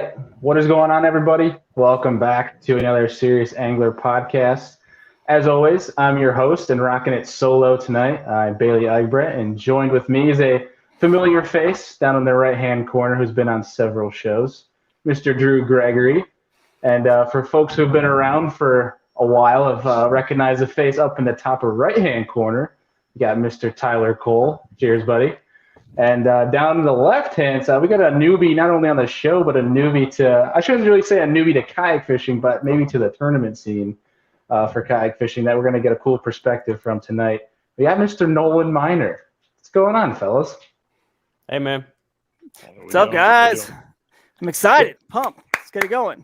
right. What is going on, everybody? Welcome back to another Serious Angler podcast. As always, I'm your host and rocking it solo tonight. I'm Bailey Egbert, and joined with me is a familiar face down in the right-hand corner who's been on several shows, Mr. Drew Gregory. And for folks who've been around for a while, have recognized the face up in the top right-hand corner, we got Mr. Tyler Cole. Cheers, buddy. And down the left-hand side, we got a newbie not only on the show, but a newbie to, I shouldn't really say a newbie to kayak fishing, but maybe to the tournament scene for kayak fishing that we're going to get a cool perspective from tonight. We got Mr. Nolan Miner. What's going on, fellas? Hey, man. What's up, guys? I'm excited. Pumped. Let's get it going.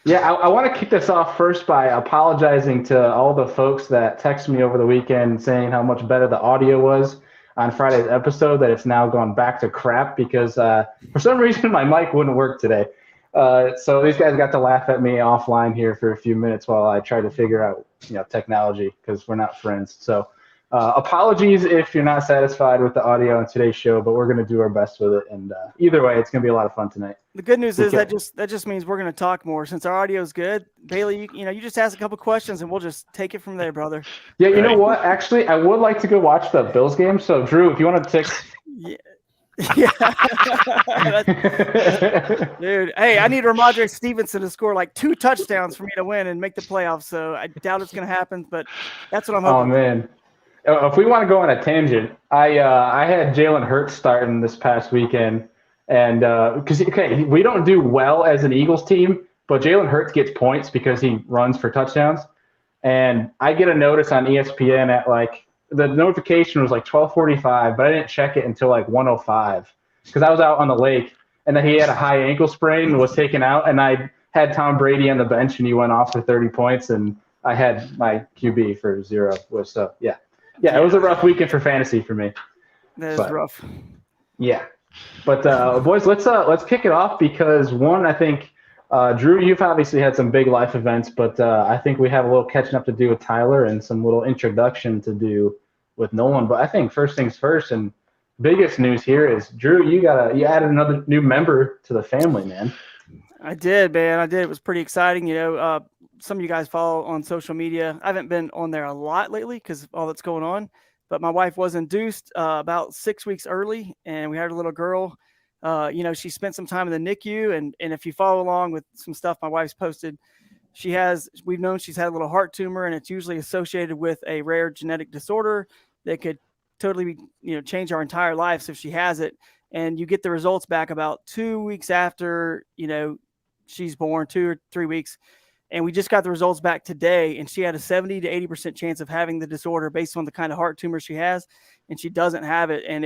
Yeah, I want to kick this off first by apologizing to all the folks that texted me over the weekend saying how much better the audio was on Friday's episode, that it's now gone back to crap because for some reason my mic wouldn't work today. So these guys got to laugh at me offline here for a few minutes while I tried to figure out, technology, because we're not friends. So apologies if you're not satisfied with the audio on today's show, but we're going to do our best with it. And either way, it's going to be a lot of fun tonight. The good news is that just means we're going to talk more since our audio is good. Bailey, you just ask a couple questions and we'll just take it from there, brother. Yeah, you know what? Actually, I would like to go watch the Bills game. So, Drew, if you want to take. Yeah. Dude, hey, I need Ramondre Stevenson to score like 2 touchdowns for me to win and make the playoffs. So I doubt it's going to happen, but that's what I'm hoping. Oh, man. If we want to go on a tangent, I had Jalen Hurts starting this past weekend. And because, we don't do well as an Eagles team, but Jalen Hurts gets points because he runs for touchdowns. And I get a notice on ESPN at the notification was 12:45, but I didn't check it until 1:05 because I was out on the lake. And then he had a high ankle sprain and was taken out. And I had Tom Brady on the bench and he went off for 30 points. And I had my QB for 0. So, yeah. Yeah, it was a rough weekend for fantasy for me. That is rough. Yeah. But, boys, let's kick it off because, one, I think, Drew, you've obviously had some big life events, but I think we have a little catching up to do with Tyler and some little introduction to do with Nolan. But I think first things first, and biggest news here is, Drew, you added another new member to the family, man. I did, man. I did. It was pretty exciting. Some of you guys follow on social media. I haven't been on there a lot lately because of all that's going on. But my wife was induced about 6 weeks early, and we had a little girl. She spent some time in the NICU, and if you follow along with some stuff my wife's posted, we've known she's had a little heart tumor, and it's usually associated with a rare genetic disorder that could totally change our entire lives if she has it. And you get the results back about 2 weeks after, she's born, 2 or 3 weeks. And we just got the results back today, and she had a 70 to 80% chance of having the disorder based on the kind of heart tumor she has, and she doesn't have it. And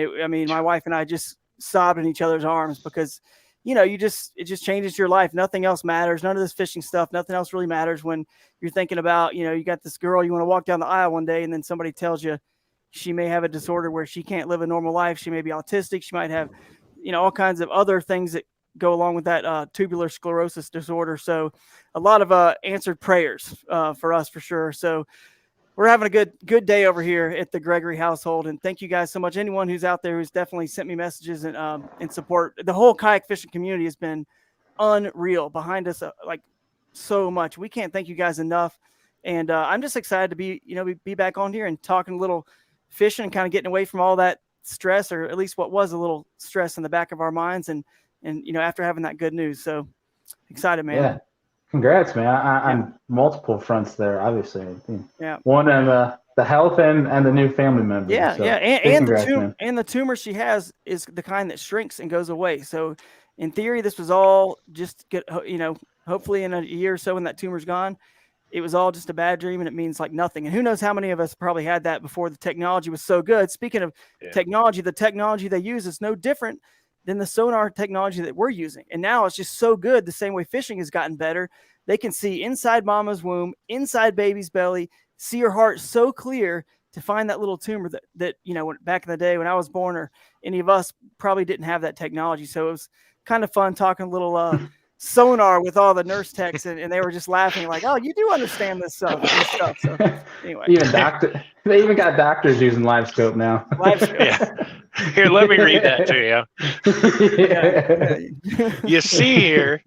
my wife and I just sobbed in each other's arms because, it just changes your life. Nothing else matters. None of this fishing stuff, nothing else really matters when you're thinking about, you got this girl, you want to walk down the aisle one day, and then somebody tells you she may have a disorder where she can't live a normal life. She may be autistic. She might have, all kinds of other things that go along with that tubular sclerosis disorder. So a lot of answered prayers for us for sure. So we're having a good day over here at the Gregory household. And thank you guys so much. Anyone who's out there who's definitely sent me messages and support. The whole kayak fishing community has been unreal behind us, so much. We can't thank you guys enough. And I'm just excited to be back on here and talking a little fishing and kind of getting away from all that stress, or at least what was a little stress in the back of our minds. And after having that good news. So excited, man. Yeah. Congrats, man. On multiple fronts there, obviously. Yeah. One and the health and the new family member. Yeah, so, yeah. And the tumor she has is the kind that shrinks and goes away. So in theory, this was all just hopefully in a year or so when that tumor's gone, it was all just a bad dream and it means nothing. And who knows how many of us probably had that before the technology was so good. Speaking of technology, the technology they use is no different than the sonar technology that we're using. And now it's just so good. The same way fishing has gotten better. They can see inside mama's womb, inside baby's belly, see her heart so clear to find that little tumor that back in the day when I was born or any of us probably didn't have that technology. So it was kind of fun talking a little sonar with all the nurse techs and they were just laughing like, oh, you do understand this stuff. So anyway. They even got doctors using live scope now. Live scope. Here, let me read that to you. Yeah. You see here.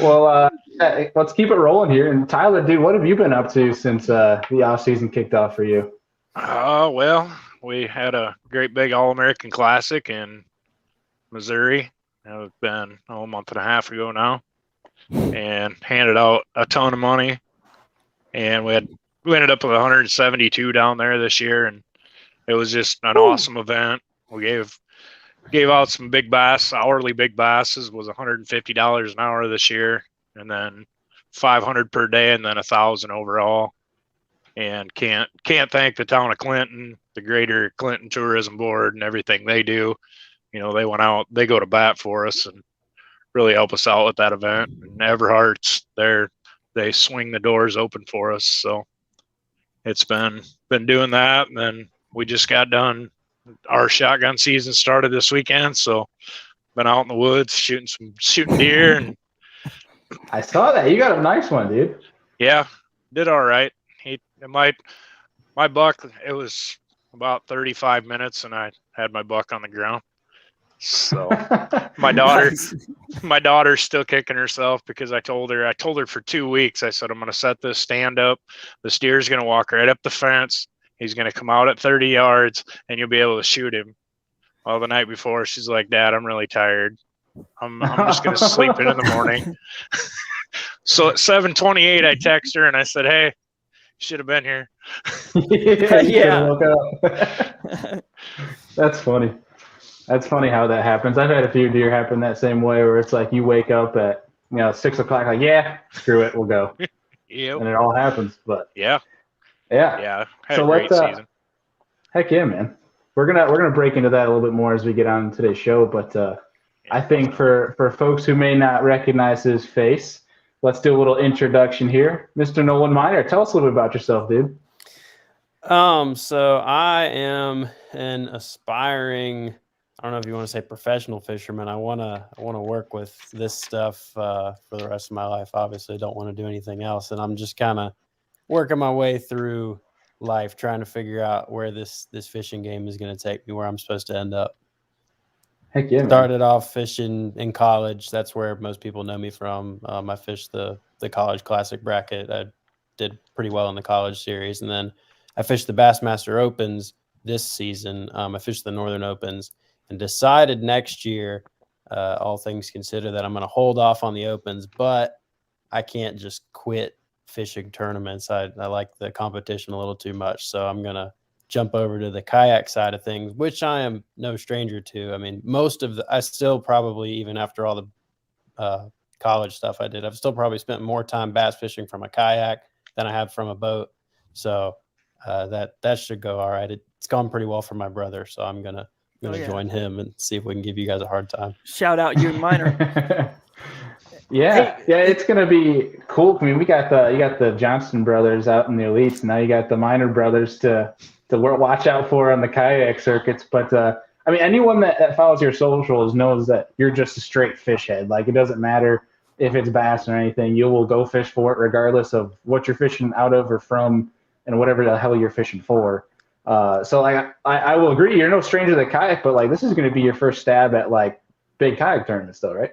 Well, let's keep it rolling here. And Tyler, dude, what have you been up to since the off season kicked off for you? Well, we had a great big All-American Classic in Missouri. It's been a month and a half ago now, and handed out a ton of money. And we ended up with 172 down there this year, and it was just an awesome event. We gave out some big bass, hourly big basses was $150 an hour this year, and then 500 per day, and then 1,000 overall. And can't thank the town of Clinton, the Greater Clinton Tourism Board, and everything they do. You know, they went out, they go to bat for us and really help us out with that event. And Everhart's there, they swing the doors open for us. So it's been doing that. And then we just got done. Our shotgun season started this weekend, so been out in the woods shooting deer. And I saw that. You got a nice one, dude. yeah, did all right. My buck, it was about 35 minutes, and I had my buck on the ground. So my daughter's still kicking herself because I told her for 2 weeks, I said, I'm going to set this stand up. The steer's going to walk right up the fence. He's going to come out at 30 yards and you'll be able to shoot him. Well, the night before, she's like, Dad, I'm really tired. I'm just going to sleep in the morning. So at 7:28, I text her and I said, hey, you should have been here. Yeah. That's funny. That's funny how that happens. I've had a few deer happen that same way where it's like you wake up at 6 o'clock, like, yeah, screw it, we'll go. Yep. And it all happens. But yeah. Had a great season. Heck yeah, man. We're gonna break into that a little bit more as we get on today's show. But I think for folks who may not recognize his face, let's do a little introduction here. Mr. Nolan Miner, tell us a little bit about yourself, dude. So I am an aspiring, I don't know if you want to say professional fisherman. I want to work with this stuff for the rest of my life. Obviously, don't want to do anything else, and I'm just kind of working my way through life, trying to figure out where this fishing game is going to take me, where I'm supposed to end up. Heck yeah, man. Started off fishing in college. That's where most people know me from. I fished the college classic bracket. I did pretty well in the college series, and then I fished the Bassmaster Opens this season. I fished the Northern Opens and decided next year, all things considered, that I'm going to hold off on the Opens, but I can't just quit fishing tournaments. I like the competition a little too much. So I'm going to jump over to the kayak side of things, which I am no stranger to. I mean, I still probably, even after all the college stuff I did, I've still probably spent more time bass fishing from a kayak than I have from a boat. So that should go all right. It's gone pretty well for my brother. So I'm going to join him and see if we can give you guys a hard time. Shout out you and Miner. Yeah, it's gonna be cool. I mean, you got the Johnston brothers out in the elites. Now you got the Miner brothers to watch out for on the kayak circuits. But I mean, anyone that follows your socials knows that you're just a straight fish head. Like, it doesn't matter if it's bass or anything. You will go fish for it regardless of what you're fishing out of or from, and whatever the hell you're fishing for. So like, I will agree, you're no stranger to the kayak, but like, this is going to be your first stab at like big kayak tournaments, though, right?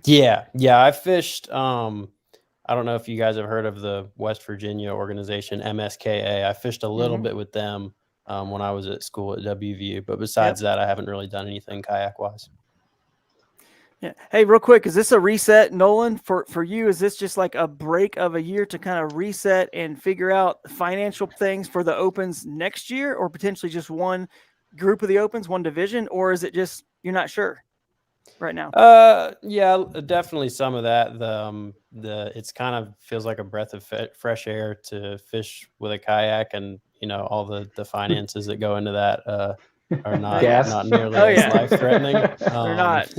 Yeah. I fished. I don't know if you guys have heard of the West Virginia organization MSKA. I fished a little bit with them when I was at school at WVU, but besides that, I haven't really done anything kayak wise. Yeah. Hey, real quick, is this a reset, Nolan, for you? Is this just like a break of a year to kind of reset and figure out financial things for the Opens next year, or potentially just one group of the Opens, one division, or is it just you're not sure right now? Yeah, definitely some of that. It's kind of feels like a breath of fresh air to fish with a kayak, and all the finances that go into that are not nearly as life threatening. They're not.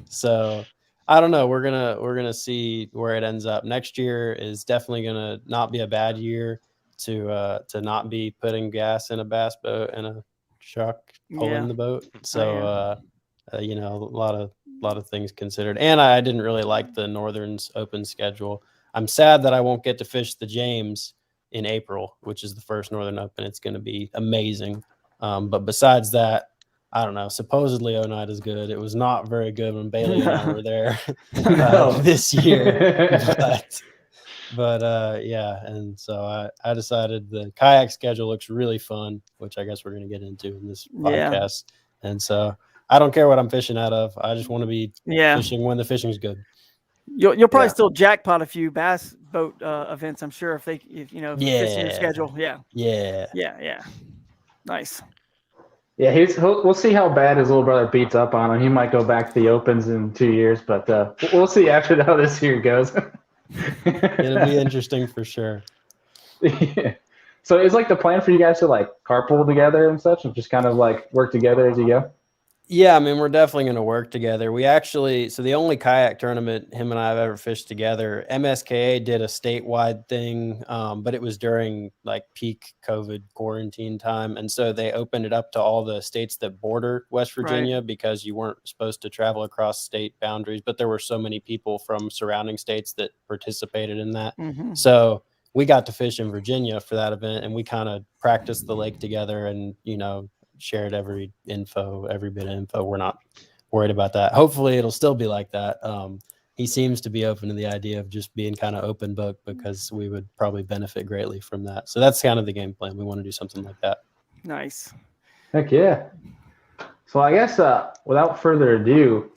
So I don't know. We're gonna see where it ends up. Next year is definitely gonna not be a bad year to not be putting gas in a bass boat and a truck pulling the boat. So a lot of things considered. And I didn't really like the Northern's open schedule. I'm sad that I won't get to fish the James in April, which is the first Northern Open. It's going to be amazing. But besides that, I don't know. Supposedly Oneida is good. It was not very good when Bailey and I were there this year. But yeah, and so I decided the kayak schedule looks really fun, which I guess we're going to get into in this podcast. And so I don't care what I'm fishing out of. I just want to be fishing when the fishing's good. You'll probably still jackpot a few bass boat events, I'm sure, if fits in your schedule. Yeah. Nice. Yeah, we'll see how bad his little brother beats up on him. He might go back to the Opens in 2 years, but we'll see after how this year goes. It'll be interesting for sure. Yeah. So is like the plan for you guys to like carpool together and such, and just kind of like work together as you go? Yeah, I mean, we're definitely going to work together. So the only kayak tournament him and I have ever fished together, MSKA did a statewide thing, but it was during like peak COVID quarantine time. And so they opened it up to all the states that border West Virginia because you weren't supposed to travel across state boundaries, but there were so many people from surrounding states that participated in that. Mm-hmm. So we got to fish in Virginia for that event, and we kind of practiced the lake together and, shared every bit of info. We're not worried about that. Hopefully it'll still be like that. He seems to be open to the idea of just being kind of open book because we would probably benefit greatly from that. So that's kind of the game plan. We want to do something like that. Nice. Heck yeah. So I guess without further ado,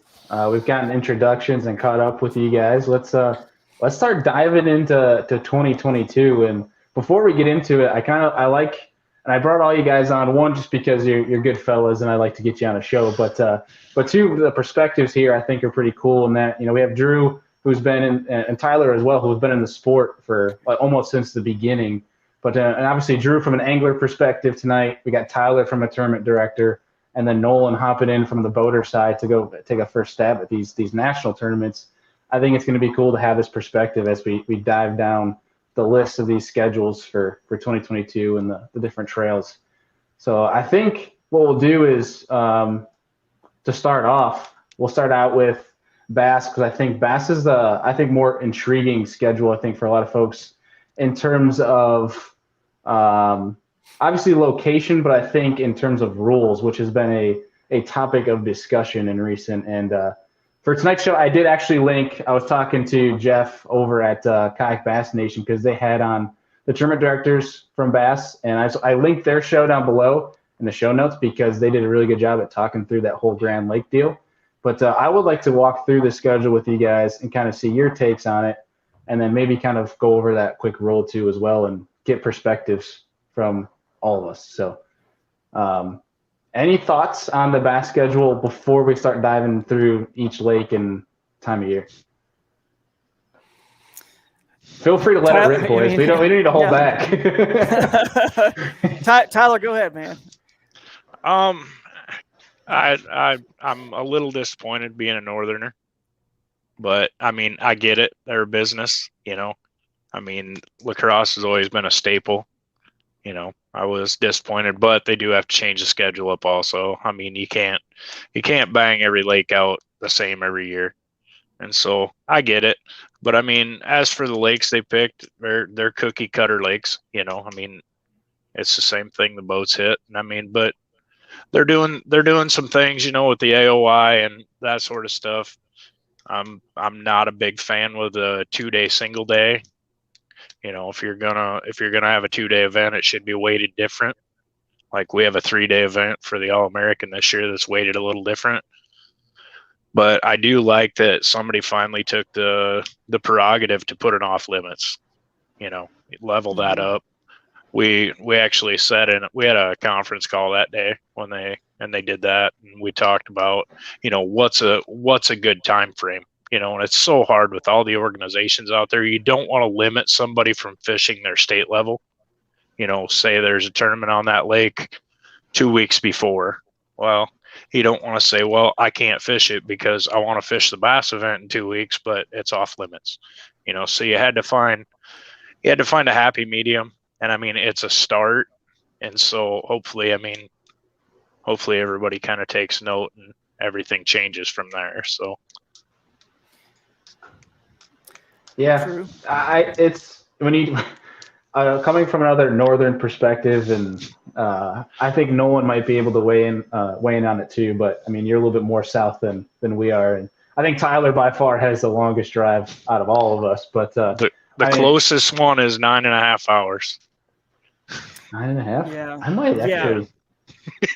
we've gotten introductions and caught up with you guys. Let's start diving into 2022. And before we get into it, and I brought all you guys on, one, just because you're good fellas and I like to get you on a show, but two, the perspectives here I think are pretty cool in that, we have Drew, who's been and Tyler as well, who's been in the sport for almost since the beginning. But and obviously Drew from an angler perspective tonight. We got Tyler from a tournament director, and then Nolan hopping in from the boater side to go take a first stab at these national tournaments. I think it's going to be cool to have this perspective as we dive down the list of these schedules for 2022 and the different trails. So I think what we'll do is to start off, we'll start out with bass, because I think bass is the more intriguing schedule, I think, for a lot of folks in terms of obviously location, but I think in terms of rules, which has been a topic of discussion in recent. And for tonight's show, I did actually link. I was talking to Jeff over at Kayak Bass Nation because they had on the tournament directors from Bass, and I linked their show down below in the show notes because they did a really good job at talking through that whole Grand Lake deal. But I would like to walk through the schedule with you guys and kind of see your takes on it, and then maybe kind of go over that quick rule too as well and get perspectives from all of us. So any thoughts on the bass schedule before we start diving through each lake and time of year? Feel free to let it rip, boys. We don't need to hold back. Tyler, go ahead, man. I'm a little disappointed being a northerner, but I mean, I get it. They're a business, I mean, lacrosse has always been a staple. I was disappointed, but they do have to change the schedule up also. I mean, you can't bang every lake out the same every year. And so I get it. But I mean, as for the lakes they picked, they're cookie cutter lakes, I mean, it's the same thing the boats hit. And I mean, but they're doing some things, with the AOI and that sort of stuff. I'm not a big fan with a 2-day single day. If you're gonna have a 2-day event, it should be weighted different. Like we have a 3-day event for the All-American this year that's weighted a little different. But I do like that somebody finally took the prerogative to put it off limits. Level that up. We actually we had a conference call that day when they did that, and we talked about what's a good time frame. And it's so hard with all the organizations out there. You don't want to limit somebody from fishing their state level. Say there's a tournament on that lake 2 weeks before. Well, you don't want to say, well, I can't fish it because I want to fish the bass event in 2 weeks, but it's off limits. So you had to find a happy medium. And I mean, it's a start. And so hopefully everybody kind of takes note and everything changes from there. So. Yeah, it's when you coming from another northern perspective, and I think Nolan might be able to weigh in on it too. But I mean, you're a little bit more south than we are, and I think Tyler by far has the longest drive out of all of us. But the closest one is 9.5 hours. 9.5? Yeah. I might actually. Yeah.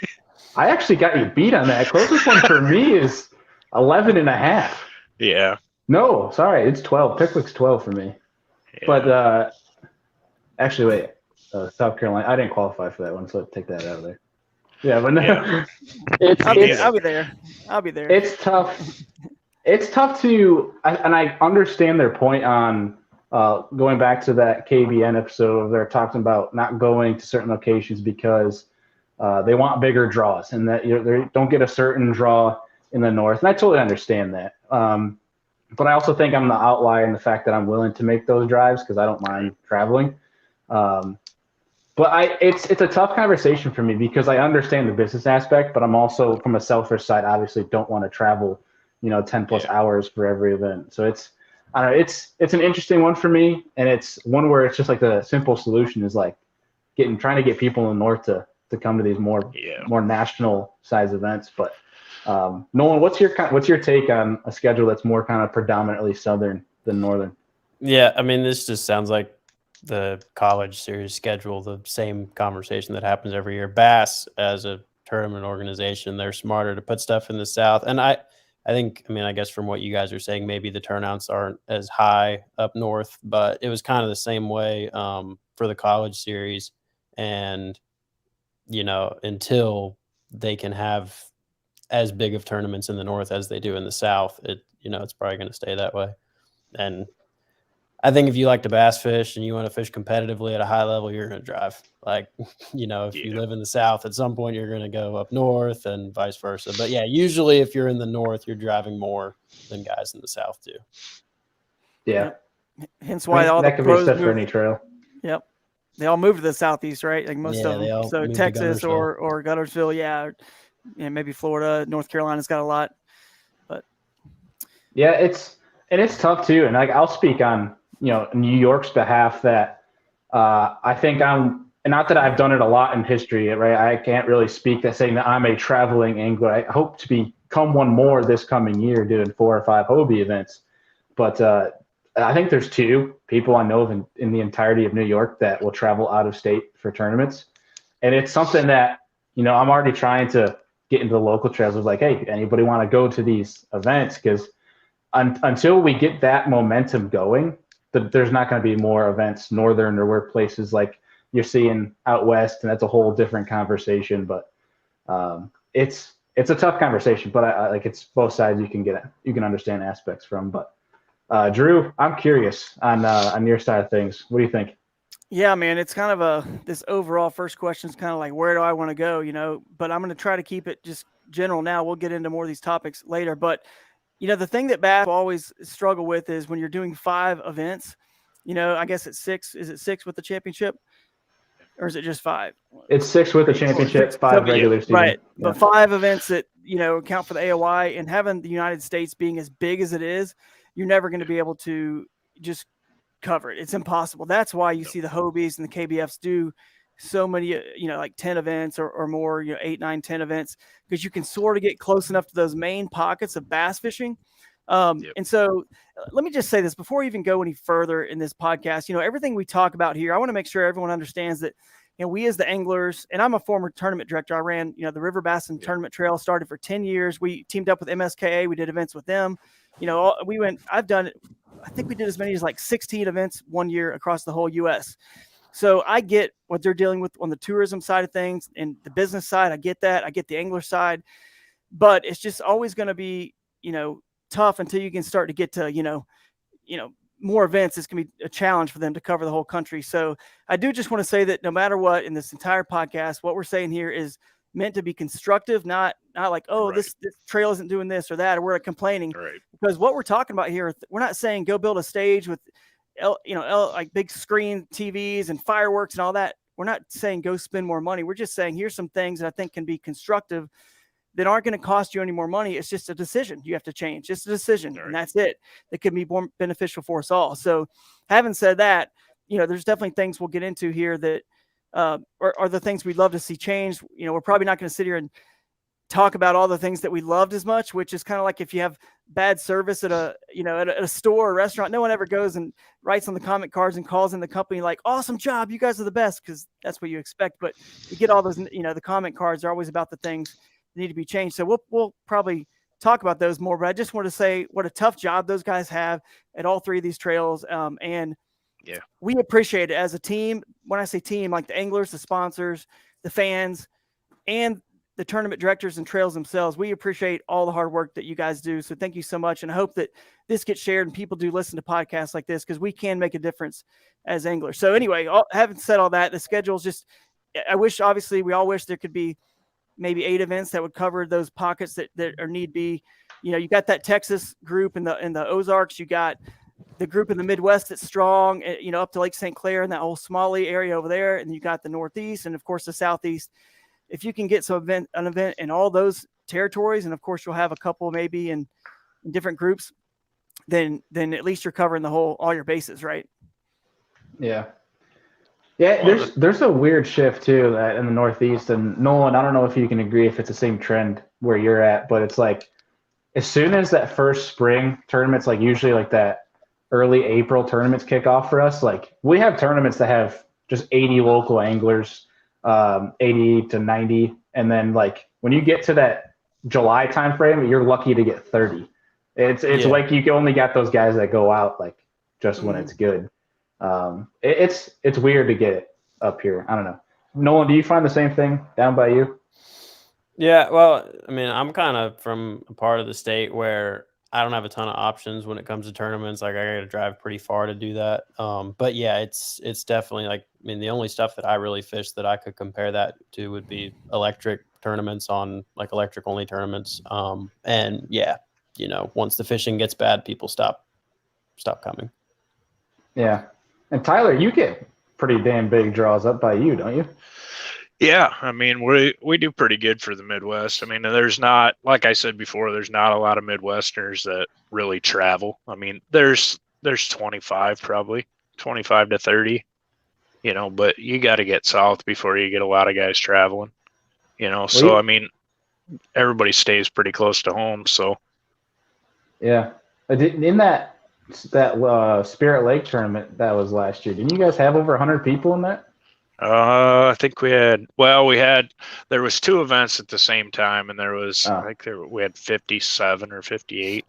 I actually got you beat on that. Closest one for me is 11.5. Yeah. No, sorry, it's 12. Pickwick's 12 for me. Yeah. But actually, wait. South Carolina. I didn't qualify for that one, so take that out of there. Yeah, but no, Yeah. I'll be there. I'll be there. It's tough. It's tough to, and I understand their point on going back to that KBN episode where they're talking about not going to certain locations because they want bigger draws and that they don't get a certain draw in the north. And I totally understand that. But I also think I'm the outlier in the fact that I'm willing to make those drives because I don't mind traveling. But it's a tough conversation for me because I understand the business aspect, but I'm also from a selfish side, obviously don't want to travel, 10 plus hours for every event. So it's an interesting one for me. And it's one where it's just like the simple solution is like trying to get people in the north to come to these more national size events. But Nolan, what's your take on a schedule that's more kind of predominantly southern than northern? Yeah, I mean, this just sounds like the college series schedule, the same conversation that happens every year. Bass, as a tournament organization, they're smarter to put stuff in the south. And I think, I guess from what you guys are saying, maybe the turnouts aren't as high up north, but it was kind of the same way for the college series. And, until they can have as big of tournaments in the north as they do in the south, it's probably going to stay that way. And I think if you like to bass fish and you want to fish competitively at a high level, you're going to drive. Like, if you live in the south, at some point you're going to go up north and vice versa. But yeah, usually if you're in the north, you're driving more than guys in the south do. Yeah. Hence why all that the could be pros stuff for any trail. Yep. They all moved to the southeast, right? Like most of them. So Texas or Guntersville, yeah, maybe Florida, North Carolina's got a lot. But yeah, it's tough too. And I'll speak on New York's behalf that I think and not that I've done it a lot in history, right? I can't really speak that saying that I'm a traveling angler. I hope to become one more this coming year, doing 4 or 5 Hobie events. But I think there's 2 people I know of in the entirety of New York that will travel out of state for tournaments. And it's something that, I'm already trying to get into the local trails of like, hey, anybody want to go to these events? Because until we get that momentum going, there's not going to be more events northern or where places like you're seeing out west, and that's a whole different conversation. But it's a tough conversation, but I like it's both sides you can understand aspects from. But Drew, I'm curious on your side of things. What do you think? Yeah, man, it's kind of this overall first question is kind of like, where do I want to go? But I'm going to try to keep it just general now. We'll get into more of these topics later. But, the thing that Bass always struggle with is when you're doing 5 events, I guess it's 6. Is it 6 with the championship? Or is it just 5? It's 6 with the championship, 5 regular season. Right. Yeah. But 5 events that, account for the AOI, and having the United States being as big as it is, you're never going to be able to just cover it. It's impossible. That's why you see the Hobies and the KBFs do so many, like 10 events or more, 8, 9, 10 events, because you can sort of get close enough to those main pockets of bass fishing. And so let me just say this before we even go any further in this podcast. Everything we talk about here, I want to make sure everyone understands that, we as the anglers, and I'm a former tournament director. I ran, the River Bass and Tournament Trail, started for 10 years. We teamed up with MSKA. We did events with them. I've done it. I think we did as many as like 16 events one year across the whole U.S. So I get what they're dealing with on the tourism side of things and the business side. I get that. I get the angler side, but it's just always going to be, tough until you can start to get to, more events. It's going to be a challenge for them to cover the whole country. So I do just want to say that no matter what, in this entire podcast, what we're saying here is meant to be constructive, not like, oh, this trail isn't doing this or that, or we're complaining. Right. Because what we're talking about here, we're not saying go build a stage with, like big screen TVs and fireworks and all that. We're not saying go spend more money. We're just saying here's some things that I think can be constructive that aren't going to cost you any more money. It's just a decision you have to change. Just a decision, and that's it. That can be more beneficial for us all. So having said that, there's definitely things we'll get into here that are the things we'd love to see changed. We're probably not going to sit here and talk about all the things that we loved as much, which is kind of like if you have bad service at a store or restaurant, no one ever goes and writes on the comment cards and calls in the company like, awesome job, you guys are the best, because that's what you expect. But you get all those, the comment cards are always about the things that need to be changed. So we'll probably talk about those more, but I just want to say what a tough job those guys have at all three of these trails. And we appreciate it as a team. When I say team, like the anglers, the sponsors, the fans, and the tournament directors and trails themselves, we appreciate all the hard work that you guys do. So thank you so much. And I hope that this gets shared and people do listen to podcasts like this, because we can make a difference as anglers. So anyway, having said all that, the schedule's just, obviously we all wish there could be maybe 8 events that would cover those pockets that are need be. You got that Texas group in the Ozarks. You got the group in the Midwest that's strong, up to Lake St. Clair and that whole Smalley area over there. And you got the Northeast and of course the Southeast. If you can get an event in all those territories, and of course you'll have a couple maybe in different groups, then at least you're covering all your bases, right? Yeah. Yeah, there's a weird shift too that in the Northeast, and Nolan, I don't know if you can agree if it's the same trend where you're at, but it's like as soon as that first spring tournament's like usually like that early April tournaments kick off for us, like we have tournaments that have just 80 local anglers, 80 to 90, and then like when you get to that July time frame, you're lucky to get 30. It's like you only got those guys that go out like just when it's good. It's weird to get it up here. I don't know. Nolan, do you find the same thing down by you? Yeah, well, I mean, I'm kind of from a part of the state where I don't have a ton of options when it comes to tournaments. Like I got to drive pretty far to do that. But yeah, it's definitely like, I mean, the only stuff that I really fish that I could compare that to would be electric tournaments on like electric only tournaments. And yeah, once the fishing gets bad, people stop coming. Yeah. And Tyler, you get pretty damn big draws up by you, don't you? Yeah, I mean, we do pretty good for the Midwest. I mean, there's not, like I said before, there's not a lot of Midwesterners that really travel. I mean, there's 25 probably, 25 to 30, but you got to get south before you get a lot of guys traveling, So, I mean, everybody stays pretty close to home, so. Yeah. In that Spirit Lake tournament that was last year, didn't you guys have over 100 people in that? I think there was 2 events at the same time, and there was, we had 57 or 58,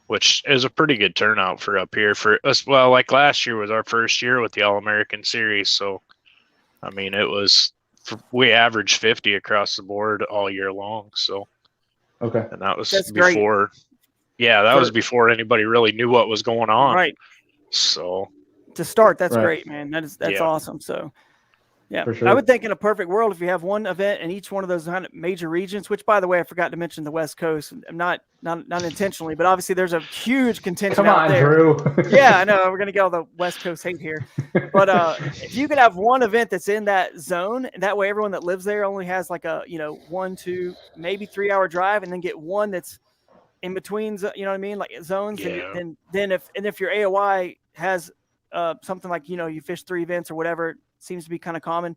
which is a pretty good turnout for up here for us. Well, like last year was our first year with the All-American Series. So, I mean, we averaged 50 across the board all year long. So, okay. And that was That's before, great. That was before anybody really knew what was going on. Right. So to start, that's great, man. That's awesome. So, yeah, for sure. I would think in a perfect world, if you have one event in each one of those major regions, which by the way, I forgot to mention the West Coast, not intentionally, but obviously there's a huge contingent out there. Drew. Yeah, I know we're going to get all the West Coast hate here, but if you could have one event that's in that zone, and that way everyone that lives there only has like a, 1, 2, maybe 3 hour drive, and then get one that's in between, you know what I mean? Like zones. Yeah. And then if your AOI has something like, you fish 3 events or whatever, seems to be kind of common.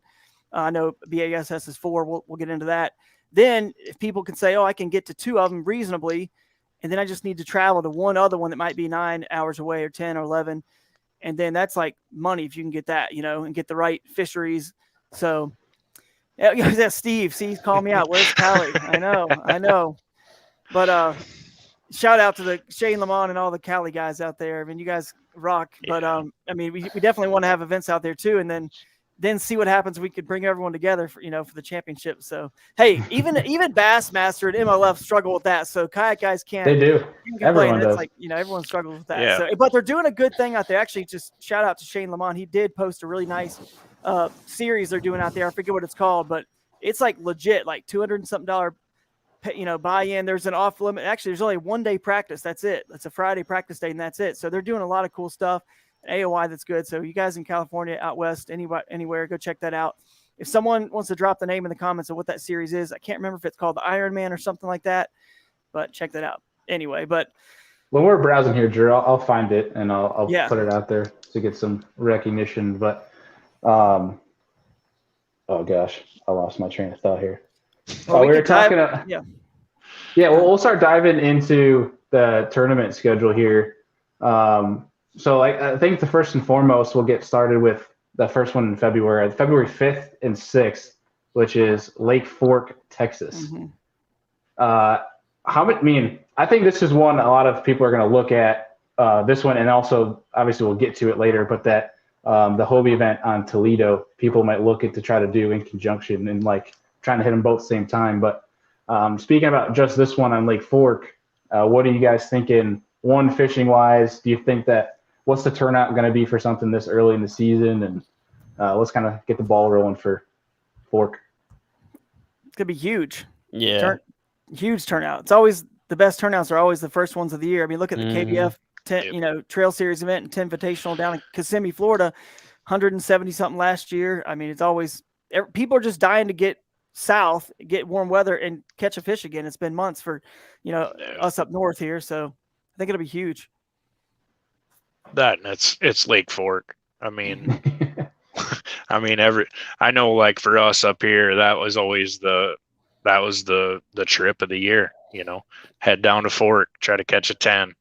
I know BASS is 4. We'll get into that. Then if people can say, I can get to 2 of them reasonably, and then I just need to travel to one other one that might be 9 hours away or 10 or 11. And then that's like money if you can get that, and get the right fisheries. So yeah, Steve, see, he's calling me out. Where's Callie? I know. But shout out to the Shane Lamont and all the Cali guys out there. I mean, you guys rock. But I mean, we definitely want to have events out there too, and then see what happens. We could bring everyone together for for the championship. So hey, even Bassmaster and MLF struggle with that. So kayak guys can't. They do. Everyone does. Like everyone struggles with that. Yeah. So, but they're doing a good thing out there. Actually, just shout out to Shane Lamont. He did post a really nice series they're doing out there. I forget what it's called, but it's like legit, like $200 and something buy in. There's an off limit. Actually, there's only 1 day practice. That's it. That's a Friday practice day, and that's it. So they're doing a lot of cool stuff. AOI that's good. So you guys in California, out west, anywhere, go check that out. If someone wants to drop the name in the comments of what that series is, I can't remember if it's called the Iron Man or something like that, but check that out. Anyway, but when we're browsing here, Drew, I'll find it and I'll put it out there. to get some recognition. But oh gosh, I lost my train of thought here. Well, we were talking. Yeah. Well, we'll start diving into the tournament schedule here. So I think the first and foremost, we'll get started with the first one in February 5th and 6th, which is Lake Fork, Texas. I think this is one a lot of people are going to look at this one, and also obviously we'll get to it later, but that the Hobie event on Toledo, people might look at to try to do in conjunction and like trying to hit them both at the same time. But speaking about just this one on Lake Fork, what are you guys thinking? One, fishing wise, do you think that what's the turnout going to be for something this early in the season? And let's kind of get the ball rolling for Fork. It's gonna be huge. Yeah. Huge turnout. It's always the best turnouts are always the first ones of the year. I mean, look at the KBF 10, Trail Series event and 10 Invitational down in Kissimmee, Florida, 170 something last year. I mean, it's always people are just dying to get south, get warm weather, and catch a fish again. It's been months for us up north here, so I think it'll be huge. That and it's Lake Fork. I mean, I know like for us up here, that was always the trip of the year. Head down to Fork, try to catch a 10.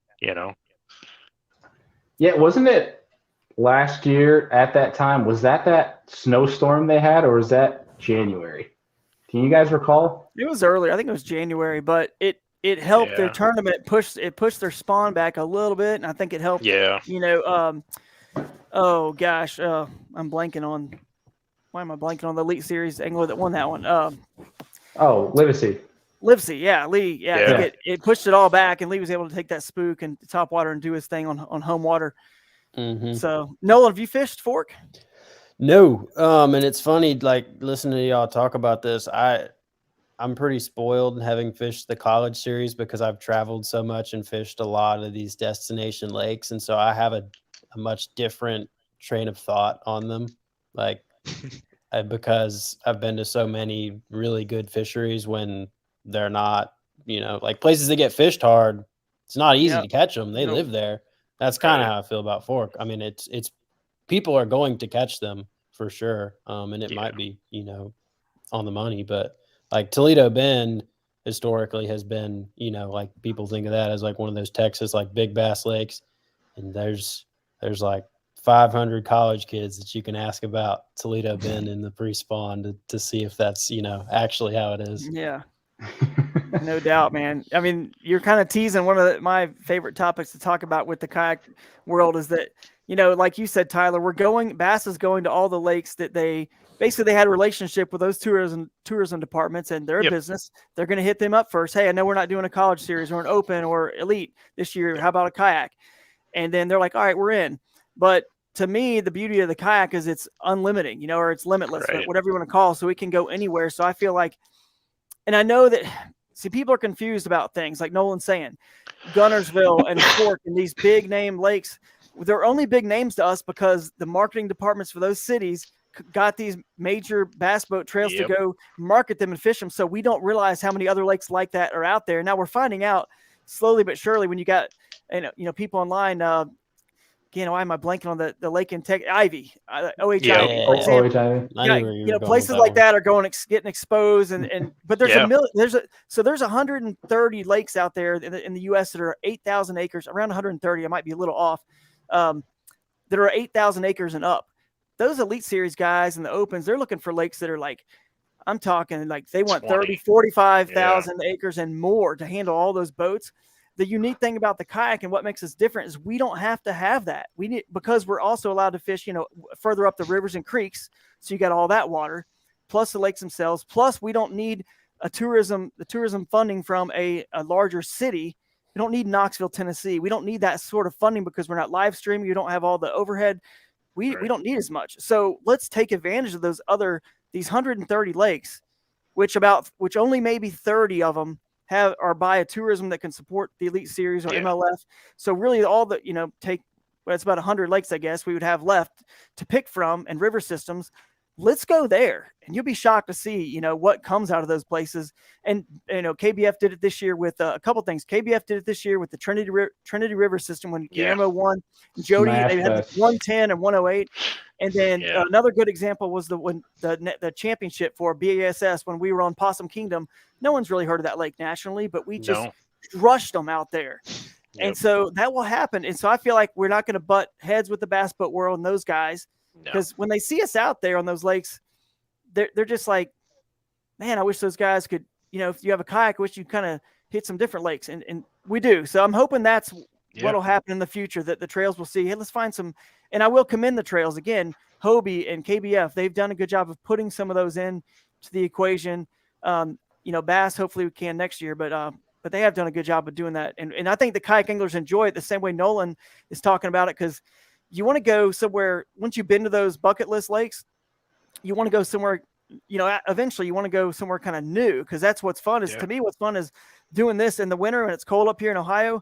Yeah, wasn't it last year at that time? Was that snowstorm they had, or was that January? Can you guys recall? It was earlier. I think it was January, but it helped their tournament pushed their spawn back a little bit, and I think it helped. Yeah. Oh gosh, I'm blanking on. Why am I blanking on the Elite Series angler that won that one? Livesey, yeah, Lee, yeah. It pushed it all back, and Lee was able to take that spook and top water and do his thing on home water. So, Nolan, have you fished Fork? No, and it's funny, like listening to y'all talk about this. I'm pretty spoiled having fished the college series because I've traveled so much and fished a lot of these destination lakes, and so I have a much different train of thought on them. Like, because I've been to so many really good fisheries when they're not, like places that get fished hard. It's not easy to catch them. They live there. That's kind of how I feel about Fork. I mean, it's people are going to catch them for sure. And it might be, on the money, but like Toledo Bend historically has been, like people think of that as like one of those Texas, like big bass lakes. And there's like 500 college kids that you can ask about Toledo Bend in the pre-spawn to see if that's, actually how it is. Yeah. No doubt, man. I mean, you're kind of teasing one of my favorite topics to talk about with the kayak world is that, like you said, Tyler, Bass is going to all the lakes that they had a relationship with those tourism departments and their business. They're going to hit them up first. Hey, I know we're not doing a college series or an open or elite this year. How about a kayak? And then they're like, all right, we're in. But to me, the beauty of the kayak is it's unlimited, or it's limitless, whatever you want to call it. So it can go anywhere. So I feel like, and I know that, people are confused about things like Nolan's saying, Gunnersville and Fork and these big name lakes. They're only big names to us because the marketing departments for those cities got these major bass boat trails to go market them and fish them. So we don't realize how many other lakes like that are out there. Now we're finding out slowly but surely when you got, people online, why am I blanking on the lake in Ivy, OHIV, for example. Places like that are getting exposed, but there's there's 130 lakes out there in the U.S. that are 8,000 acres, around 130. I might be a little off. That are 8,000 acres and up. Those Elite Series guys and the Opens, they're looking for lakes that are like, I'm talking like they want 30, 45,000 acres and more to handle all those boats. The unique thing about the kayak and what makes us different is we don't have to have that. Because we're also allowed to fish, further up the rivers and creeks. So you got all that water, plus the lakes themselves. Plus we don't need the tourism funding from a larger city. We don't need Knoxville, Tennessee. We don't need that sort of funding because we're not live streaming. You don't have all the overhead. We don't need as much. So let's take advantage of these 130 lakes, which only maybe 30 of them are by a tourism that can support the Elite Series or MLF. So really all the, it's about 100 lakes, I guess, we would have left to pick from and river systems. let's go there. And you'll be shocked to see, what comes out of those places. And, KBF did it this year with a couple things. KBF did it this year with the Trinity River system when Guillermo won. Jody, they had 110 and 108. And then another good example was the championship for BASS when we were on Possum Kingdom. No one's really heard of that lake nationally, but we just crushed them out there. Yep. And so that will happen. And so I feel like we're not going to butt heads with the bass boat world and those guys, because when they see us out there on those lakes, they're just like, man, I wish those guys could, if you have a kayak, I wish you kind of hit some different lakes. And we do. So I'm hoping that's what will happen in the future, that the trails will see, hey, let's find some. And I will commend the trails again, Hobie and KBF. They've done a good job of putting some of those in to the equation. Bass, hopefully we can next year, but they have done a good job of doing that. And I think the kayak anglers enjoy it the same way Nolan is talking about it, because you want to go somewhere, once you've been to those bucket list lakes, you want to go somewhere, eventually you want to go somewhere kind of new, because that's what's fun is, to me, what's fun is doing this in the winter when it's cold up here in Ohio.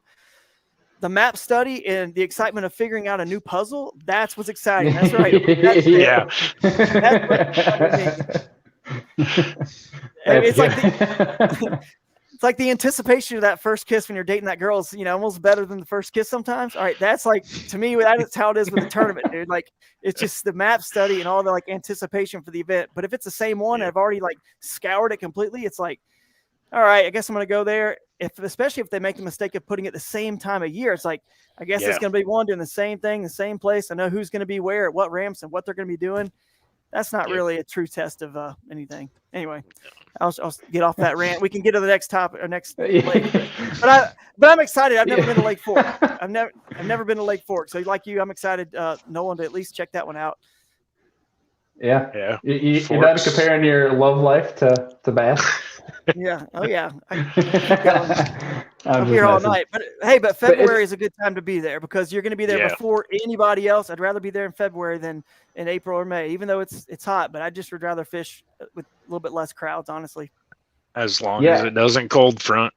The map study and the excitement of figuring out a new puzzle, that's what's exciting. That's right. It's like the anticipation of that first kiss when you're dating that girl is, almost better than the first kiss sometimes. All right. That's like, to me, that's how it is with the tournament, dude. Like, it's just the map study and all the anticipation for the event. But if it's the same one, and I've already scoured it completely, it's like, all right, I guess I'm going to go there. Especially if they make the mistake of putting it the same time of year, it's like, I guess it's going to be one doing the same thing, the same place. I know who's going to be where at what ramps and what they're going to be doing. That's not really a true test of anything. Anyway, I'll get off that rant. We can get to the next topic or next lake. But I'm excited. I've never been to Lake Fork. I've never been to Lake Fork. So like you, I'm excited, Nolan, to at least check that one out. Yeah. You're done comparing your love life to bass? Yeah. Oh yeah. I'm here all night. But February is a good time to be there, because you're going to be there before anybody else. I'd rather be there in February than in April or May, even though it's hot. But I just would rather fish with a little bit less crowds, honestly. As long as it doesn't cold front.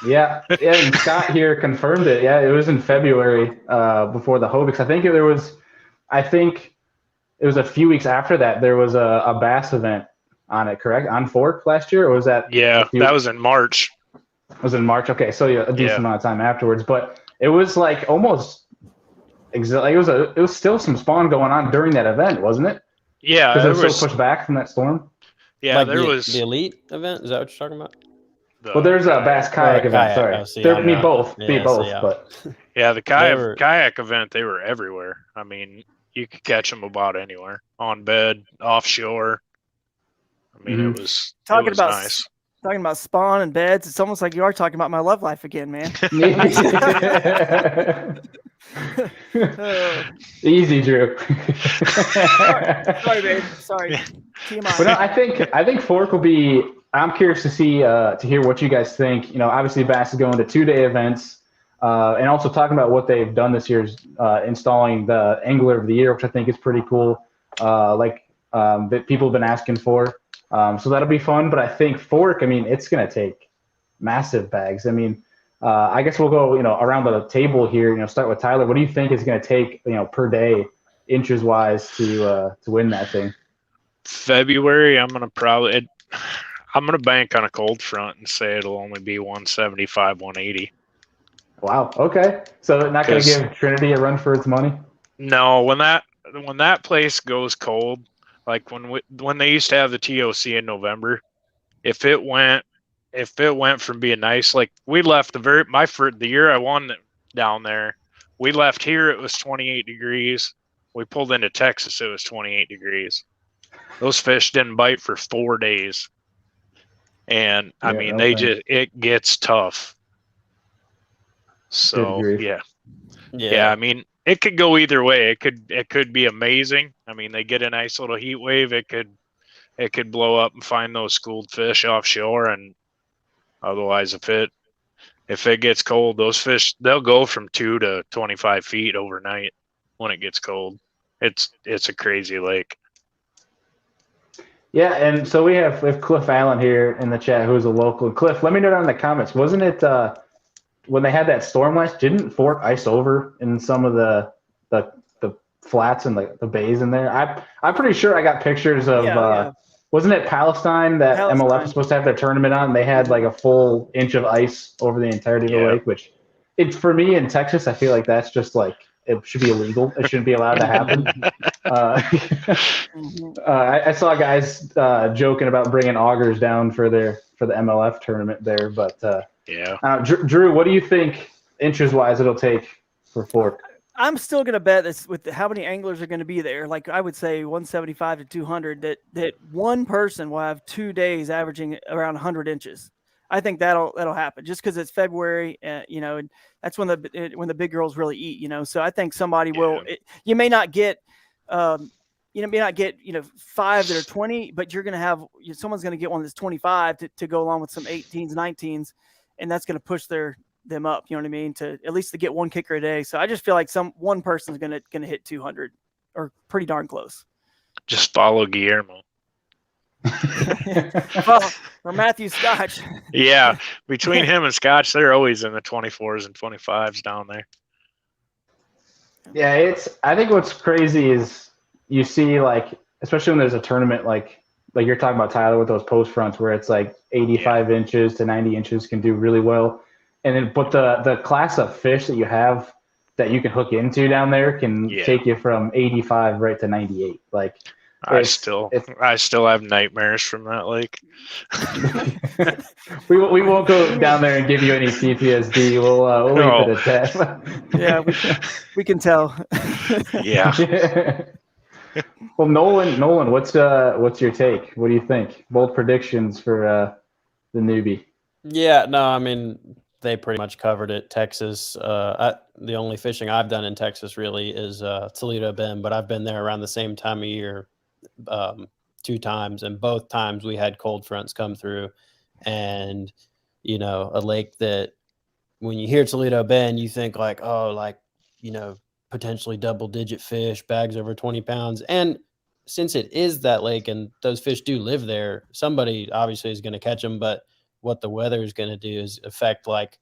And Scott here confirmed it. Yeah, it was in February before the Hobie. I think it was a few weeks after that. There was a bass event on it, correct? On Fork last year, or was that? Yeah, that was in March. It was in March. Okay, so a decent amount of time afterwards, but it was almost exactly. It was still some spawn going on during that event, wasn't it? Yeah, because it was still pushed back from that storm. Yeah, there was the elite event. Is that what you're talking about? Well, there's a bass kayak event. Sorry, me both. But the kayak event, they were everywhere. I mean, you could catch them about anywhere, on bed, offshore. I mean, it was nice. Talking about spawn and beds, it's almost like you are talking about my love life again, man. Easy, Drew. Sorry, babe. Sorry. But no, I think Fork will be. I'm curious to hear what you guys think. Obviously Bass is going to 2-day events, and also talking about what they've done this year is installing the Angler of the Year, which I think is pretty cool. That people have been asking for. So that'll be fun. But I think Fork, it's going to take massive bags. I guess we'll go, around the table here. Start with Tyler. What do you think it's going to take, per day, inches wise, to win that thing? February, I'm going to bank on a cold front and say it'll only be 175, 180. Wow. Okay. So not going to give Trinity a run for its money? No. When that place goes cold, like when they used to have the TOC in November, if it went from being nice, like we left the year I won down there, we left here, it was 28 degrees. We pulled into Texas, it was 28 degrees. Those fish didn't bite for 4 days. And it gets tough. So yeah. It could go either way. It could be amazing. They get a nice little heat wave. It could blow up and find those schooled fish offshore. And otherwise, if it gets cold, those fish, they'll go from 2 to 25 feet overnight when it gets cold. It's a crazy lake. Yeah, and so we have Cliff Allen here in the chat, who's a local. Cliff, let me know down in the comments. Wasn't it when they had that storm last? Didn't Fork ice over in some of the flats and the bays in there. I'm pretty sure I got pictures of. Yeah. Wasn't it Palestine that MLF Palestine. was supposed to have their tournament on? They had like a full inch of ice over the entirety of the lake, which it's for me in Texas. I feel like that's just like it should be illegal. It shouldn't be allowed to happen. I saw guys joking about bringing augers down for the MLF tournament there, but Drew, what do you think inches wise it'll take for Fork? I'm still going to bet this with how many anglers are going to be there. Like I would say 175 to 200 that one person will have 2 days averaging around 100 inches. I think that'll happen just because it's February, and that's when the big girls really eat, So I think somebody will. You may not get, 5 that are 20, but you're going to have someone's going to get one that's 25 to go along with some 18s, 19s, and that's going to push them up. You know what I mean? To at least to get one kicker a day. So I just feel like one person's going to hit 200 or pretty darn close. Just follow Guillermo. Or Matthew Scotch. Yeah, between him and Scotch, they're always in the 24s and 25s down there. Yeah, I think what's crazy is you see, like, especially when there's a tournament like you're talking about, Tyler, with those post fronts where it's like 85 inches to 90 inches can do really well. And then, but the class of fish that you have that you can hook into down there can take you from 85 right to 98. Like, I still have nightmares from that lake. we won't go down there and give you any PTSD. We'll leave it at that. Yeah, we can tell. Yeah. Well, Nolan, what's your take? What do you think? Bold predictions for the newbie. Yeah, no, I mean, they pretty much covered it. Texas, the only fishing I've done in Texas really is Toledo Bend, but I've been there around the same time of year 2 times, and both times we had cold fronts come through. And, a lake that when you hear Toledo Bend, you think like, potentially double-digit fish, bags over 20 pounds. And since it is that lake and those fish do live there, somebody obviously is going to catch them, but what the weather is going to do is affect like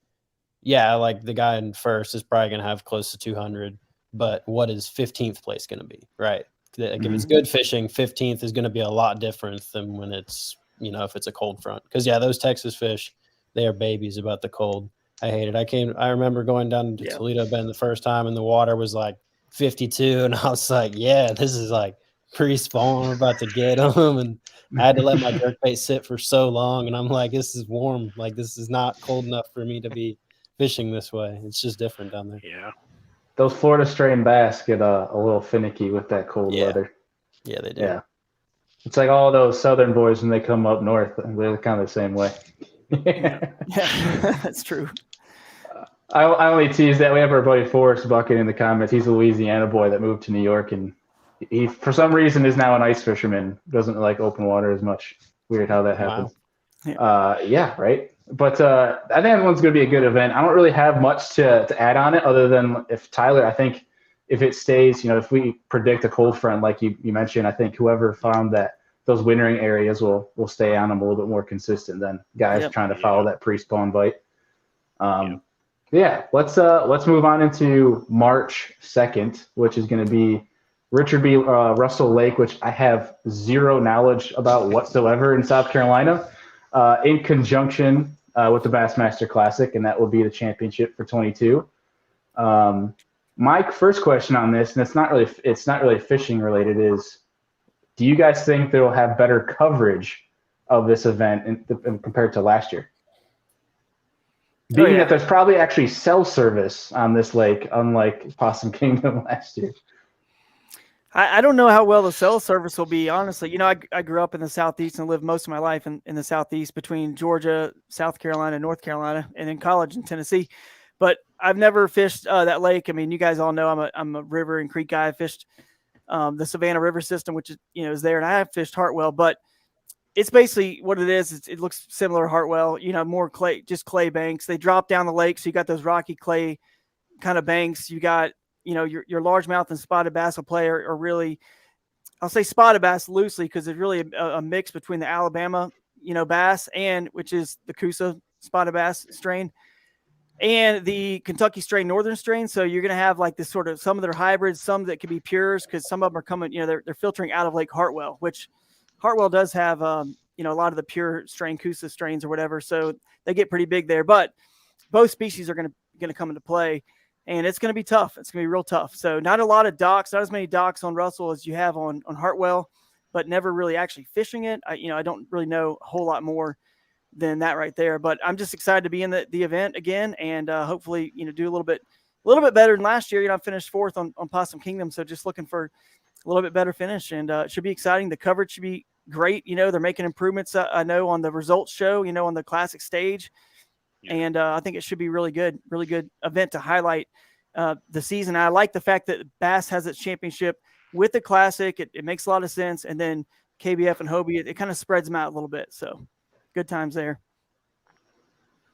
the guy in first is probably going to have close to 200, but what is 15th place going to be, right? Like if it's good fishing, 15th is going to be a lot different than when it's, if it's a cold front. Because those Texas fish, they are babies about the cold. I hate it. I remember going down to Toledo Bend the first time and the water was like 52, and I was like, this is like pre-spawn. We're about to get them, and I had to let my jerkbait sit for so long, and I'm like, this is warm. Like, this is not cold enough for me to be fishing this way. It's just different down there. Yeah. Those Florida strain bass get a little finicky with that cold weather. Yeah, they do. Yeah. It's like all those southern boys when they come up north, they're kind of the same way. Yeah, that's true. I only tease that. We have our buddy Forrest Bucket in the comments. He's a Louisiana boy that moved to New York, and he, for some reason, is now an ice fisherman. Doesn't like open water as much. Weird how that happens. Wow. Right. But I think everyone's going to be a good event. I don't really have much to add on it other than if Tyler, I think if it stays, if we predict a cold front like you mentioned, I think whoever found that those wintering areas will stay on them a little bit more consistent than guys trying to follow that pre-spawn bite. Let's move on into March 2nd, which is going to be Richard B. Russell Lake, which I have zero knowledge about whatsoever in South Carolina, in conjunction with the Bassmaster Classic, and that will be the championship for 22. My first question on this, and it's not really fishing related, is do you guys think they'll have better coverage of this event compared to last year? Being that there's probably actually cell service on this lake, unlike Possum Kingdom last year. I don't know how well the cell service will be, honestly. I grew up in the Southeast and lived most of my life in the Southeast between Georgia, South Carolina, North Carolina, and in college in Tennessee. But I've never fished that lake. I mean, you guys all know I'm a river and creek guy. I fished the Savannah River system, which is there, and I have fished Hartwell. But it's basically what it is. It looks similar to Hartwell, more clay, just clay banks. They drop down the lake, so you got those rocky clay kind of banks. You got your largemouth and spotted bass will play are really, I'll say spotted bass loosely because it's really a mix between the Alabama, bass which is the Coosa spotted bass strain. and the Kentucky strain, Northern strain. So you're going to have like this sort of, some of their hybrids, some that could be pures, because some of them are coming, they're filtering out of Lake Hartwell, which Hartwell does have, a lot of the pure strain, Coosa strains or whatever. So they get pretty big there, but both species are going to come into play, and it's going to be tough. It's going to be real tough. So not a lot of docks, not as many docks on Russell as you have on Hartwell, but never really actually fishing it. I don't really know a whole lot more than that right there, but I'm just excited to be in the event again, and hopefully, do a little bit better than last year. I finished 4th on Possum Kingdom. So just looking for a little bit better finish, and it should be exciting. The coverage should be great. They're making improvements. I know on the results show, on the classic stage. Yeah. And I think it should be really good event to highlight the season. I like the fact that Bass has its championship with the classic. It makes a lot of sense. And then KBF and Hobie, it kind of spreads them out a little bit. So good times there.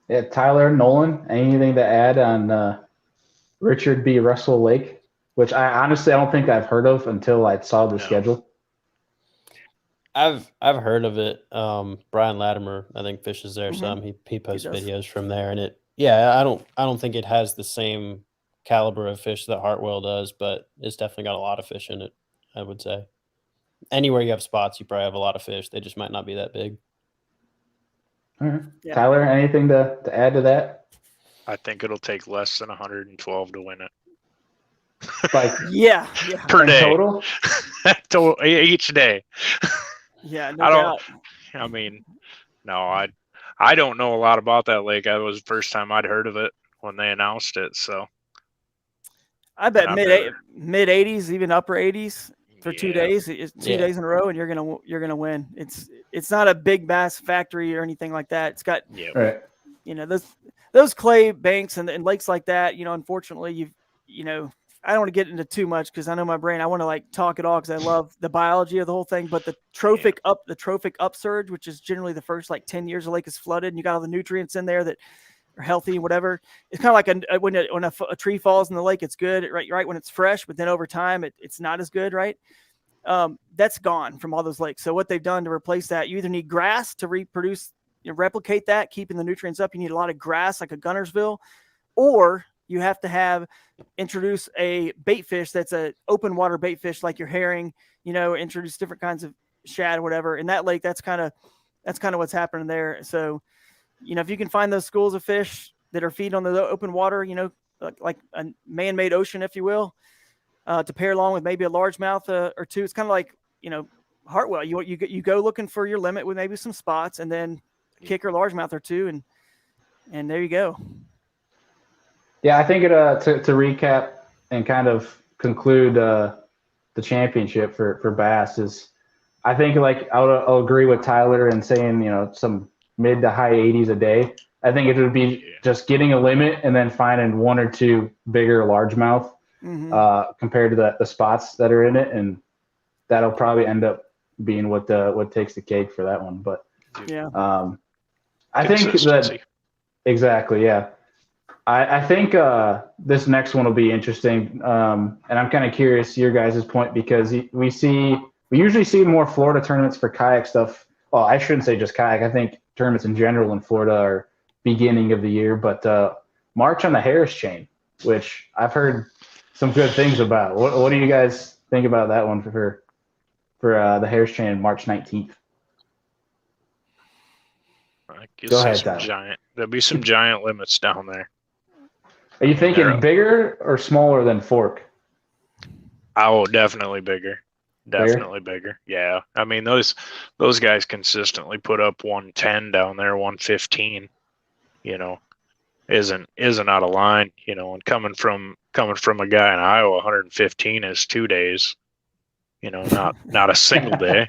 Yeah, Tyler, Nolan, anything to add on Richard B. Russell Lake, which I honestly don't think I've heard of until I saw the schedule. I've heard of it. Brian Latimer, I think, fishes there some. He posts videos from there, and I don't think it has the same caliber of fish that Hartwell does, but it's definitely got a lot of fish in it, I would say. Anywhere you have spots, you probably have a lot of fish. They just might not be that big. All right. Yeah. Tyler, anything to add to that? I think it'll take less than 112 to win it. Like yeah. Per day. Total? Each day. Yeah, no doubt. I mean, no, I don't know a lot about that lake. That was the first time I'd heard of it when they announced it. So I bet mid 80s, even upper 80s for 2 days. It's 2 days in a row, and you're gonna win. It's not a big bass factory or anything like that. It's got those clay banks and lakes like that. Unfortunately, I don't want to get into too much because I know my brain. I want to like talk it all because I love the biology of the whole thing. But the trophic upsurge, which is generally the first like 10 years the lake is flooded, and you got all the nutrients in there that are healthy and whatever. It's kind of like when a tree falls in the lake, it's good right when it's fresh, but then over time it's not as good, right? That's gone from all those lakes. So what they've done to replace that, you either need grass to reproduce, replicate that, keeping the nutrients up. You need a lot of grass like a Gunnersville, or you have to introduce a bait fish that's a open water bait fish like your herring, introduce different kinds of shad or whatever. In that lake, that's kind of what's happening there. So, if you can find those schools of fish that are feeding on the open water, like a man-made ocean, if you will, to pair along with maybe a largemouth or two, it's kind of like, Hartwell. You go looking for your limit with maybe some spots, and then kicker largemouth or two, and there you go. Yeah, I think to recap and kind of conclude the championship for Bass is, I think like I'll agree with Tyler in saying some mid to high 80s a day. I think it would be just getting a limit and then finding one or two bigger largemouth compared to the spots that are in it, and that'll probably end up being what takes the cake for that one. But I think that exactly, yeah. I think this next one will be interesting, and I'm kind of curious your guys' point, because we usually see more Florida tournaments for kayak stuff. Well, I shouldn't say just kayak. I think tournaments in general in Florida are beginning of the year, but March on the Harris Chain, which I've heard some good things about. What do you guys think about that one for the Harris Chain March 19th? Go ahead, there'll be some giant limits down there. Are you thinking bigger or smaller than Fork? Oh, definitely bigger. Definitely bigger. Yeah. I mean, those guys consistently put up 110 down there, 115, isn't out of line, and coming from a guy in Iowa, 115 is 2 days, not a single day,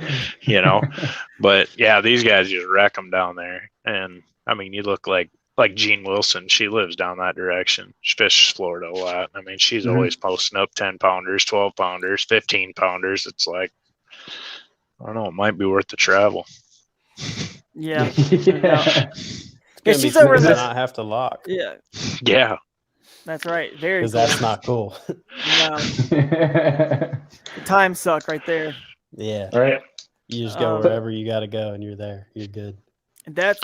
but yeah, these guys just wreck them down there. And I mean, you look like Jean Wilson, she lives down that direction. She fishes Florida a lot. I mean, she's always posting up 10-pounders, 12-pounders, 15-pounders. It's like, I don't know, it might be worth the travel. Yeah. Yeah, she's over there. Not have to lock. Yeah. Yeah. That's right. Very Because cool. that's not cool. No. The time suck right there. Yeah. All right. You just go wherever you got to go, and you're there. You're good. And that's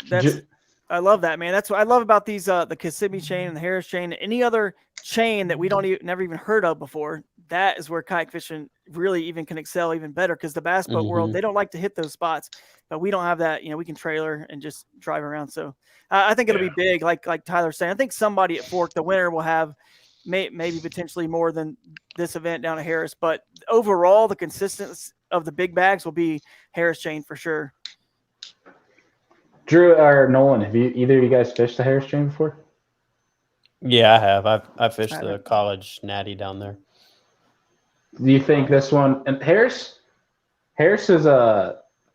I love that, man. That's what I love about these the Kissimmee chain and the Harris chain. Any other chain that we never even heard of before, that is where kayak fishing really even can excel even better, because the bass boat world, they don't like to hit those spots, but we don't have that. We can trailer and just drive around. So I think it'll be big, like Tyler's saying. I think somebody at Fork, the winner, will have maybe potentially more than this event down at Harris, but overall the consistency of the big bags will be Harris chain for sure. Drew or Nolan, have either of you guys fished the Harris chain before? Yeah, I have. I fished the college natty down there. Do you think this one, and Harris is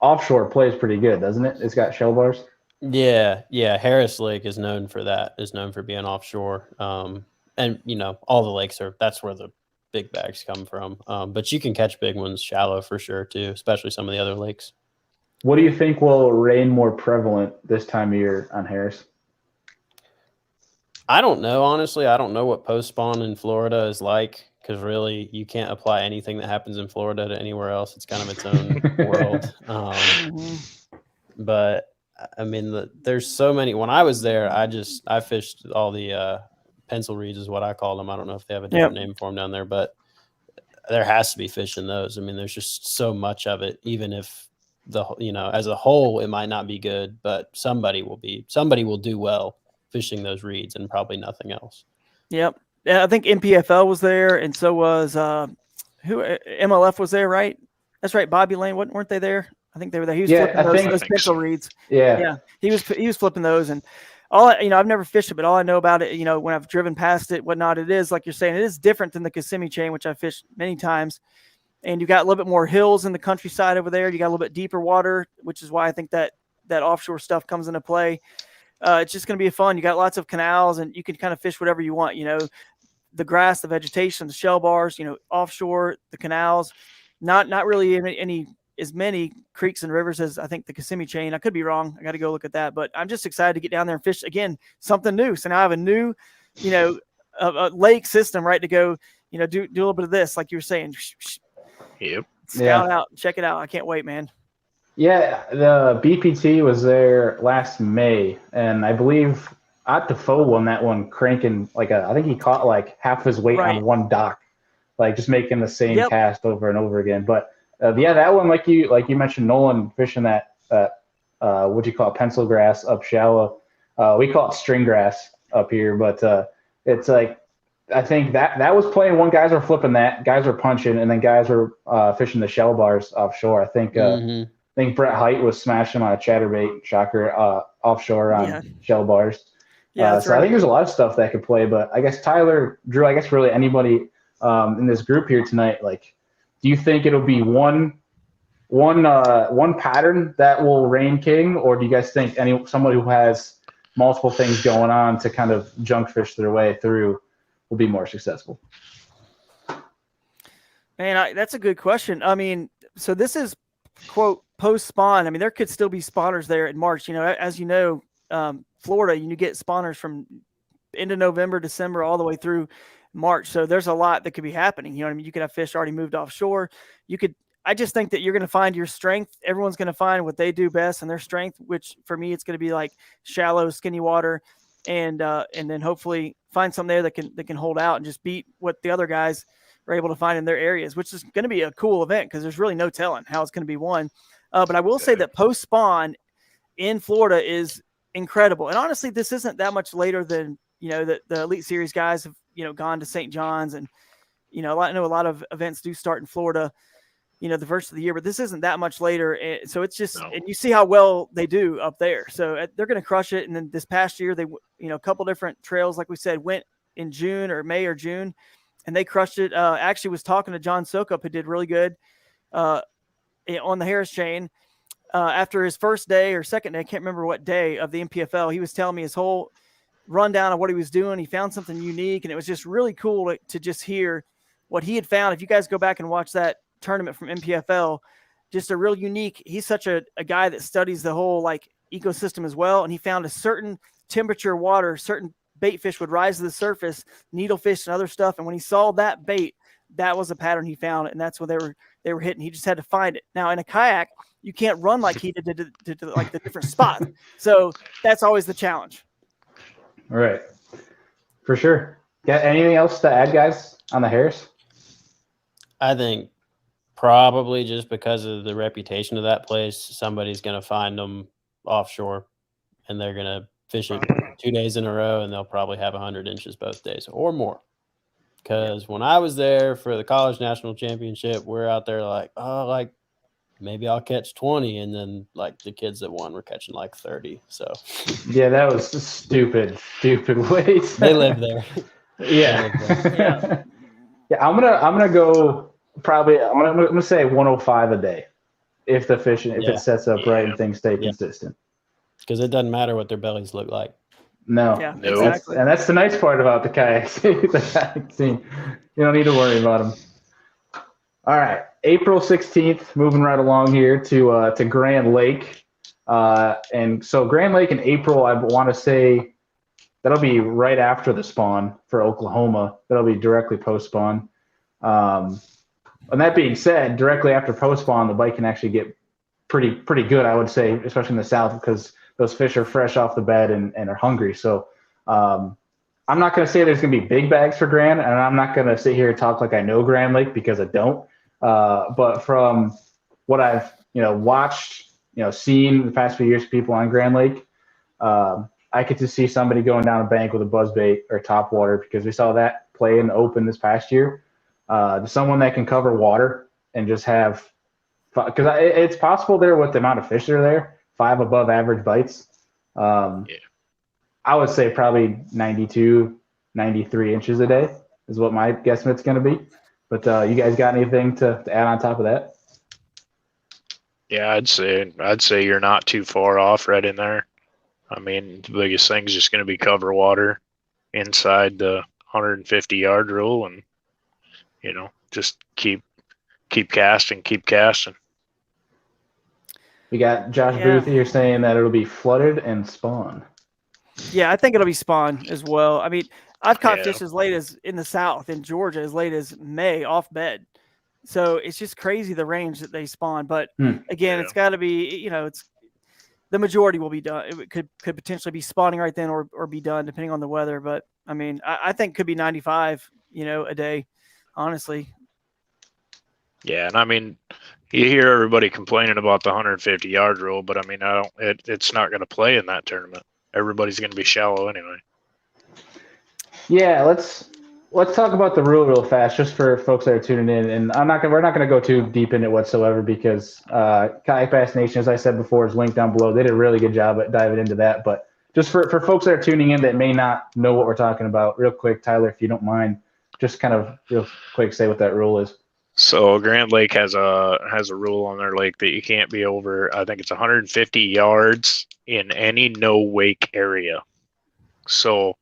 offshore, plays pretty good, doesn't it? It's got shell bars. Yeah. Harris Lake is known for that. Is known for being offshore. And all the lakes that's where the big bags come from. But you can catch big ones shallow for sure too, especially some of the other lakes. What do you think will rain more prevalent this time of year on Harris? I don't know, honestly. I don't know what post spawn in Florida is like, because really you can't apply anything that happens in Florida to anywhere else. It's kind of its own world. But I mean, there's so many. When I was there, I fished all the pencil reeds is what I call them. I don't know if they have a different name for them down there, but there has to be fish in those. I mean, there's just so much of it, even if as a whole, it might not be good, but somebody will do well fishing those reeds and probably nothing else. Yep. Yeah, I think MPFL was there, and so was MLF was there, right? That's right. Bobby Lane, weren't they there? I think they were there. He was flipping those pencil reeds. Yeah. He was flipping those, and I've never fished it, but all I know about it, when I've driven past it, whatnot, it is like you're saying, it is different than the Kissimmee chain, which I fished many times. And you got a little bit more hills in the countryside over there. You got a little bit deeper water, which is why I think that offshore stuff comes into play. It's just going to be fun. You got lots of canals, and you can kind of fish whatever you want. The grass, the vegetation, the shell bars. Offshore, the canals. Not really any as many creeks and rivers as I think the Kissimmee chain. I could be wrong. I got to go look at that. But I'm just excited to get down there and fish again, something new. So now I have a new, a lake system, right, to go. Do a little bit of this, like you were saying. Yep. Scout out, check it out. I can't wait, man. Yeah, the BPT was there last May, and I believe Eufaula won that one, cranking I think he caught like half his weight on one dock, like just making the same cast over and over again. But that one, like you mentioned, Nolan fishing that what do you call it, pencil grass up shallow. We call it string grass up here, but it's like, I think that was playing one. Guys were flipping that. Guys were punching, and then guys were fishing the shell bars offshore. I think Brett Height was smashing on a chatterbait shocker offshore on shell bars. Yeah, so right. I think there's a lot of stuff that could play. But I guess Tyler, Drew, I guess really anybody in this group here tonight, like, do you think it'll be one pattern that will reign king, or do you guys think somebody who has multiple things going on to kind of junk fish their way through will be more successful? Man, that's a good question. I mean, so this is, quote, post-spawn. I mean, there could still be spawners there in March. As you know, Florida, you get spawners from end of November, December, all the way through March. So there's a lot that could be happening. You know what I mean? You could have fish already moved offshore. I just think that you're going to find your strength. Everyone's going to find what they do best and their strength, which for me, it's going to be like shallow, skinny water. And then hopefully find some there that can hold out and just beat what the other guys are able to find in their areas, which is going to be a cool event because there's really no telling how it's going to be won. But I will say that post spawn in Florida is incredible. And honestly, this isn't that much later than, the Elite Series guys have, gone to St. John's, and, I know a lot of events do start in Florida, the first of the year, but this isn't that much later. So it's just, and you see how well they do up there. So they're going to crush it. And then this past year, they, a couple different trails, like we said, went in June or May or June, and they crushed it. Actually was talking to John Sokup, who did really good on the Harris chain. After his first day or second day, I can't remember what day of the MPFL, he was telling me his whole rundown of what he was doing. He found something unique, and it was just really cool to just hear what he had found. If you guys go back and watch that tournament from MPFL, just a real unique, he's such a guy that studies the whole like ecosystem as well. And he found a certain temperature water, certain bait fish would rise to the surface, needlefish and other stuff. And when he saw that bait, that was a pattern he found, and that's what they were hitting. He just had to find it. Now in a kayak, you can't run like he did to like the different spots. So that's always the challenge. All right. For sure. Got anything else to add, guys, on the Harris? I think probably just because of the reputation of that place, somebody's going to find them offshore, and they're going to fish it 2 days in a row, and they'll probably have 100 inches both days or more. Because when I was there for the college national championship, we're out there like, oh, like maybe I'll catch 20, and then like the kids that won were catching like 30. So yeah, that was stupid weight. They live there. Yeah. Yeah. Yeah, I'm gonna go probably. I'm gonna say 105 a day if the fishing if it sets up right and things stay consistent. Because it doesn't matter what their bellies look like. No. Yeah, No. exactly. And that's the nice part about the kayak scene. You don't need to worry about them. All right, April 16th, moving right along here to Grand Lake. And so Grand Lake in April, I want to say that'll be right after the spawn for Oklahoma. That'll be directly post-spawn. And that being said, directly after post-spawn, the bite can actually get pretty good, I would say, especially in the south, because those fish are fresh off the bed and are hungry. So I'm not going to say there's going to be big bags for Grand, and I'm not going to sit here and talk like I know Grand Lake because I don't. But from what I've watched, seen the past few years, people on Grand Lake, I get to see somebody going down a bank with a buzzbait or top water because we saw that play in the open this past year. Someone that can cover water and just have, because it's possible there with the amount of fish that are there, 5 above average bites. I would say probably 92, 93 inches a day is what my guesstimate's going to be. But you guys got anything to add on top of that? Yeah, I'd say you're not too far off right in there. I mean, the biggest thing is just going to be cover water inside the 150-yard rule, and just keep casting. We got Josh Booth here saying that it'll be flooded and spawn. Yeah, I think it'll be spawn as well. I mean, I've caught fish as late as in the south, in Georgia, as late as May off bed. So it's just crazy the range that they spawn. But again, it's got to be, it's the majority will be done. It could potentially be spawning right then or be done depending on the weather. But I mean, I think could be 95, a day, honestly. Yeah, and I mean, you hear everybody complaining about the 150-yard rule, but I mean, it's not going to play in that tournament. Everybody's going to be shallow anyway. Yeah, let's talk about the rule real fast, just for folks that are tuning in. And we're not going to go too deep in it whatsoever because Kayak Bass Nation, as I said before, is linked down below. They did a really good job at diving into that. But just for folks that are tuning in that may not know what we're talking about, real quick, Tyler, if you don't mind, just kind of real quick say what that rule is. So Grand Lake has a rule on their lake that you can't be over, I think it's 150 yards in any no wake area. So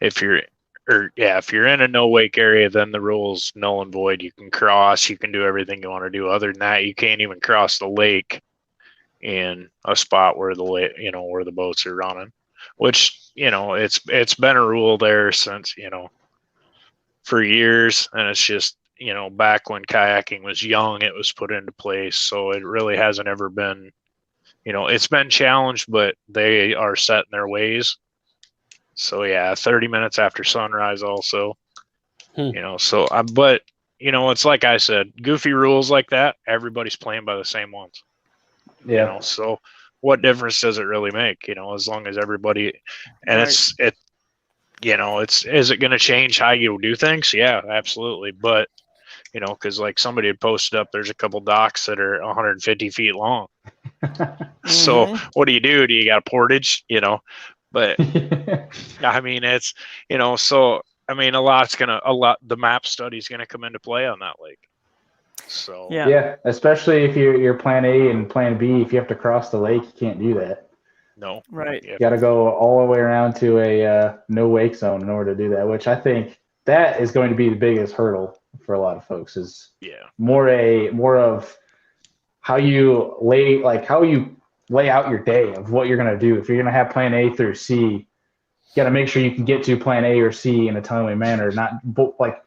if you're in a no wake area, then the rule's null and void. You can cross, you can do everything you want to do. Other than that, you can't even cross the lake in a spot where where the boats are running. Which, it's been a rule there since, for years, and it's just back when kayaking was young, it was put into place. So it really hasn't ever been, it's been challenged, but they are set in their ways. So yeah, 30 minutes after sunrise also, but it's like I said, goofy rules like that, everybody's playing by the same ones. Yeah. So what difference does it really make? As long as everybody, and Right. is it going to change how you do things? Yeah, absolutely. But, because like somebody had posted up, there's a couple docks that are 150 feet long. So what do? Do you got a portage? But I mean, it's, so, I mean, the map study is going to come into play on that lake. So, yeah, especially if you're plan A and plan B, if you have to cross the lake, you can't do that. No. Right. You got to go all the way around to a no wake zone in order to do that, which I think that is going to be the biggest hurdle for a lot of folks is more of how you lay out your day of what you're going to do. If you're going to have plan A through C, you got to make sure you can get to plan A or C in a timely manner, not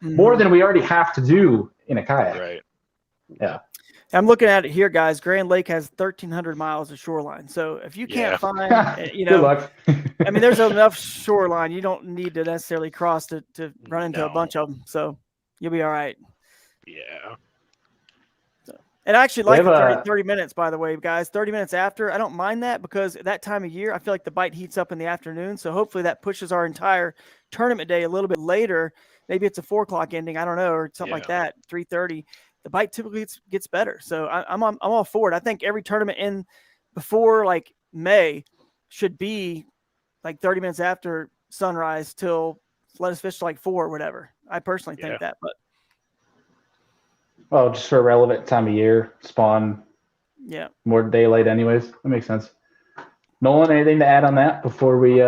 more than we already have to do in a kayak. Right. Yeah. I'm looking at it here, guys. Grand Lake has 1,300 miles of shoreline. So if you Yeah. can't find, you Good know, luck. I mean, there's enough shoreline. You don't need to necessarily cross to run into a No. bunch of them. So you'll be all right. Yeah. And I actually We like have the a- 30 minutes, by the way, guys. 30 minutes after. I don't mind that because at that time of year, I feel like the bite heats up in the afternoon. So hopefully that pushes our entire tournament day a little bit later. Maybe it's a 4 o'clock ending. I don't know, or something like that. 3:30. The bite typically gets better. So I'm all for it. I think every tournament in before like May should be like 30 minutes after sunrise till let us fish till like 4 or whatever. I personally think that, but Well, just for a relevant time of year, spawn yeah. more daylight anyways. That makes sense. Nolan, anything to add on that before we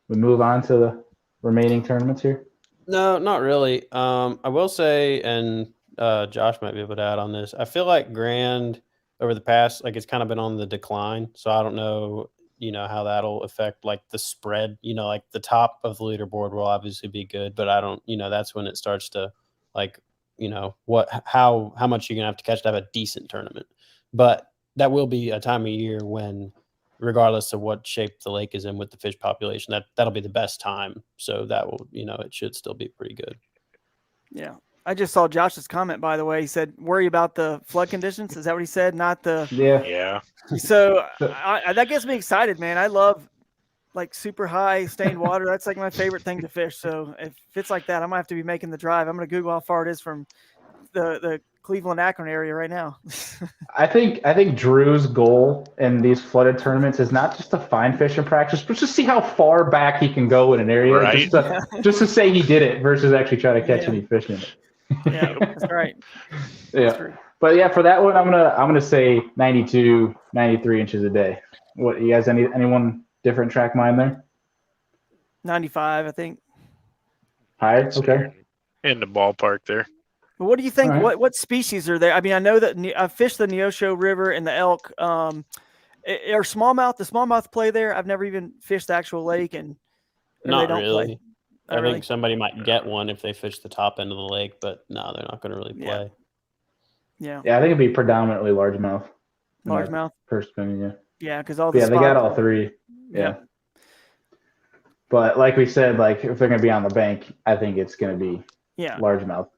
move on to the remaining tournaments here? No, not really. I will say, and Josh might be able to add on this. I feel like Grand over the past, like it's kind of been on the decline. So I don't know, how that'll affect like the spread. Like the top of the leaderboard will obviously be good, but I don't, that's when it starts to like, how much you're gonna have to catch to have a decent tournament. But that will be a time of year when, regardless of what shape the lake is in with the fish population, that'll be the best time. So that will, it should still be pretty good. Yeah. I just saw Josh's comment, by the way. He said, worry about the flood conditions. Is that what he said? Not the. Yeah. So that gets me excited, man. I love like super high stained water. That's like my favorite thing to fish. So if it's like that, I'm gonna have to be making the drive. I'm gonna Google how far it is from the Cleveland Akron area right now. I think Drew's goal in these flooded tournaments is not just to find fish in practice, but just see how far back he can go in an area, Right. just to say he did it versus actually try to catch any fish in it. Yeah, that's right. Yeah. But yeah, for that one, I'm gonna say 92, 93 inches a day. What, you guys? Anyone different track mine there? 95, I think. Higher? Okay. In the ballpark there. But what do you think? All right. What species are there? I mean, I know that I've fished the Neosho River and the elk. Are smallmouth? The smallmouth play there? I've never even fished the actual lake, and Not they don't really. play. I think somebody might get one if they fish the top end of the lake, but no, they're not going to really play. Yeah. Yeah, I think it'd be predominantly largemouth. Largemouth. First opinion, yeah. Yeah, because all the they got all three. Yeah. But like we said, like if they're gonna be on the bank, I think it's gonna be largemouth.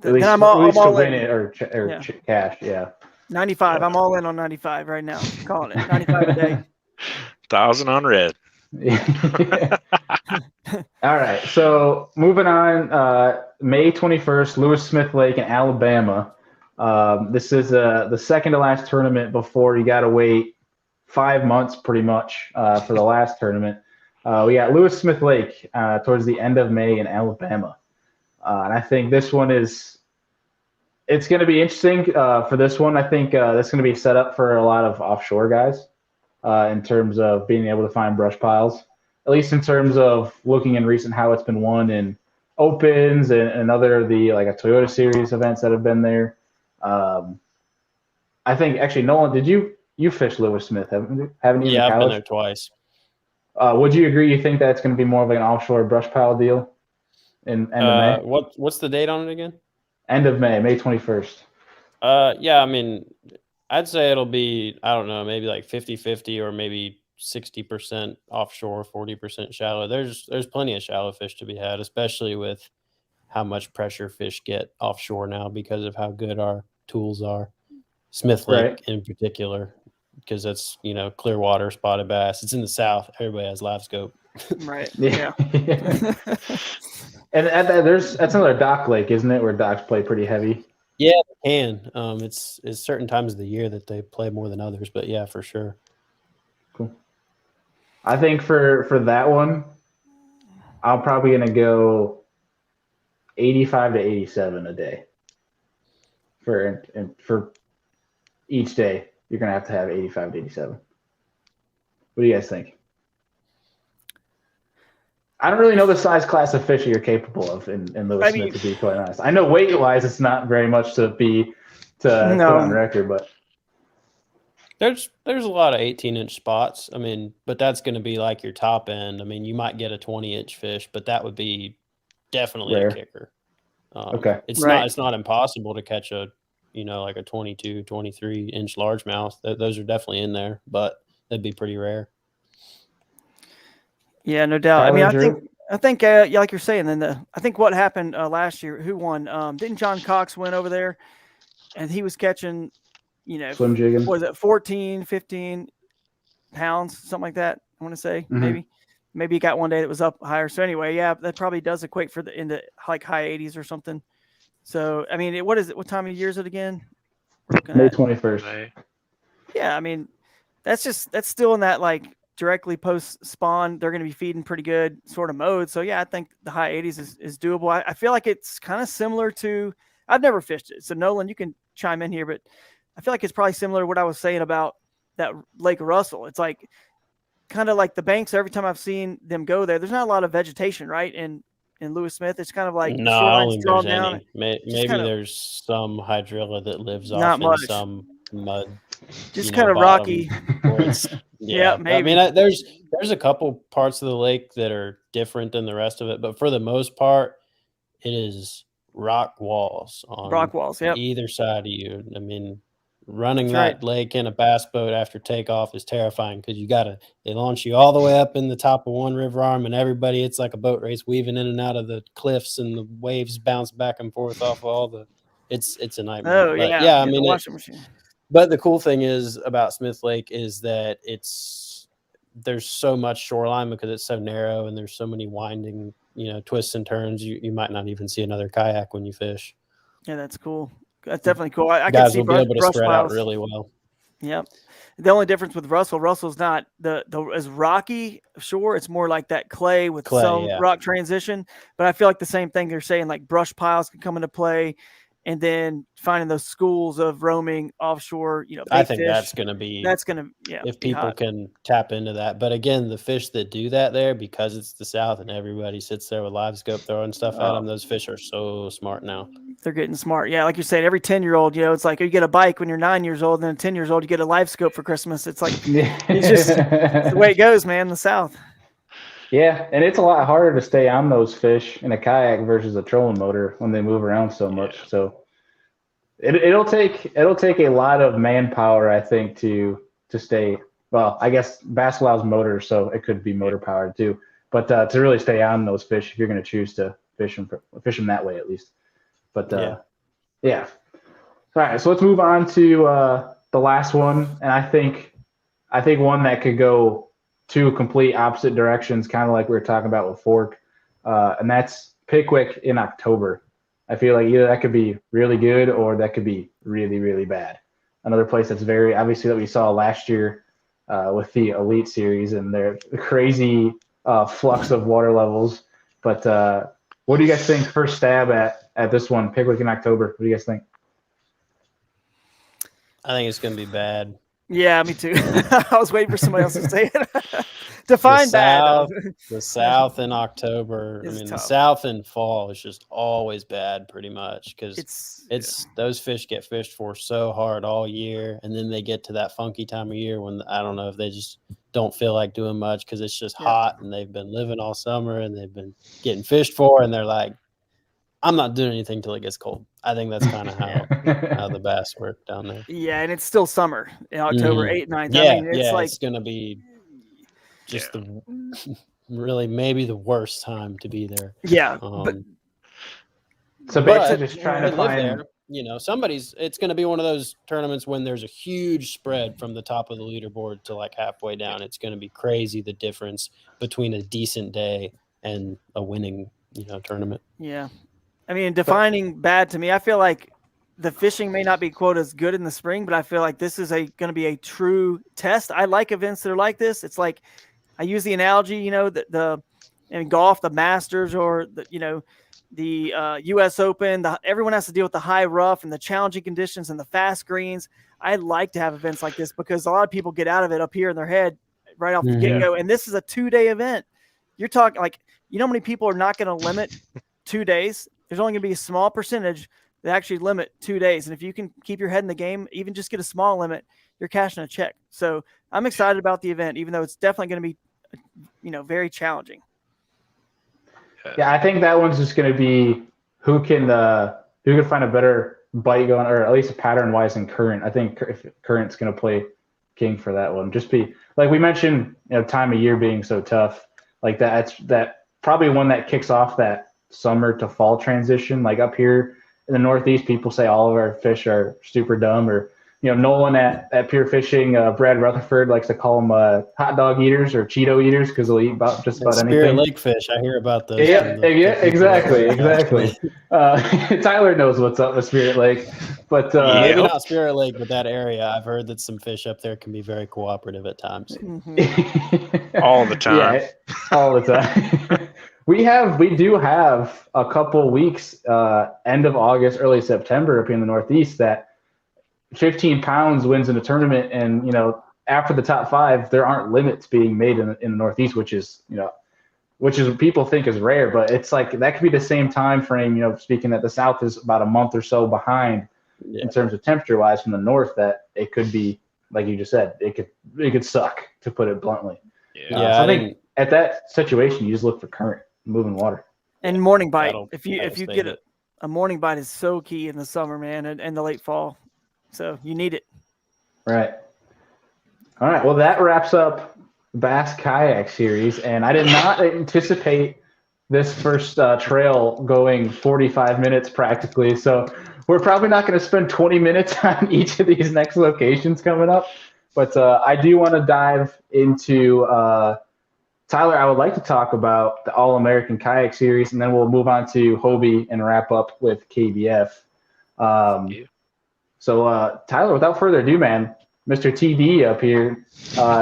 At least to win it or cash. Yeah. 95. I'm all in on 95 right now. I'm calling it 95 a day. 1,000 on red. All right. So moving on, May 21st, Lewis Smith Lake in Alabama. This is the second to last tournament before you got to wait 5 months pretty much for the last tournament. We got Lewis Smith Lake towards the end of May in Alabama. And I think this one it's going to be interesting for this one. I think that's going to be set up for a lot of offshore guys in terms of being able to find brush piles, at least in terms of looking in recent how it's been won in opens and other like a Toyota Series events that have been there. I think actually, Nolan, did you fish Lewis Smith? Haven't you? Yeah, I've been there twice. Would you agree? You think that's going to be more of like an offshore brush pile deal in end of May? What's the date on it again? End of May, May 21st. Yeah, I mean, I'd say it'll be, I don't know, maybe like 50-50 or maybe 60% offshore, 40% shallow. There's plenty of shallow fish to be had, especially with how much pressure fish get offshore now because of how good our tools are. Smith Lake in particular, because that's, clear water, spotted bass. It's in the South. Everybody has live scope. Right. Yeah. And that's another dock lake, isn't it? Where docks play pretty heavy. Yeah, they can. It's certain times of the year that they play more than others, but yeah, for sure. Cool. I think for that one, I'm probably gonna go 85 to 87 a day. For each day, you're gonna have to have 85 to 87. What do you guys think? I don't really know the size class of fish you're capable of in Lewis Smith, to be quite honest. I know weight-wise, it's not very much to put on record, but there's a lot of 18-inch spots. I mean, but that's going to be like your top end. I mean, you might get a 20-inch fish, but that would be definitely rare. A kicker. Okay, it's not impossible to catch a like a 22, 23-inch largemouth. Those are definitely in there, but that'd be pretty rare. Yeah, no doubt. Tyler, I Drew? think, yeah, like you're saying, then I think what happened last year, who won? Didn't John Cox win over there? And he was catching, Slim jigging. what was it, 14, 15 pounds, something like that, I want to say, maybe he got one day that was up higher. So anyway, yeah, that probably does equate in the like high 80s or something. So, I mean, what is it? What time of year is it again? May 21st. Yeah, I mean, that's still in that like directly post spawn. They're going to be feeding pretty good sort of mode. So yeah, I think the high 80s is doable. I feel like it's kind of similar to, I've never fished it. So Nolan, you can chime in here, but I feel like it's probably similar to what I was saying about that Lake Russell. It's like kind of like the banks. Every time I've seen them go there, there's not a lot of vegetation, right? In Lewis Smith, it's kind of like no, I don't think there's down. any. Maybe there's some hydrilla that lives not off much. in some mud, just kind of rocky. Yeah, maybe. I mean, there's a couple parts of the lake that are different than the rest of it, but for the most part, it is rock walls on either side of you. I mean, running that lake in a bass boat after takeoff is terrifying because they launch you all the way up in the top of one river arm, and everybody, it's like a boat race weaving in and out of the cliffs, and the waves bounce back and forth off all the. It's a nightmare. Oh, but yeah. I mean, washing machine. But the cool thing is about Smith Lake is that there's so much shoreline because it's so narrow and there's so many winding, twists and turns. You might not even see another kayak when you fish. Yeah, that's cool. That's definitely cool. I Guys can see will be able to spread piles out really well. Yep. The only difference with Russell's not the as rocky shore. It's more like that clay with some rock transition. But I feel like the same thing they're saying, like brush piles can come into play. And then finding those schools of roaming offshore, I think fish, that's going to be if people can tap into that. But again, the fish that do that there, because it's the South and everybody sits there with live scope throwing stuff at them, those fish are so smart now. They're getting smart. Yeah, like you're saying, every 10-year-old, it's like you get a bike when you're 9 years old, and then 10 years old, you get a live scope for Christmas. It's like it's just it's the way it goes, man, in the South. Yeah, and it's a lot harder to stay on those fish in a kayak versus a trolling motor when they move around so much. So it'll take a lot of manpower, I think, to stay. Well, I guess bass allows motors, so it could be motor powered too. But to really stay on those fish, if you're going to choose to fish them that way at least. But yeah. All right, so let's move on to the last one, and I think one that could go two complete opposite directions, kind of like we were talking about with Fork, and that's Pickwick in October. I feel like either that could be really good or that could be really, really bad. Another place that's very obviously that we saw last year with the Elite Series and their crazy flux of water levels. But what do you guys think? First stab at this one, Pickwick in October. What do you guys think? I think it's going to be bad. Yeah, me too. I was waiting for somebody else to say it. Define bad. The South in October. I mean, tough. The South in fall is just always bad, pretty much, because it's those fish get fished for so hard all year, and then they get to that funky time of year when I don't know if they just don't feel like doing much because it's just hot, and they've been living all summer and they've been getting fished for, and they're like, I'm not doing anything till it gets cold. I think that's kind of how the bass work down there. Yeah, and it's still summer in October 8th, 9th. Yeah, I mean, it's going to be just really maybe the worst time to be there. Yeah. So basically just trying to find there, it's going to be one of those tournaments when there's a huge spread from the top of the leaderboard to like halfway down. It's going to be crazy, the difference between a decent day and a winning, tournament. Yeah. I mean, defining bad to me, I feel like the fishing may not be, quote, as good in the spring, but I feel like this is going to be a true test. I like events that are like this. It's like I use the analogy, in golf, the Masters or the U.S. Open. Everyone has to deal with the high rough and the challenging conditions and the fast greens. I like to have events like this because a lot of people get out of it up here in their head right off the get-go. And this is a 2-day event. You're talking like, how many people are not going to limit 2 days? There's only going to be a small percentage that actually limit 2 days. And if you can keep your head in the game, even just get a small limit, you're cashing a check. So I'm excited about the event, even though it's definitely going to be, very challenging. Yeah, I think that one's just going to be who can find a better bite going, or at least pattern wise in current. I think if current's going to play king for that one. Just be like we mentioned, time of year being so tough. Like that probably one that kicks off that summer to fall transition. Like up here in the Northeast, people say all of our fish are super dumb, or Nolan at Pure Fishing, Brad Rutherford likes to call them hot dog eaters or Cheeto eaters because they'll eat about just about anything. Spirit Lake fish, I hear about those. Yeah, exactly. Tyler knows what's up with Spirit Lake, but maybe not Spirit Lake, but that area. I've heard that some fish up there can be very cooperative at times. All the time. Yeah, all the time. We do have a couple weeks, end of August, early September up in the Northeast that 15 pounds wins in a tournament, and after the top 5, there aren't limits being made in the Northeast, which is what people think is rare, but it's like that could be the same time frame. Speaking that the South is about a month or so behind in terms of temperature wise from the North, that it could be like you just said, it could suck, to put it bluntly. Yeah, so I think at that situation, you just look for current, moving water, and morning bite. If you get a morning bite is so key in the summer, man, and the late fall. So you need it. Right. All right. Well, that wraps up Bass Kayak series, and I did not anticipate this first trail going 45 minutes practically. So we're probably not going to spend 20 minutes on each of these next locations coming up. But I do want to dive into Tyler. I would like to talk about the All-American Kayak Series, and then we'll move on to Hobie and wrap up with KBF. So, Tyler, without further ado, man, Mr. TD up here,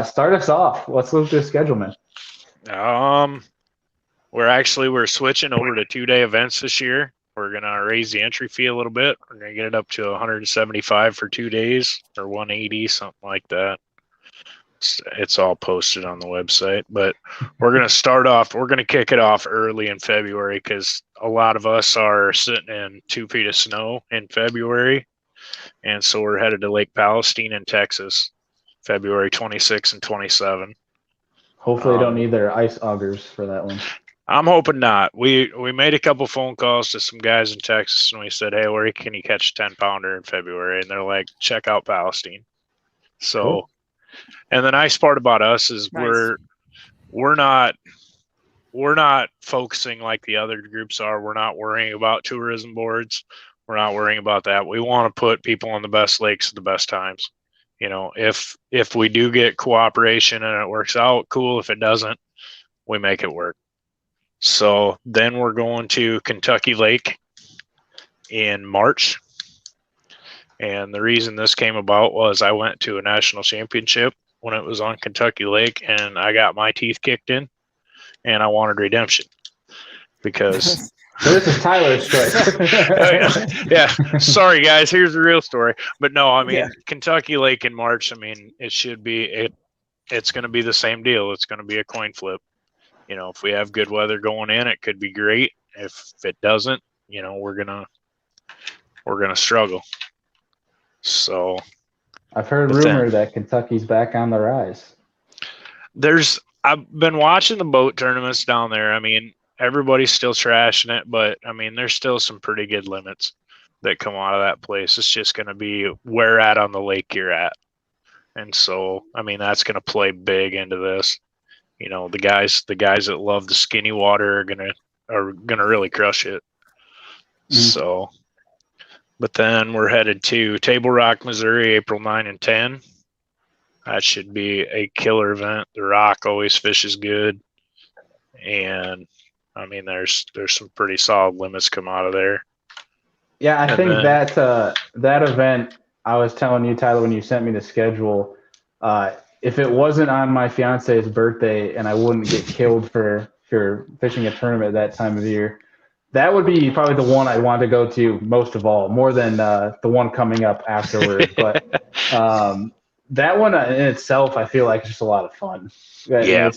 start us off. Let's look at the schedule, man. We're switching over to 2-day events this year. We're going to raise the entry fee a little bit. We're going to get it up to 175 for 2 days, or 180, something like that. It's all posted on the website, but we're going to kick it off early in February because a lot of us are sitting in 2 feet of snow in February. And so we're headed to Lake Palestine in Texas, February 26 and 27. Hopefully they don't need their ice augers for that one. I'm hoping not. We made a couple phone calls to some guys in Texas, and we said, hey, where can you catch a 10-pounder in February? And they're like, check out Palestine. So, cool. And the nice part about us is we're not focusing like the other groups are. We're not worrying about tourism boards. We're not worrying about that. We want to put people on the best lakes at the best times. If we do get cooperation and it works out, cool. If it doesn't, we make it work. So then we're going to Kentucky Lake in March. And the reason this came about was I went to a national championship when it was on Kentucky Lake, and I got my teeth kicked in, and I wanted redemption because So this is Tyler's story. Yeah. Sorry, guys. Here's the real story. But no, I mean, Kentucky Lake in March, I mean, it's going to be the same deal. It's going to be a coin flip. If we have good weather going in, it could be great. If it doesn't, we're going to struggle. So I've heard rumor that Kentucky's back on the rise. I've been watching the boat tournaments down there. I mean, everybody's still trashing it, but I mean, there's still some pretty good limits that come out of that place. It's just going to be where at on the lake you're at. And so, I mean, that's going to play big into this. The guys that love the skinny water are going to really crush it. Mm-hmm. So, but then we're headed to Table Rock, Missouri, April 9 and 10. That should be a killer event. The Rock always fishes good. And I mean, there's some pretty solid limits come out of there. Yeah, I think that event, I was telling you, Tyler, when you sent me the schedule, if it wasn't on my fiance's birthday and I wouldn't get killed for fishing a tournament that time of year, that would be probably the one I want to go to most of all, more than the one coming up afterward. But that one in itself, I feel like it's just a lot of fun. Yeah.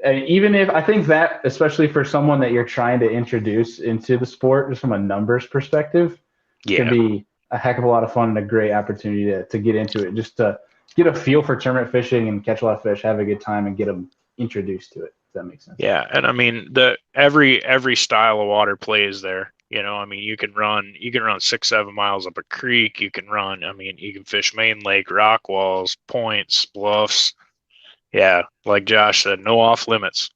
Even if I think that, especially for someone that you're trying to introduce into the sport, just from a numbers perspective, can be a heck of a lot of fun and a great opportunity to get into it, just to get a feel for tournament fishing and catch a lot of fish, have a good time, and get them introduced to it. If that makes sense. Yeah, and I mean every style of water plays there. You know, I mean, you can run 6-7 miles up a creek. You can fish main lake, rock walls, points, bluffs. Yeah, like Josh said, no off limits.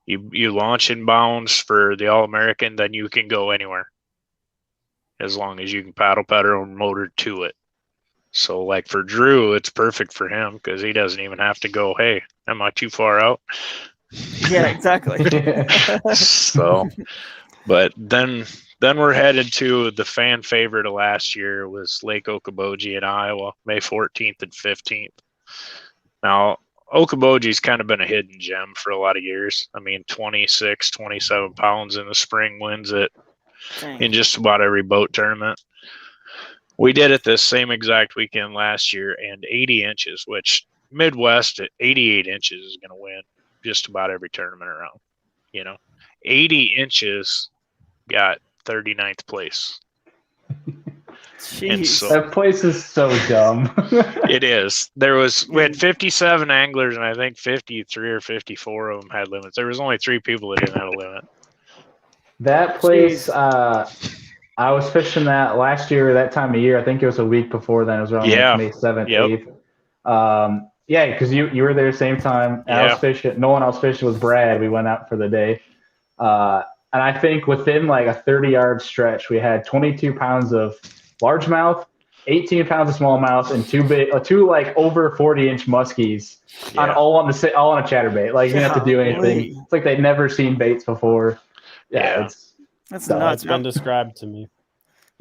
You launch in bounds for the All-American, then you can go anywhere as long as you can paddle or motor to it. So like for Drew, it's perfect for him because he doesn't even have to go, hey, am I too far out? Yeah, exactly. So, but then we're headed to the fan favorite of last year was Lake Okoboji in Iowa, May 14th and 15th. Now, Okoboji's kind of been a hidden gem for a lot of years. I mean, 26, 27 pounds in the spring wins it in just about every boat tournament. We did it this same exact weekend last year, and 80 inches, which Midwest at 88 inches is going to win just about every tournament around. You know, 80 inches got 39th place. Jeez. So, that place is so dumb. It is. We had 57 anglers, and I think 53 or 54 of them had limits. There was only 3 people that didn't have a limit. That place, I was fishing that last year, that time of year. I think it was a week before then. It was around like May 7th, 8th. Yeah, because you were there same time. And I was fishing. No one else fishing was Brad. We went out for the day. And I think within like a 30-yard stretch, we had 22 pounds of largemouth, 18 pounds of smallmouth, and two like over 40-inch muskies, all on a chatterbait. Like you didn't have to do anything. It's like they'd never seen baits before. That's nuts. It's been described to me.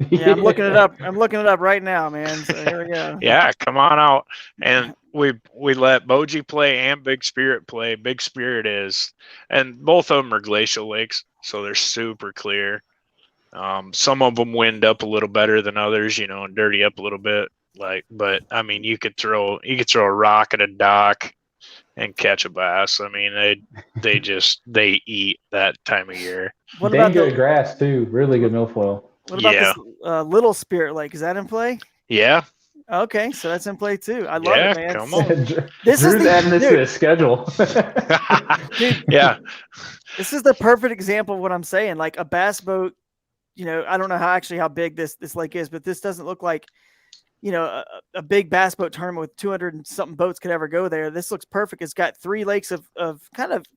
Yeah, I'm looking it up. I'm looking it up right now, man. So here we go. Yeah, come on out. And we let Boji play and Big Spirit play. Big Spirit and both of them are glacial lakes, so they're super clear. Some of them wind up a little better than others, and dirty up a little bit. But I mean, you could throw a rock at a dock and catch a bass. I mean, they eat that time of year. What about good grass too? Really good milfoil. What about this Little Spirit Lake? Is that in play? Yeah. Okay, so that's in play too. I love it, man. Come on. Drew's adding this to his schedule. Dude, this is the perfect example of what I'm saying. Like a bass boat, I don't know how big this lake is, but this doesn't look like, a big bass boat tournament with 200 and something boats could ever go there. This looks perfect. It's got 3 lakes of kind of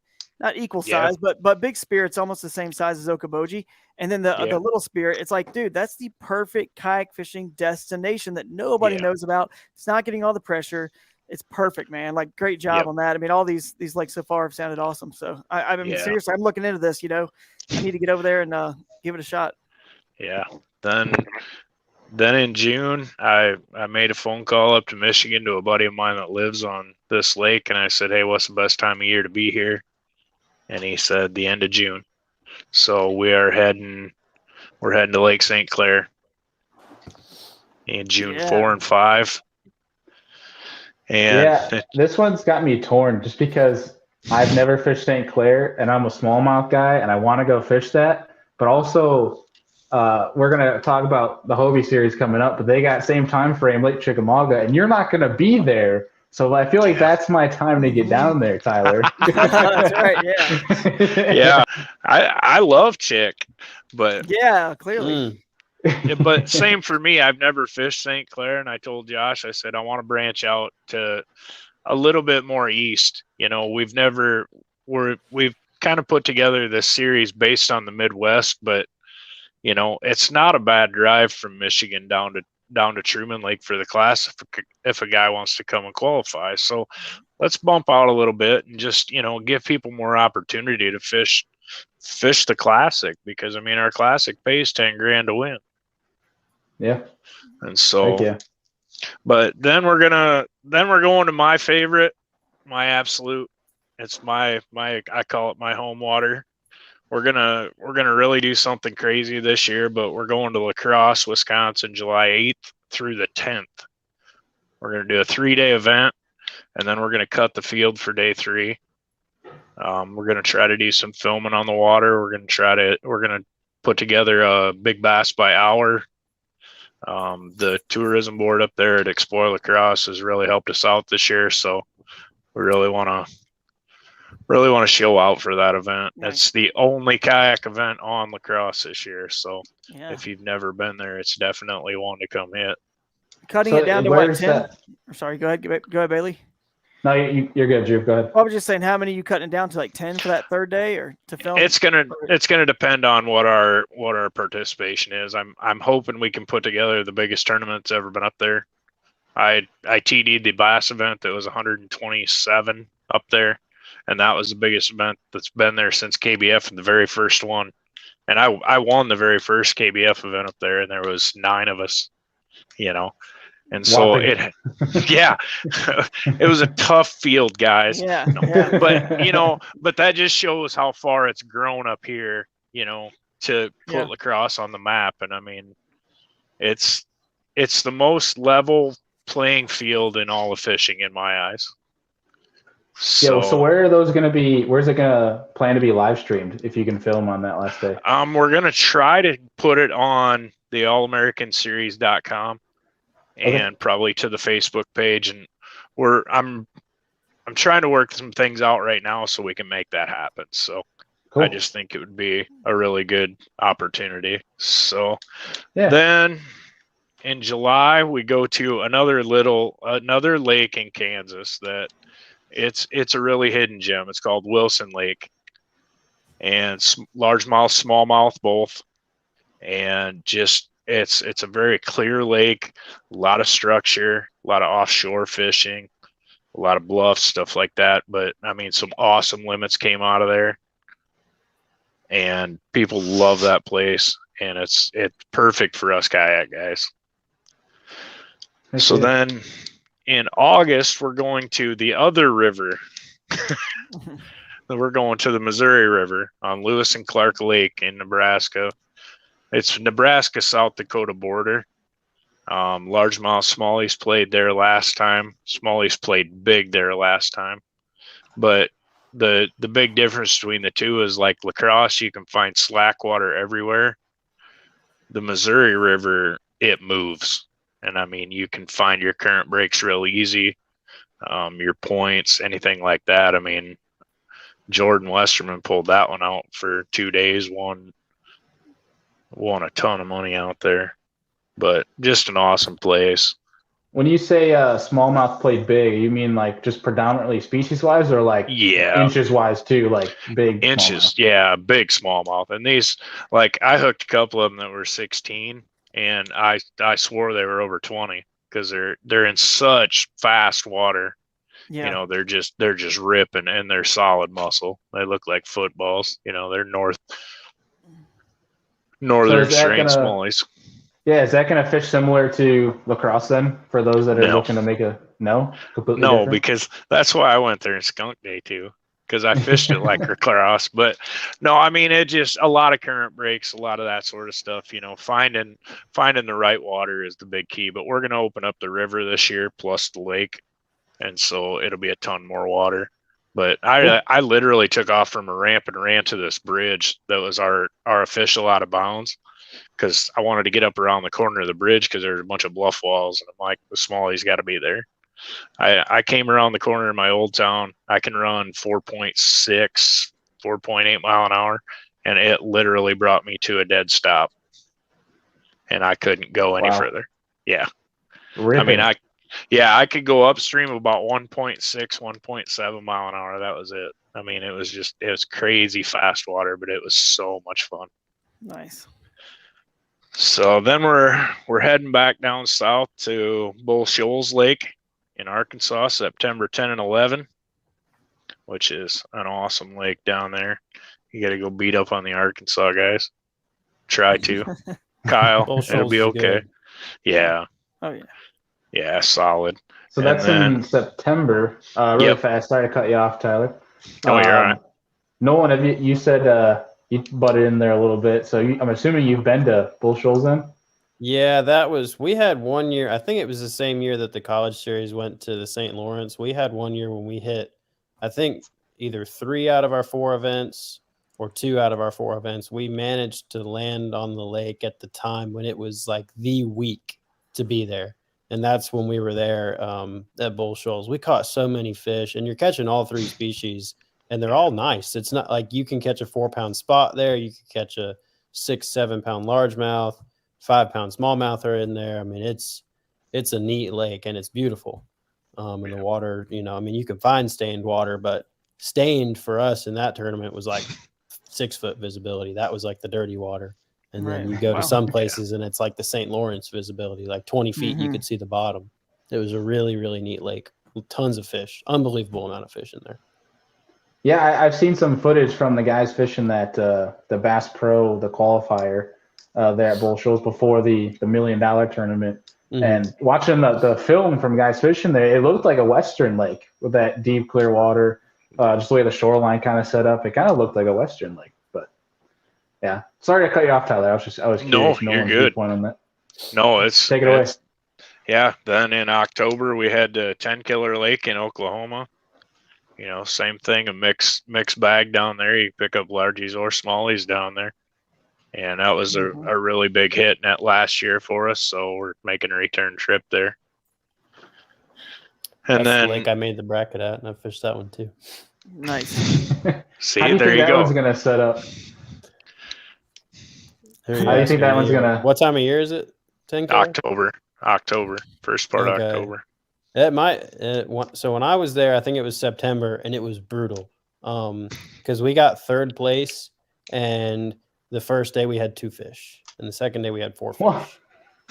not equal size, but Big Spirit's almost the same size as Okoboji. And then the Little Spirit, it's like, dude, that's the perfect kayak fishing destination that nobody knows about. It's not getting all the pressure. It's perfect, man. Like, great job on that. I mean, all these lakes so far have sounded awesome. So I mean, seriously, I'm looking into this, I need to get over there and give it a shot. Yeah. Then in June, I made a phone call up to Michigan to a buddy of mine that lives on this lake. And I said, hey, what's the best time of year to be here? And he said the end of June. So we're heading to Lake St. Clair in June 4 and 5. And this one's got me torn just because I've never fished St. Clair and I'm a smallmouth guy and I want to go fish that. But also, we're going to talk about the Hobie series coming up, but they got same time frame, Lake Chickamauga, and you're not going to be there. So I feel like that's my time to get down there, Tyler. That's right, yeah. Yeah, I love Chick, but clearly. But same for me. I've never fished St. Clair, and I told Josh, I said I want to branch out to a little bit more east. We've kind of put together this series based on the Midwest, but it's not a bad drive from Michigan down to Truman Lake for the class if a guy wants to come and qualify. So let's bump out a little bit and just, give people more opportunity to fish the classic, because I mean, our classic pays $10,000 to win. Yeah. And so, but then we're going to my favorite, my absolute, it's my, I call it my home water. We're gonna really do something crazy this year, but we're going to La Crosse, Wisconsin, July 8th through the 10th. We're gonna do a 3-day event, and then we're gonna cut the field for day 3. We're gonna try to do some filming on the water. We're gonna put together a big bass by hour. The tourism board up there at Explore La Crosse has really helped us out this year, so we really want really want to show out for that event. Nice. It's the only kayak event on La Crosse this year. So Yeah. if you've never been there, it's definitely one to come hit. Cutting it down to what, 10? Sorry, go ahead, Bailey. No, you're good, Drew. Go ahead. I was just saying, how many you cutting it down to, like 10 for that third day, or to film? It's gonna depend on what our participation is. I'm hoping we can put together the biggest tournament that's ever been up there. I TD'd the Bass event that was 127 up there, and that was the biggest event that's been there since KBF, and the very first one. And I won the very first KBF event up there, and there was 9 of us, you know. And so it was a tough field, guys. Yeah. But that just shows how far it's grown up here, you know, to put La Crosse on the map. And I mean, it's the most level playing field in all of fishing in my eyes. So where are those going to be? Where's it going to plan to be live streamed if you can film on that last day? We're going to try to put it on the allamericanseries.com. And probably to the Facebook page, and I'm trying to work some things out right now so we can make that happen. So cool. I just think it would be a really good opportunity. So then in July we go to another lake in Kansas that it's a really hidden gem. It's called Wilson Lake, and largemouth, smallmouth both, and just it's a very clear lake, a lot of structure, a lot of offshore fishing, a lot of bluffs, stuff like that. But I mean, some awesome limits came out of there, and people love that place, and it's perfect for us kayak guys. So then in August, we're going to the other river. We're going to the Missouri River on Lewis and Clark Lake in Nebraska. It's Nebraska-South Dakota border. Largemouth smallies played there last time. Smallies played big there last time. But the big difference between the two is, like La Crosse, you can find slack water everywhere. The Missouri River, it moves. And, I mean, you can find your current breaks real easy, your points, anything like that. I mean, Jordan Westerman pulled that one out for 2 days, won a ton of money out there, but just an awesome place. When you say smallmouth played big, you mean like just predominantly species wise, or like inches wise too, like big inches? Smallmouth? Big smallmouth. And these, like, I hooked a couple of them that were 16, and I swore they were over 20 because they're in such fast water. You know, they're just ripping, and they're solid muscle. They look like footballs. You know, they're northern strain smallies. Yeah, is that going to fish similar to La Crosse then, for those that are looking to make completely different? Because that's why I went there in Skunk Day too, because I fished it like La Crosse. But no, I mean, it just a lot of current breaks, a lot of that sort of stuff. You know, finding the right water is the big key. But we're going to open up the river this year plus the lake, and so it'll be a ton more water. But I literally took off from a ramp and ran to this bridge that was our official out of bounds, because I wanted to get up around the corner of the bridge because there's a bunch of bluff walls, and I'm like, the smallies got to be there. I came around the corner in my old town. I can run 4.6, 4.8 mile an hour, and it literally brought me to a dead stop, and I couldn't go any further. Yeah. Really? I mean, I could go upstream about 1.6, 1.7 mile an hour. That was it. I mean, it was crazy fast water, but it was so much fun. Nice. So then we're heading back down south to Bull Shoals Lake in Arkansas, September 10 and 11, which is an awesome lake down there. You got to go beat up on the Arkansas guys. Try to. Kyle, it'll be okay. Good. Yeah. Oh, yeah. Yeah, solid. So that's in September. Really fast. Sorry to cut you off, Tyler. Oh, you're all right. Nolan, you said you butted in there a little bit. So I'm assuming you've been to Bull Shoals then? Yeah, we had 1 year. I think it was the same year that the college series went to the St. Lawrence. We had 1 year when we hit, I think, either 3 out of our 4 events or 2 out of our 4 events. We managed to land on the lake at the time when it was like the week to be there. And that's when we were there at Bull Shoals. We caught so many fish, and you're catching all 3 species and they're all nice. It's not like you can catch a 4-pound spot there. You can catch a 6-7 pound largemouth, 5-pound smallmouth are in there. I mean, it's a neat lake and it's beautiful. And the water, I mean, you can find stained water, but stained for us in that tournament was like 6 foot visibility. That was like the dirty water. And then you go to some places and it's like the St. Lawrence visibility, like 20 feet, you could see the bottom. It was a really, really neat lake. Tons of fish, unbelievable amount of fish in there. Yeah, I've seen some footage from the guys fishing that the Bass Pro, the qualifier there at Bull Shoals before the $1 million tournament. Mm-hmm. And watching the film from guys fishing there, it looked like a Western lake with that deep, clear water. Just the way the shoreline kind of set up, it kind of looked like a Western lake. But yeah, sorry to cut you off, Tyler. I was curious. No, you're good. Point on that. No, take it away. Yeah. Then in October we had 10 Killer Lake in Oklahoma. Same thing, a mixed bag down there. You pick up largies or smallies down there. And that was a really big hit net last year for us. So we're making a return trip there. And that's the lake I made the bracket at, and I fished that one too. Nice. See, how do you there think you that go. One's gonna set up? How do you think that one's gonna? What time of year is it? 10 October, first part of October. It might. So when I was there, I think it was September, and it was brutal. Because we got 3rd place, and the first day we had 2 fish, and the second day we had 4 fish. Whoa.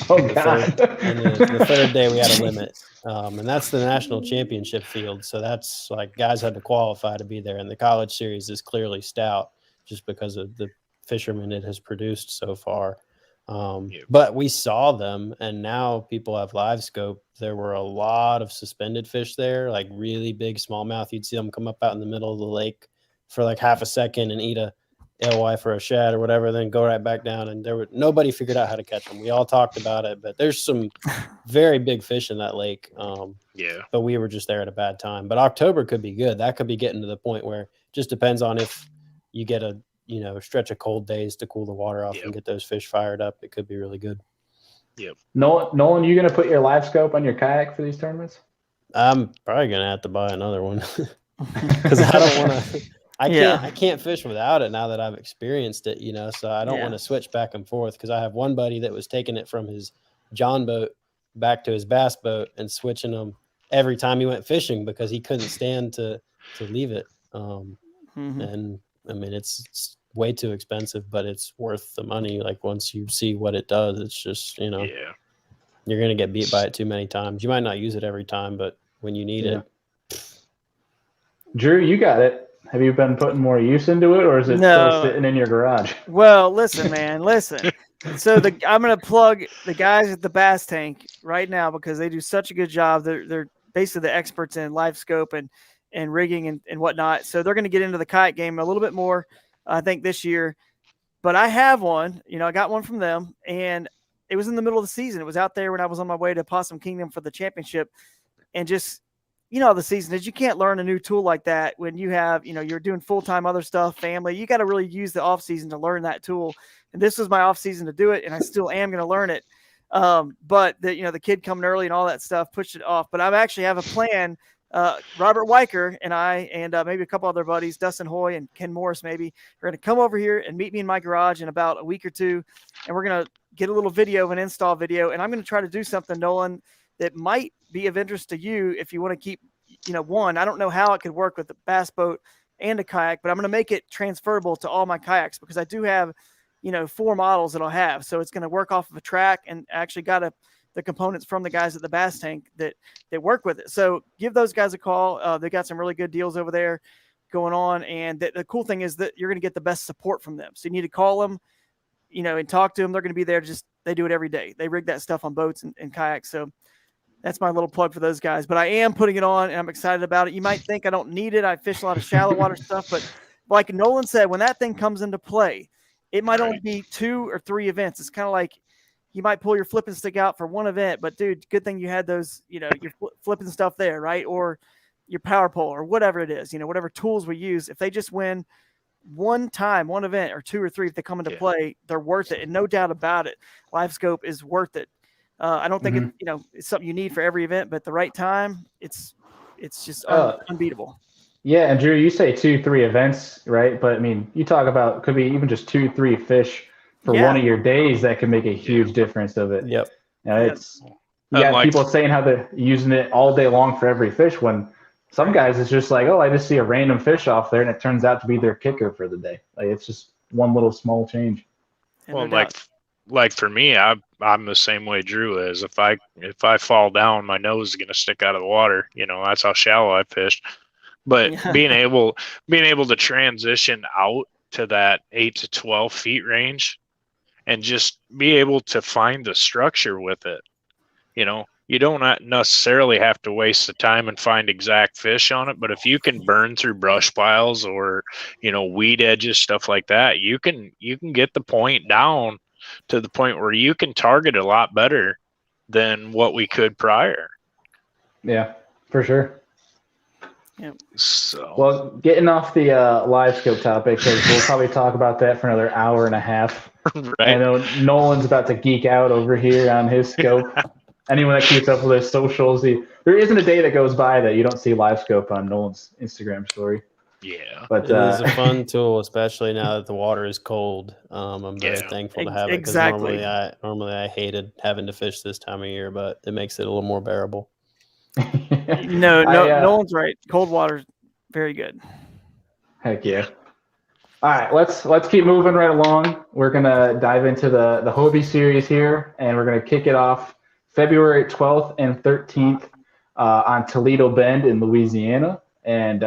Oh, the God. The 3rd day we had a limit. And that's the national championship field. So that's like guys had to qualify to be there. And the college series is clearly stout just because of the fishermen it has produced so far. But we saw them, and now people have live scope. There were a lot of suspended fish there, like really big smallmouth. You'd see them come up out in the middle of the lake for like half a second and eat a alewife or a shad or whatever, then go right back down. And nobody figured out how to catch them. We all talked about it, but there's some very big fish in that lake. But we were just there at a bad time. But October could be good. That could be getting to the point where it just depends on if you get a stretch of cold days to cool the water off and get those fish fired up. It could be really good. Yep. Nolan, you gonna put your live scope on your kayak for these tournaments? I'm probably gonna have to buy another one because I don't want to. I can't fish without it now that I've experienced it, so I don't want to switch back and forth because I have one buddy that was taking it from his John boat back to his bass boat and switching them every time he went fishing because he couldn't stand to leave it. And I mean, it's way too expensive, but it's worth the money. Like once you see what it does, it's just, you're going to get beat by it too many times. You might not use it every time, but when you need it. Drew, you got it. Have you been putting more use into it, or is it still sitting in your garage? Well, listen, man, listen. So I'm going to plug the guys at the Bass Tank right now because they do such a good job. They're basically the experts in live scope and rigging and whatnot. So they're going to get into the kayak game a little bit more, I think, this year. But I have one. I got one from them, and it was in the middle of the season. It was out there when I was on my way to Possum Kingdom for the championship, and just – the season is you can't learn a new tool like that when you have, you're doing full-time other stuff, family. You got to really use the off season to learn that tool. And this was my off season to do it. And I still am going to learn it. But the kid coming early and all that stuff pushed it off, but I actually have a plan. Robert Weicker and I, and maybe a couple other buddies, Dustin Hoy and Ken Morris, maybe are going to come over here and meet me in my garage in about a week or two. And we're going to get a little video of an install video. And I'm going to try to do something, Nolan, that might be of interest to you if you want to keep, one, I don't know how it could work with the bass boat and a kayak, but I'm going to make it transferable to all my kayaks because I do have, 4 models that I'll have. So it's going to work off of a track, and actually got the components from the guys at the Bass Tank that work with it. So give those guys a call. They got some really good deals over there going on. And the cool thing is that you're going to get the best support from them. So you need to call them, and talk to them. They're going to be there. They do it every day. They rig that stuff on boats and kayaks. So that's my little plug for those guys. But I am putting it on, and I'm excited about it. You might think I don't need it. I fish a lot of shallow water stuff. But like Nolan said, when that thing comes into play, it might only be 2 or 3 events. It's kind of like you might pull your flipping stick out for one event. But, dude, good thing you had those, your flipping stuff there, right? Or your power pole or whatever it is, whatever tools we use. If they just win one time, one event, or 2 or 3, if they come into play, they're worth it. And no doubt about it, Live Scope is worth it. I don't think it's something you need for every event, but at the right time, it's just unbeatable. Yeah, and Drew, you say 2-3 events, right? But I mean, you talk about could be even just 2-3 fish for one of your days that can make a huge difference of it. Yep. It's you And got like, people saying how they're using it all day long for every fish when some guys it's just like, oh, I just see a random fish off there and it turns out to be their kicker for the day. Like it's just one little small change. well, like for me, I'm the same way Drew is. If I fall down, my nose is gonna stick out of the water. You know, that's how shallow I fished. But being able to transition out to that 8 to 12 feet range and just be able to find the structure with it. You know, you don't necessarily have to waste the time and find exact fish on it, but if you can burn through brush piles or, you know, weed edges, stuff like that, you can get the point down to the point where you can target a lot better than what we could prior. Yeah, for sure. Yep. So, well, getting off the live scope topic, because we'll probably talk about that for another hour and a half. right. I know Nolan's about to geek out over here on his scope. Anyone that keeps up with his socials, there isn't a day that goes by that you don't see live scope on Nolan's Instagram story. Yeah, but it is a fun tool, especially now that the water is cold. I'm very thankful to have it because normally I hated having to fish this time of year, but it makes it a little more bearable. Nolan's right. Cold water's very good. Heck yeah. All right, let's keep moving right along. We're gonna dive into the Hobie series here, and we're gonna kick it off February 12th and 13th on Toledo Bend in Louisiana. And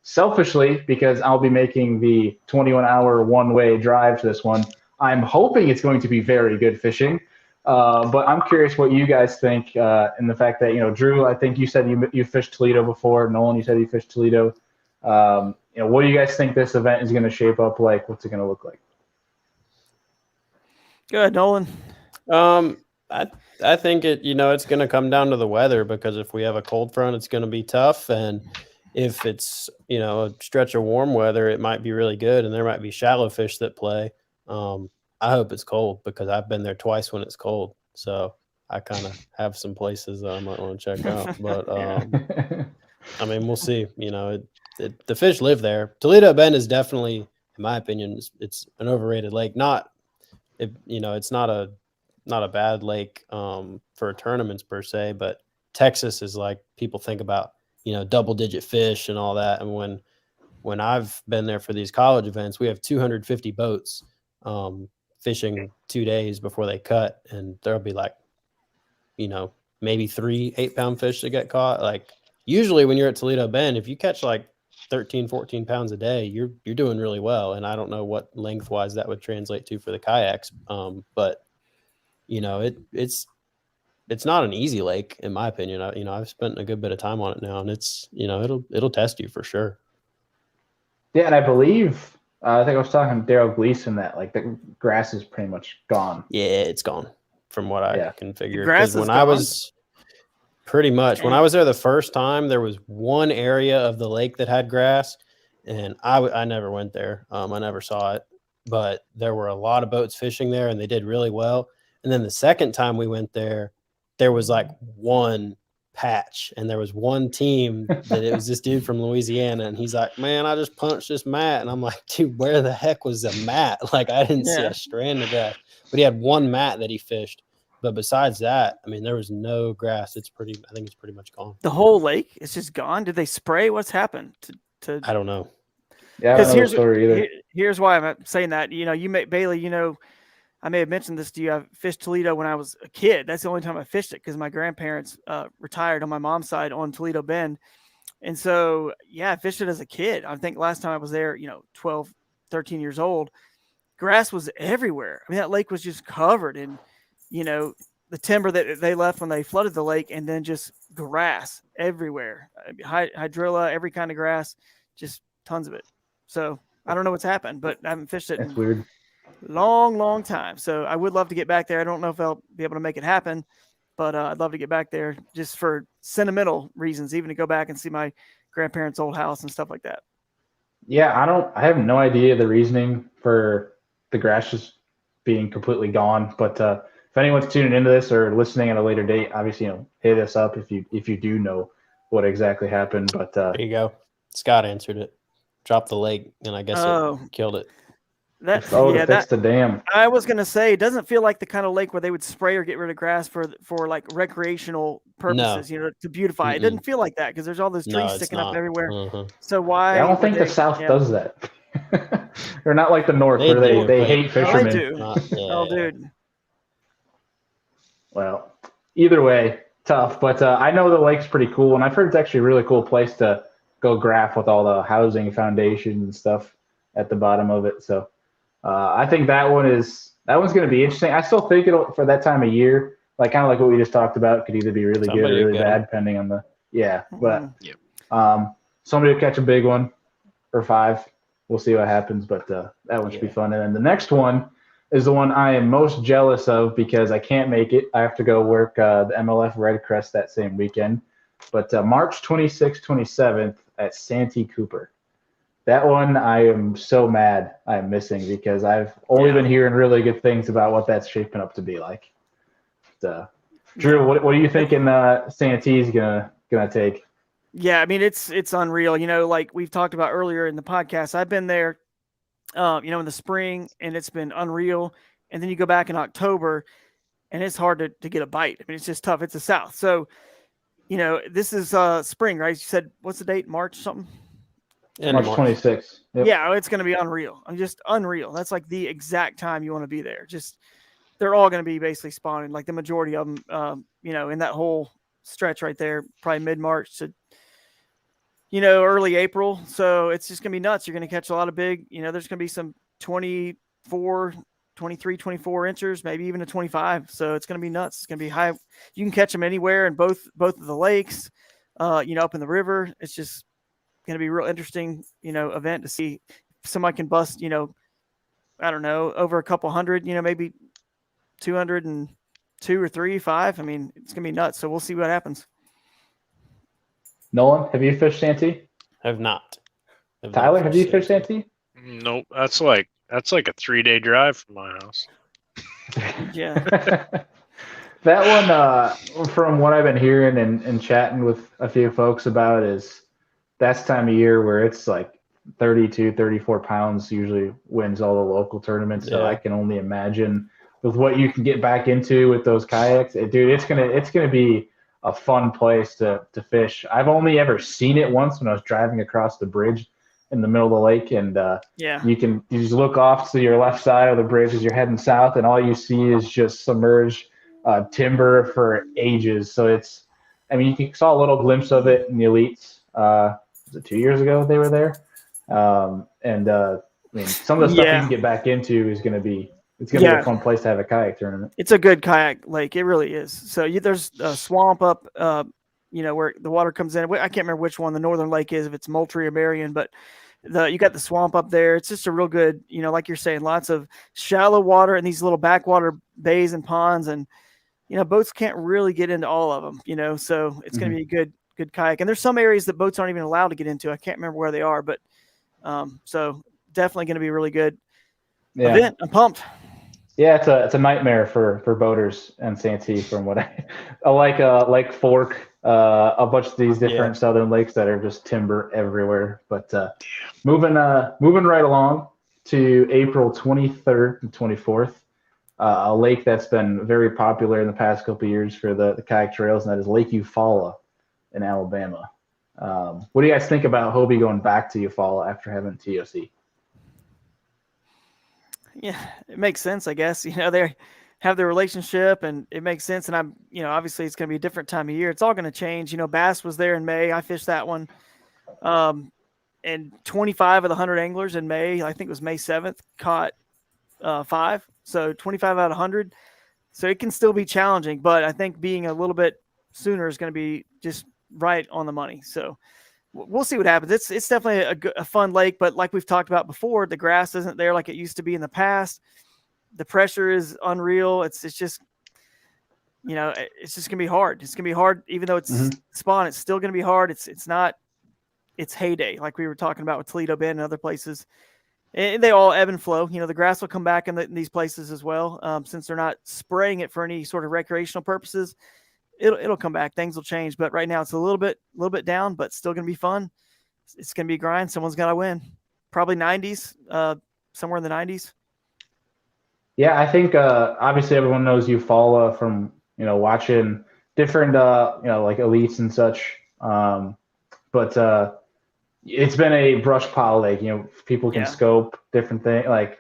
selfishly, because I'll be making the 21-hour one-way drive to this one, I'm hoping it's going to be very good fishing. But I'm curious what you guys think, and the fact that, you know, Drew, I think you said you fished Toledo before. Nolan, you said you fished Toledo. You know, what do you guys think this event is going to shape up like? What's it going to look like? Good, Nolan. I think it's going to come down to the weather, because if we have a cold front, it's going to be tough. And if it's, a stretch of warm weather, it might be really good. And there might be shallow fish that play. I hope it's cold, because I've been there twice when it's cold. So I kind of have some places that I might want to check out. But, I mean, we'll see. The fish live there. Toledo Bend is definitely, in my opinion, it's an overrated lake. It's not a bad lake for tournaments per se, but Texas is like, people think about, double-digit fish and all that. And when I've been there for these college events, we have 250 boats fishing 2 days before they cut, and there'll be like, maybe 3 8-pound fish that get caught. Like, usually when you're at Toledo Bend, if you catch like 13, 14 pounds a day, you're doing really well. And I don't know what lengthwise that would translate to for the kayaks. But it's not an easy lake, in my opinion. I've spent a good bit of time on it now, and it's, it'll test you for sure. Yeah. And I believe, I think I was talking to Daryl Gleason that like the grass is pretty much gone. Yeah, it's gone from what I can figure. Because when I was there the first time, there was one area of the lake that had grass, and I never went there. I never saw it, but there were a lot of boats fishing there, and they did really well. And then the second time we went there, there was like one patch, and there was one team that it was this dude from Louisiana, and he's like, man, I just punched this mat. And I'm like, dude, where the heck was the mat? Like, I didn't see a strand of grass, but he had one mat that he fished. But besides that, I mean, there was no grass. I think it's pretty much gone. The whole lake is just gone. Did they spray? What's happened to I don't know. Yeah, I don't know the story either. Here's why I'm saying that. Bailey, I may have mentioned this to you. I fished Toledo when I was a kid. That's the only time I fished it, because my grandparents retired on my mom's side on Toledo Bend. And so, I fished it as a kid. I think last time I was there, 12, 13 years old, grass was everywhere. I mean, that lake was just covered in, the timber that they left when they flooded the lake, and then just grass everywhere. Hydrilla, every kind of grass, just tons of it. So I don't know what's happened, but I haven't fished it. That's weird. Long time. So I would love to get back there. I don't know if I'll be able to make it happen, but I'd love to get back there just for sentimental reasons, even to go back and see my grandparents' old house and stuff like that. Yeah, I have no idea the reasoning for the grass just being completely gone. But if anyone's tuning into this or listening at a later date, obviously, hit us up if you do know what exactly happened. But there you go. Scott answered it. Dropped the lake, and I guess Oh. it killed it. To fix the dam. I was gonna say, it doesn't feel like the kind of lake where they would spray or get rid of grass for like recreational purposes, to beautify. It doesn't feel like that because there's all those trees sticking up everywhere. So why? I don't think the South does that. They're not like the North where they hate fishermen. They do. Oh, dude. Well, either way, tough. But I know the lake's pretty cool, and I've heard it's actually a really cool place to go graph with all the housing foundation and stuff at the bottom of it. So I think that one's going to be interesting. I still think it'll, for that time of year, like kind of like what we just talked about, could either be really good or really bad, depending on the But somebody will catch a big one or 5. We'll see what happens, but that one should be fun. And then the next one is the one I am most jealous of because I can't make it. I have to go work the MLF Red Crest that same weekend. But March 26th, 27th at Santee Cooper. That one I am so mad I'm missing because I've only been hearing really good things about what that's shaping up to be like. Drew, what do you think Santee's gonna take? Yeah, I mean it's unreal. Like we've talked about earlier in the podcast, I've been there, in the spring, and it's been unreal. And then you go back in October, and it's hard to get a bite. I mean, it's just tough. It's the South, so this is spring, right? You said what's the date? March something. March 26th. Yep. Yeah, it's going to be unreal. I'm just unreal. That's like the exact time you want to be there. Just they're all going to be basically spawning, like the majority of them. In that whole stretch right there, probably mid-March to early April. So it's just going to be nuts. You're going to catch a lot of big. There's going to be some 24, 23, 24 inchers, maybe even a 25. So it's going to be nuts. It's going to be high. You can catch them anywhere in both of the lakes. Up in the river. It's just going to be a real interesting, event to see if somebody can bust, I don't know, over a couple hundred, maybe 202 or 305. I mean, it's going to be nuts. So we'll see what happens. Nolan, have you fished Santee? I have not. Tyler, have you fished Santee? Nope. That's like a 3-day drive from my house. Yeah. That one, from what I've been hearing and chatting with a few folks about, is that's time of year where it's like 32, 34 pounds usually wins all the local tournaments. So I can only imagine with what you can get back into with those kayaks. Dude, it's gonna be a fun place to fish. I've only ever seen it once when I was driving across the bridge in the middle of the lake, and you just look off to your left side of the bridge as you're heading south, and all you see is just submerged timber for ages. So you saw a little glimpse of it in the elites. Was it 2 years ago they were there? Some of the stuff you can get back into is going to be be a fun place to have a kayak tournament. It's a good kayak lake. It really is. So there's a swamp up, where the water comes in. I can't remember which one the northern lake is, if it's Moultrie or Marion, but you got the swamp up there. It's just a real good, like you're saying, lots of shallow water and these little backwater bays and ponds, and boats can't really get into all of them. So it's going to be a good kayak. And there's some areas that boats aren't even allowed to get into. I can't remember where they are, but so definitely going to be a really good event. I'm pumped. Yeah, it's a nightmare for boaters and Santee, from what I like Lake Fork, a bunch of these different southern lakes that are just timber everywhere. But moving right along to April 23rd and 24th, a lake that's been very popular in the past couple of years for the kayak trails, and that is Lake Eufaula in Alabama. What do you guys think about Hobie going back to Eufaula after having TOC? Yeah, it makes sense, I guess. They have their relationship, and it makes sense. And obviously it's going to be a different time of year. It's all going to change. Bass was there in May. I fished that one. And 25 of the 100 anglers in May, I think it was May 7th, caught 5. So 25 out of 100. So it can still be challenging, but I think being a little bit sooner is going to be just right on the money. So we'll see what happens. It's definitely a fun lake, but like we've talked about before, the grass isn't there like it used to be in the past. The pressure is unreal. It's just, it's just gonna be hard. It's gonna be hard, even though it's spawn. It's still gonna be hard. It's not its heyday like we were talking about with Toledo Bend and other places. And they all ebb and flow. The grass will come back in these places as well, since they're not spraying it for any sort of recreational purposes. It'll come back. Things will change, but right now it's a little bit down, but still going to be fun. it's going to be a grind. Someone's got to win. Probably 90s, somewhere in the 90s. Yeah, I think obviously everyone knows Eufaula from watching different like elites and such. But it's been a brush pile lake. People can scope different things. Like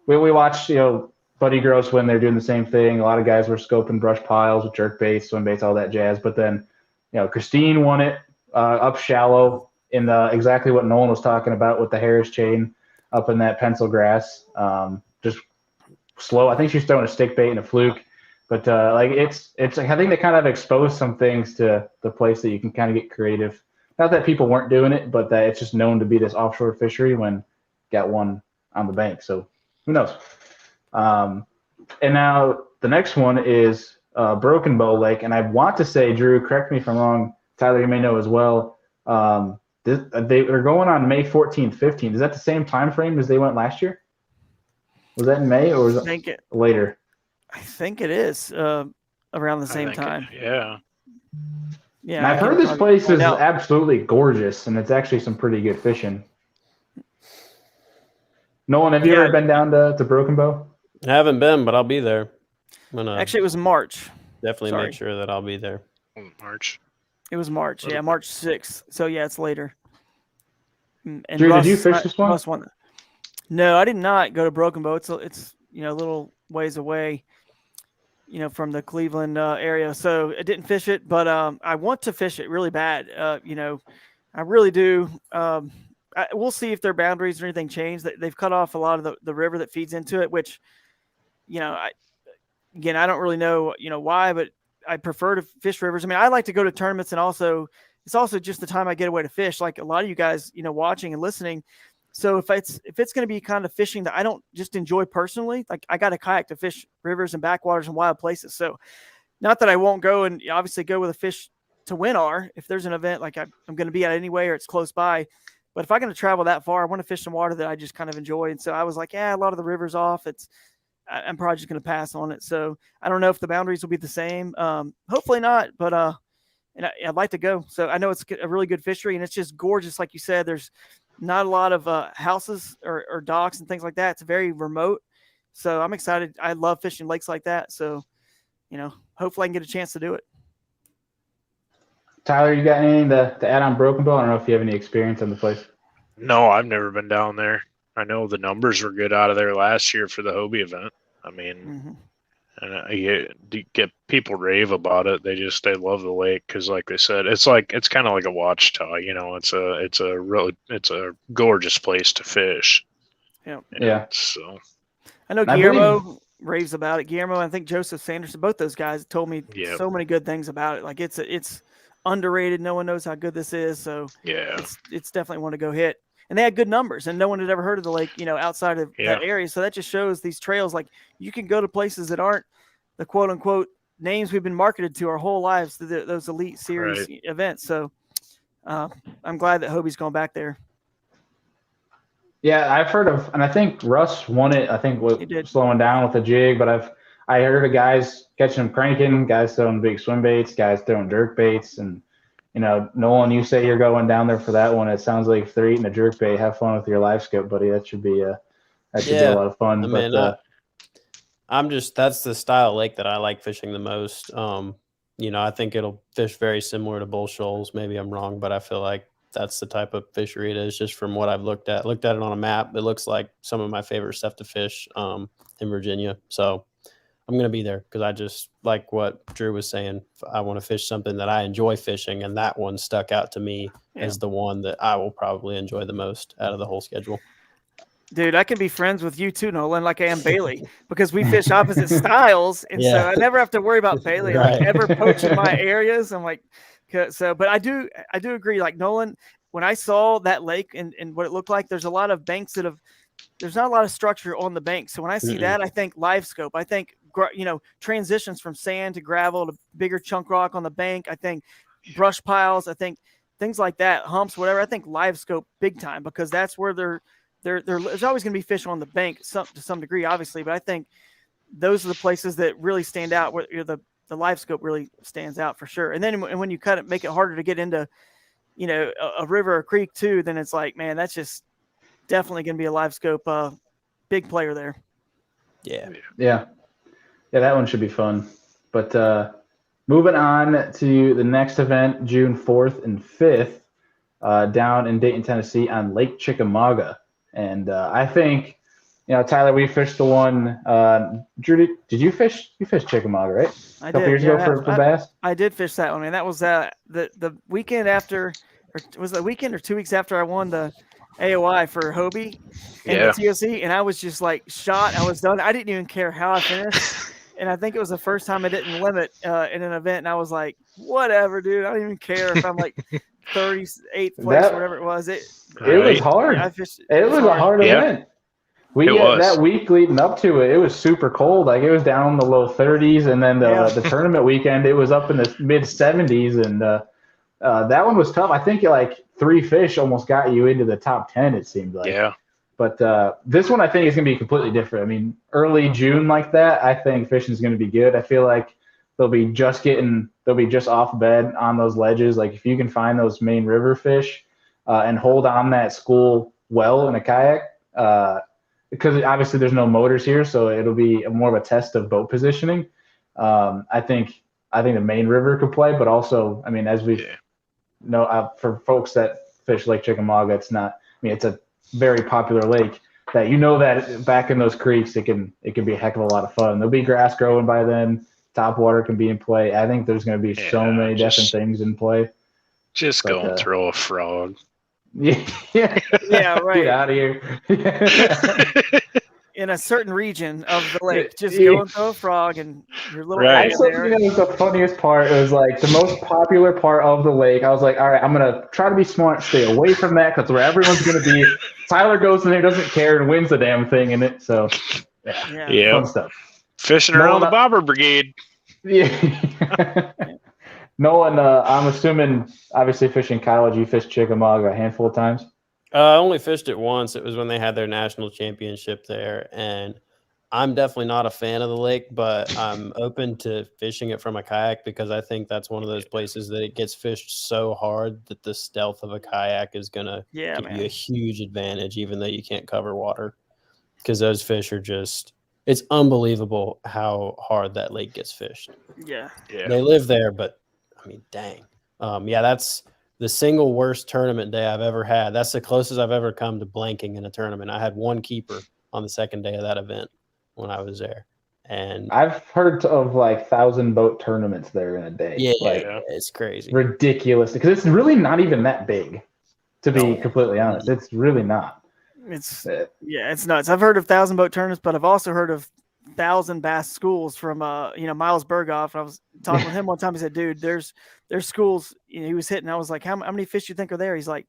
we watched Buddy Gross when they're doing the same thing. A lot of guys were scoping brush piles with jerk baits, swim baits, all that jazz. But then Christine won it up shallow in exactly what Nolan was talking about with the Harris chain up in that pencil grass. Just slow. I think she's throwing a stick bait and a fluke, but it's I think they kind of exposed some things to the place that you can kind of get creative. Not that people weren't doing it, but that it's just known to be this offshore fishery when got one on the bank. So who knows? And now the next one is Broken Bow Lake, and I want to say, Drew, correct me if I'm wrong. Tyler, you may know as well. They're going on May 14th, 15th. Is that the same time frame as they went last year? Was that in May or was it later? I think it is around the same time. Yeah. Yeah. And I've heard this place is absolutely gorgeous, and it's actually some pretty good fishing. Nolan, have you ever been down to Broken Bow? I haven't been, but I'll be there. Actually, it was March. Definitely make sure that I'll be there. March. It was March. Yeah, March 6th. So, yeah, it's later. And Drew, did you fish this one? No, I did not go to Broken Bow. It's a little ways away, from the Cleveland area. So I didn't fish it, but I want to fish it really bad. I really do. We'll see if their boundaries or anything change. They've cut off a lot of the river that feeds into it, which, I don't really know, why, but I prefer to fish rivers. I mean, I like to go to tournaments, and it's also just the time I get away to fish, like a lot of you guys, watching and listening. So if it's going to be kind of fishing that I don't just enjoy personally, like I got a kayak to fish rivers and backwaters and wild places. So not that I won't go and obviously go with a fish to win if there's an event like I'm going to be at anyway, or it's close by. But if I'm going to travel that far, I want to fish some water that I just kind of enjoy. And so I was like, a lot of the river's off. I'm probably just going to pass on it. So I don't know if the boundaries will be the same. Hopefully not, but and I'd like to go. So I know it's a really good fishery, and it's just gorgeous. Like you said, there's not a lot of houses or docks and things like that. It's very remote. So I'm excited. I love fishing lakes like that. So, hopefully I can get a chance to do it. Tyler, you got anything to add on Broken Bow? I don't know if you have any experience on the place. No, I've never been down there. I know the numbers were good out of there last year for the Hobie event. I mean, and you get people rave about it. They love the lake because, like they said, it's kind of like a watchtower. It's a gorgeous place to fish. Yeah. So I know Guillermo raves about it. Guillermo, I think Joseph Sanderson, both those guys told me so many good things about it. Like it's underrated. No one knows how good this is. So it's definitely one to go hit. And they had good numbers, and no one had ever heard of the lake, outside of that area. So that just shows these trails, like you can go to places that aren't the quote unquote names we've been marketed to our whole lives, those elite series events. So I'm glad that Hobie's going back there. Yeah, I've heard of, and I think Russ won it. I think slowing down with a jig, but I heard of guys catching them cranking, guys throwing big swim baits, guys throwing jerk baits, and Nolan, you say you're going down there for that one. It sounds like if they're eating a jerk bait, have fun with your live scope, buddy. That should be a lot of fun. That's the style of lake that I like fishing the most. I think it'll fish very similar to bull shoals. Maybe I'm wrong, but I feel like that's the type of fishery it is, just from what I've looked at it on a map. It looks like some of my favorite stuff to fish in Virginia. So I'm going to be there because I just like what Drew was saying. I want to fish something that I enjoy fishing, and that one stuck out to me as the one that I will probably enjoy the most out of the whole schedule. Dude, I can be friends with you too, Nolan, like I am Bailey, because we fish opposite styles, and so I never have to worry about Bailey like ever poaching my areas. I'm like, but I do agree. Like Nolan, when I saw that lake and what it looked like, there's a lot of banks there's not a lot of structure on the bank. So when I see that, I think live scope. I think transitions from sand to gravel to bigger chunk rock on the bank. I think brush piles. I think things like that, humps, whatever. I think live scope big time, because that's where there's always going to be fish on the bank to some degree, obviously. But I think those are the places that really stand out, where the live scope really stands out for sure. And then when you cut it, make it harder to get into, a river or creek too, then it's like, man, that's just definitely going to be a live scope, big player there. Yeah, that one should be fun. But moving on to the next event, June 4th and 5th, down in Dayton, Tennessee on Lake Chickamauga. And I think, Tyler, we fished the one. Drew, did you fish? You fished Chickamauga, right? A couple years ago for bass? I did fish that one, man. That was the weekend after, or was the weekend or 2 weeks after I won the AOI for Hobie and the TOC, and I was just like shot. I was done. I didn't even care how I finished, and I think it was the first time I didn't limit in an event, and I was like, whatever, dude. I don't even care if I'm like 38th place or whatever it was. It was hard. Yeah, it was a hard event. That week leading up to it, it was super cold. Like it was down in the low 30s, and then the tournament weekend, it was up in the mid 70s, and that one was tough. I think like 3 fish almost got you into the top 10. It seemed like. Yeah. But this one I think is going to be completely different. I mean, early June like that, I think fishing is going to be good. I feel like they'll be just off bed on those ledges. Like if you can find those main river fish and hold on that school well in a kayak. Because obviously there's no motors here, so it'll be more of a test of boat positioning. I think the main river could play, but also, I mean, as we know, for folks that fish Lake Chickamauga, it's not. I mean, it's a very popular lake that that back in those creeks, it can be a heck of a lot of fun. There'll be grass growing by then. Top water can be in play. I think there's going to be so many different things in play. Just go and throw a frog. Yeah, right. Get out of here. In a certain region of the lake, just go and throw a frog and your little right. That was the funniest part. It was like the most popular part of the lake. I was like, all right, I'm gonna try to be smart, stay away from that because where everyone's gonna be. Tyler goes in there, doesn't care, and wins the damn thing in it. So yeah. Fun stuff. Fishing around the bobber brigade. Yeah. Nolan, I'm assuming, obviously fishing college, you fished Chickamauga a handful of times? I only fished it once. It was when they had their national championship there, and I'm definitely not a fan of the lake, but I'm open to fishing it from a kayak because I think that's one of those places that it gets fished so hard that the stealth of a kayak is going to give you a huge advantage, even though you can't cover water, because those fish are just – it's unbelievable how hard that lake gets fished. Yeah. They live there, but I mean, dang. That's the single worst tournament day I've ever had. That's the closest I've ever come to blanking in a tournament. I had one keeper on the second day of that event when I was there. And I've heard of like 1,000 boat tournaments there in a day. Yeah, like, it's crazy. Ridiculous. Because it's really not even that big, to be completely honest. It's really not. It's nuts. I've heard of 1,000 boat tournaments, but I've also heard of 1,000 bass schools from Miles Berghoff. I was talking with him one time. He said, dude, there's schools he was hitting. I was like, how many fish do you think are there? He's like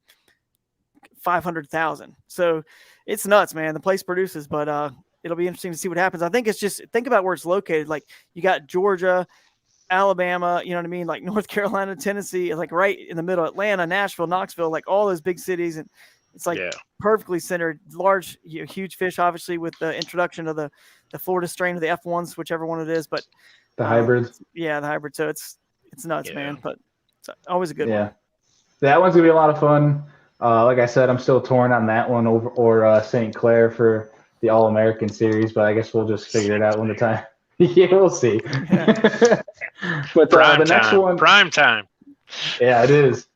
500,000. So it's nuts, man. The place produces, but it'll be interesting to see what happens. I think it's just think about where it's located. Like you got Georgia, Alabama, you know what I mean? Like North Carolina, Tennessee, like right in the middle, Atlanta, Nashville, Knoxville, like all those big cities. And it's like perfectly centered, large, huge fish, obviously with the introduction of the Florida strain of the F1s, whichever one it is, but the hybrids. The hybrid. So it's nuts, man, but it's always a good one. That one's gonna be a lot of fun. Like I said, I'm still torn on that one or St. Clair for the All-American series, but I guess we'll just figure it out when the time. We'll see. Yeah. But the next one, prime time. Yeah, it is.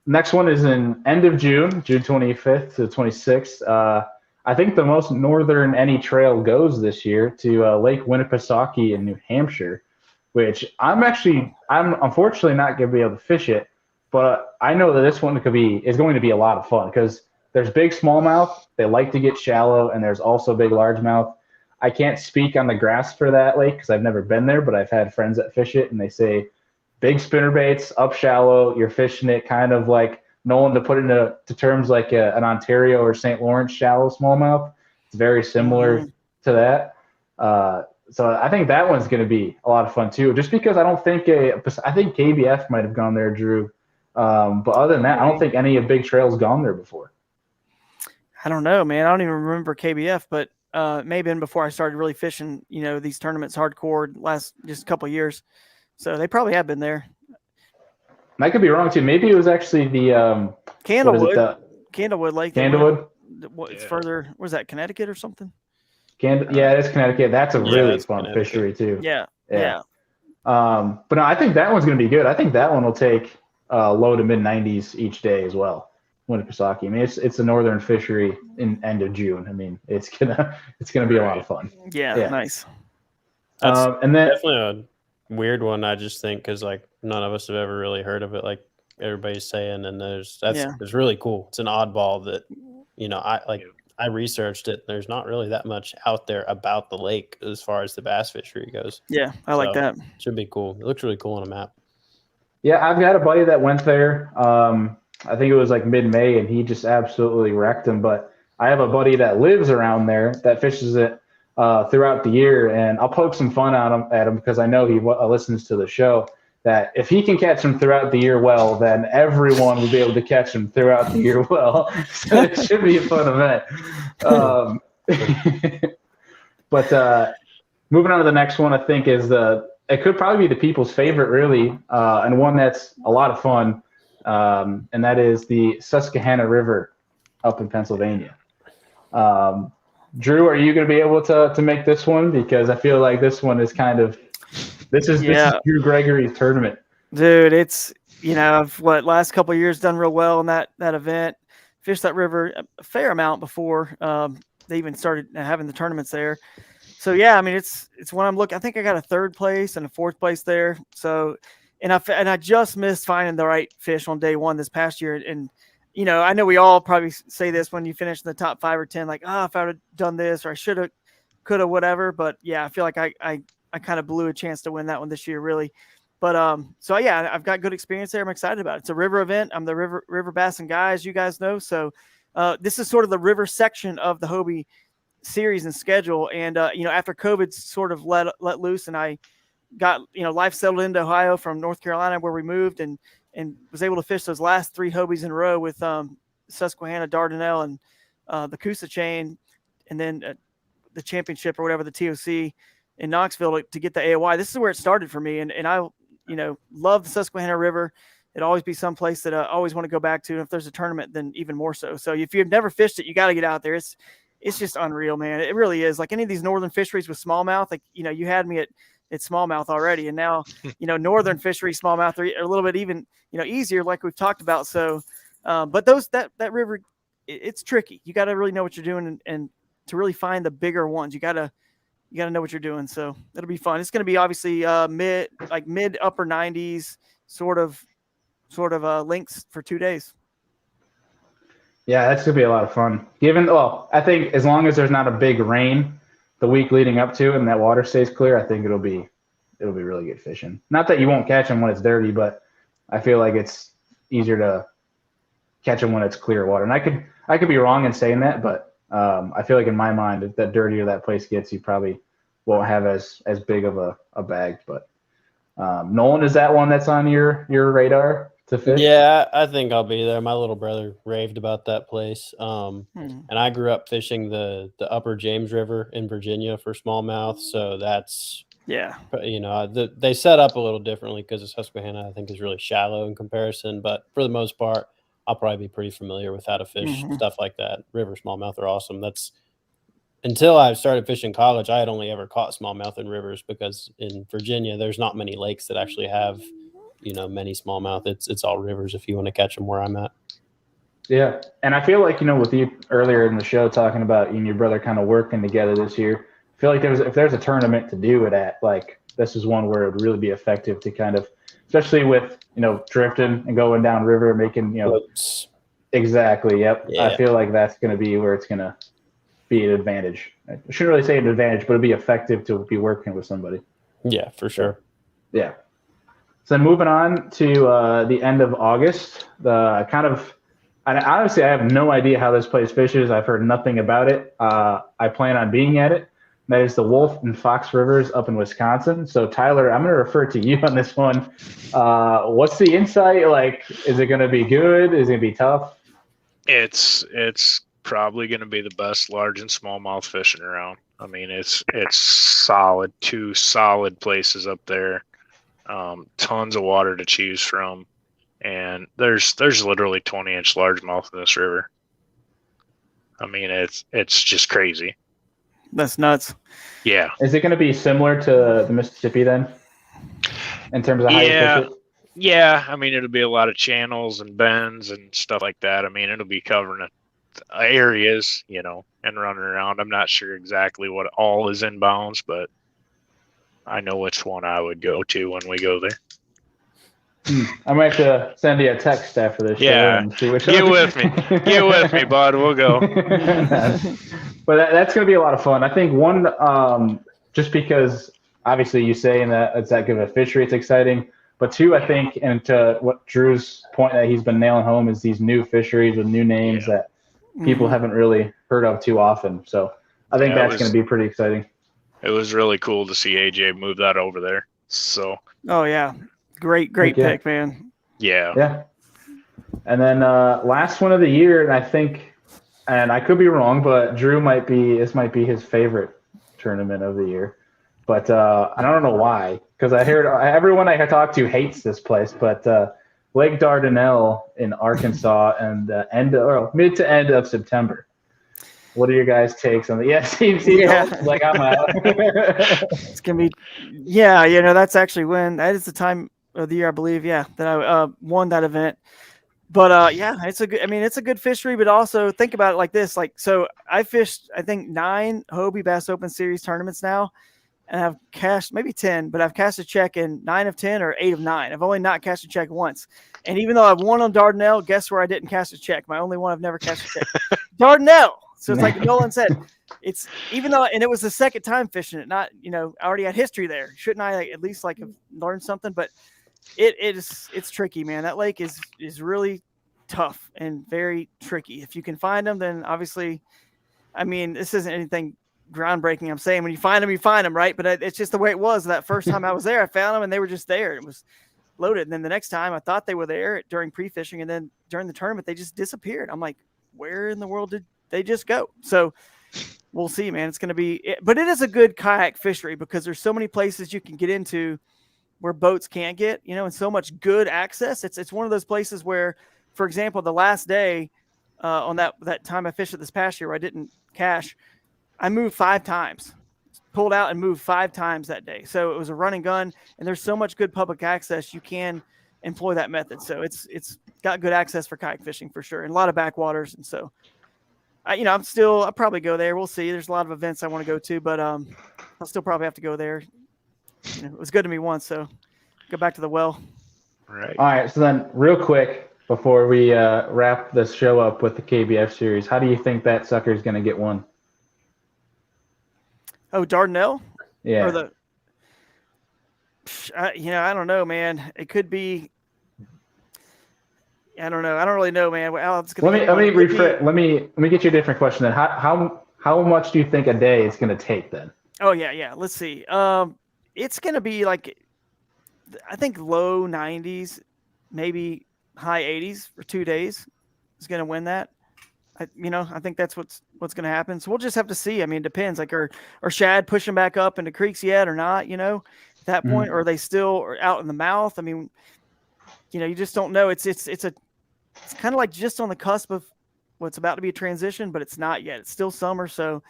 Next one is in end of June 25th to 26th. I think the most northern any trail goes this year to Lake Winnipesaukee in New Hampshire, which I'm unfortunately not going to be able to fish it, but I know that this one is going to be a lot of fun because there's big smallmouth. They like to get shallow, and there's also big largemouth. I can't speak on the grass for that lake because I've never been there, but I've had friends that fish it, and they say big spinnerbaits up shallow. You're fishing it kind of like Nolan, to put it into terms like an Ontario or St. Lawrence shallow smallmouth. It's very similar to that. So I think that one's going to be a lot of fun too, just because I think KBF might have gone there, Drew. But other than that, I don't think any of Big Trail's gone there before. I don't know, man. I don't even remember KBF, but it may have been before I started really fishing, these tournaments hardcore last just a couple of years. So they probably have been there. I could be wrong too. Maybe it was actually the Candlewood. What is it? Candlewood Lake. Candlewood. It's further. Where's that? Connecticut or something? Yeah, it's Connecticut. That's a really fun fishery too. Yeah. But no, I think that one's going to be good. I think that one will take low to mid 90s each day as well. Winnipesaukee. I mean, it's a northern fishery in end of June. I mean, it's gonna be a lot of fun. Yeah. Nice. That's and then definitely a weird one. I just think because like none of us have ever really heard of it. Like everybody's saying, and it's really cool. It's an oddball that I researched it. There's not really that much out there about the lake as far as the bass fishery goes. Yeah, I like that. Should be cool. It looks really cool on a map. Yeah, I've got a buddy that went there. I think it was like mid-May, and he just absolutely wrecked him. But I have a buddy that lives around there that fishes it throughout the year, and I'll poke some fun at him because I know he listens to the show. That if he can catch them throughout the year well, then everyone will be able to catch them throughout the year well. So it should be a fun event. But moving on to the next one, I think it could probably be the people's favorite, really, and one that's a lot of fun, and that is the Susquehanna River up in Pennsylvania. Drew, are you going to be able to make this one? Because I feel like this one is this is Drew Gregory's tournament. Dude, it's, I've last couple of years done real well in that event. Fished that river a fair amount before they even started having the tournaments there. So yeah, I mean it's when I'm looking. I think I got a 3rd place and a 4th place there. So and I just missed finding the right fish on day 1 this past year. And I know we all probably say this when you finish in the top 5 or 10, like, if I would have done this or I should have, could have, whatever. But yeah, I feel like I kind of blew a chance to win that one this year, really. But so yeah, I've got good experience there. I'm excited about it. It's a river event. I'm the river bass and guys, you guys know. So this is sort of the river section of the Hobie series and schedule. And after COVID sort of let loose, and I got life settled into Ohio from North Carolina where we moved, and was able to fish those last 3 Hobies in a row with Susquehanna, Dardanelle, and the Coosa chain, and then the championship or whatever, the TOC in Knoxville to get the AOY. This is where it started for me. And I, love the Susquehanna River. It'll always be someplace that I always want to go back to. And if there's a tournament, then even more so. So if you've never fished it, you got to get out there. It's just unreal, man. It really is. Like any of these northern fisheries with smallmouth, like, you had me at smallmouth already. And now, northern fishery smallmouth are a little bit even, easier, like we've talked about. So, but that river, it's tricky. You got to really know what you're doing. And to really find the bigger ones, you got to know what you're doing. So it'll be fun. It's going to be obviously mid upper 90s sort of links for 2 days. Yeah, that's going to be a lot of fun. I think as long as there's not a big rain the week leading up to and that water stays clear, I think it'll be really good fishing. Not that you won't catch them when it's dirty, but I feel like it's easier to catch them when it's clear water. And I could be wrong in saying that, but I feel like in my mind, the dirtier that place gets, you probably won't have as big of a bag. But Nolan, is that one that's on your radar to fish? Yeah, I think I'll be there. My little brother raved about that place. And I grew up fishing the upper James River in Virginia for smallmouth. So that's, they set up a little differently because the Susquehanna, I think, is really shallow in comparison. But for the most part, I'll probably be pretty familiar with how to fish stuff like that. River smallmouth are awesome. That's until I started fishing college, I had only ever caught smallmouth in rivers because in Virginia, there's not many lakes that actually have, many smallmouth. It's all rivers if you want to catch them where I'm at. Yeah. And I feel like, with you earlier in the show talking about you and your brother kind of working together this year, I feel like if there's a tournament to do it at, like this is one where it would really be effective to kind of, especially with, drifting and going down river, making, Boats. Exactly. Yep. Yeah. I feel like that's going to be where it's going to be an advantage. I shouldn't really say an advantage, but it'd be effective to be working with somebody. Yeah, for sure. Yeah. So then moving on to the end of August, honestly, I have no idea how this place fishes. I've heard nothing about it. I plan on being at it. That is the Wolf and Fox Rivers up in Wisconsin. So, Tyler, I'm going to refer to you on this one. What's the insight? Like, is it going to be good? Is it going to be tough? It's probably going to be the best large and smallmouth fishing around. I mean, it's solid, 2 solid places up there. Tons of water to choose from. and there's literally 20-inch largemouth in this river. I mean, it's just crazy. That's nuts. Yeah. Is it going to be similar to the Mississippi then, in terms of how you fish it? Yeah. I mean, it'll be a lot of channels and bends and stuff like that. I mean, it'll be covering areas, you know, and running around. I'm not sure exactly what all is in bounds, but I know which one I would go to when we go there. I might have to send you a text after this show and see which Get one. with me. Get with me, bud. We'll go. But that's going to be a lot of fun. I think one, just because obviously you saying that it's that good of a fishery, it's exciting. But two, I think, and to what Drew's point that he's been nailing home is these new fisheries with new names that people haven't really heard of too often. So I think that's going to be pretty exciting. It was really cool to see AJ move that over there. So. Oh yeah, great pick, man. Yeah. Yeah. And then last one of the year, and I think, and I could be wrong, but Drew might be his favorite tournament of the year. But I don't know why, because I heard everyone I talked to hates this place. But Lake Dardanelle in Arkansas and mid to end of September. What are your guys' takes on it? Yeah, like I'm out. It's gonna be, you know, that's actually that is the time of the year, I believe, that I won that event. But it's a good fishery, but also think about it like this. Like, so I fished, I think 9 Hobie Bass Open Series tournaments now, and I've cashed maybe 10, but I've cashed a check in 9 of 10 or 8 of 9. I've only not cashed a check once. And even though I've won on Dardanelle, guess where I didn't cash a check? My only one I've never cashed a check. Dardanelle. So it's like Nolan said, it's even though, and it was the second time fishing it, not, you know, I already had history there. Shouldn't I at least have learned something? But it's tricky, man. That lake is really tough and very tricky. If you can find them, then obviously, I mean, this isn't anything groundbreaking. I'm saying when you find them, right? But it's just the way it was. That first time I was there, I found them and they were just there. It was loaded. And then the next time I thought they were there during pre-fishing, and then during the tournament, they just disappeared. I'm like, where in the world did they just go? So we'll see, man. It's going to be, but it is a good kayak fishery because there's so many places you can get into where boats can't get, you know, and so much good access. It's one of those places where, for example, the last day on that time I fished it this past year where I didn't cash, I moved 5 times, pulled out and moved 5 times that day. So it was a run and gun, and there's so much good public access you can employ that method. So it's got good access for kayak fishing for sure, and a lot of backwaters. And so, I'll probably go there. We'll see. There's a lot of events I want to go to, but I'll still probably have to go there. You know, it was good to me once, so go back to the well. Right. All right. So then, real quick before we wrap this show up with the KBF series, how do you think that sucker is going to get won? Oh, Dardanelle? Yeah. Or I don't know, man. It could be. I don't know. I don't really know, man. Let me rephrase. Let me get you a different question then. How much do you think a day is going to take then? Oh yeah. Let's see. It's going to be like, I think low 90s, maybe high 80s for 2 days is going to win that. I think that's what's going to happen. So we'll just have to see. I mean, it depends. Like, are shad pushing back up into creeks yet or not? You know, at that point, or are they still out in the mouth? I mean, you just don't know. It's kind of like just on the cusp of what's about to be a transition, but it's not yet. It's still summer, so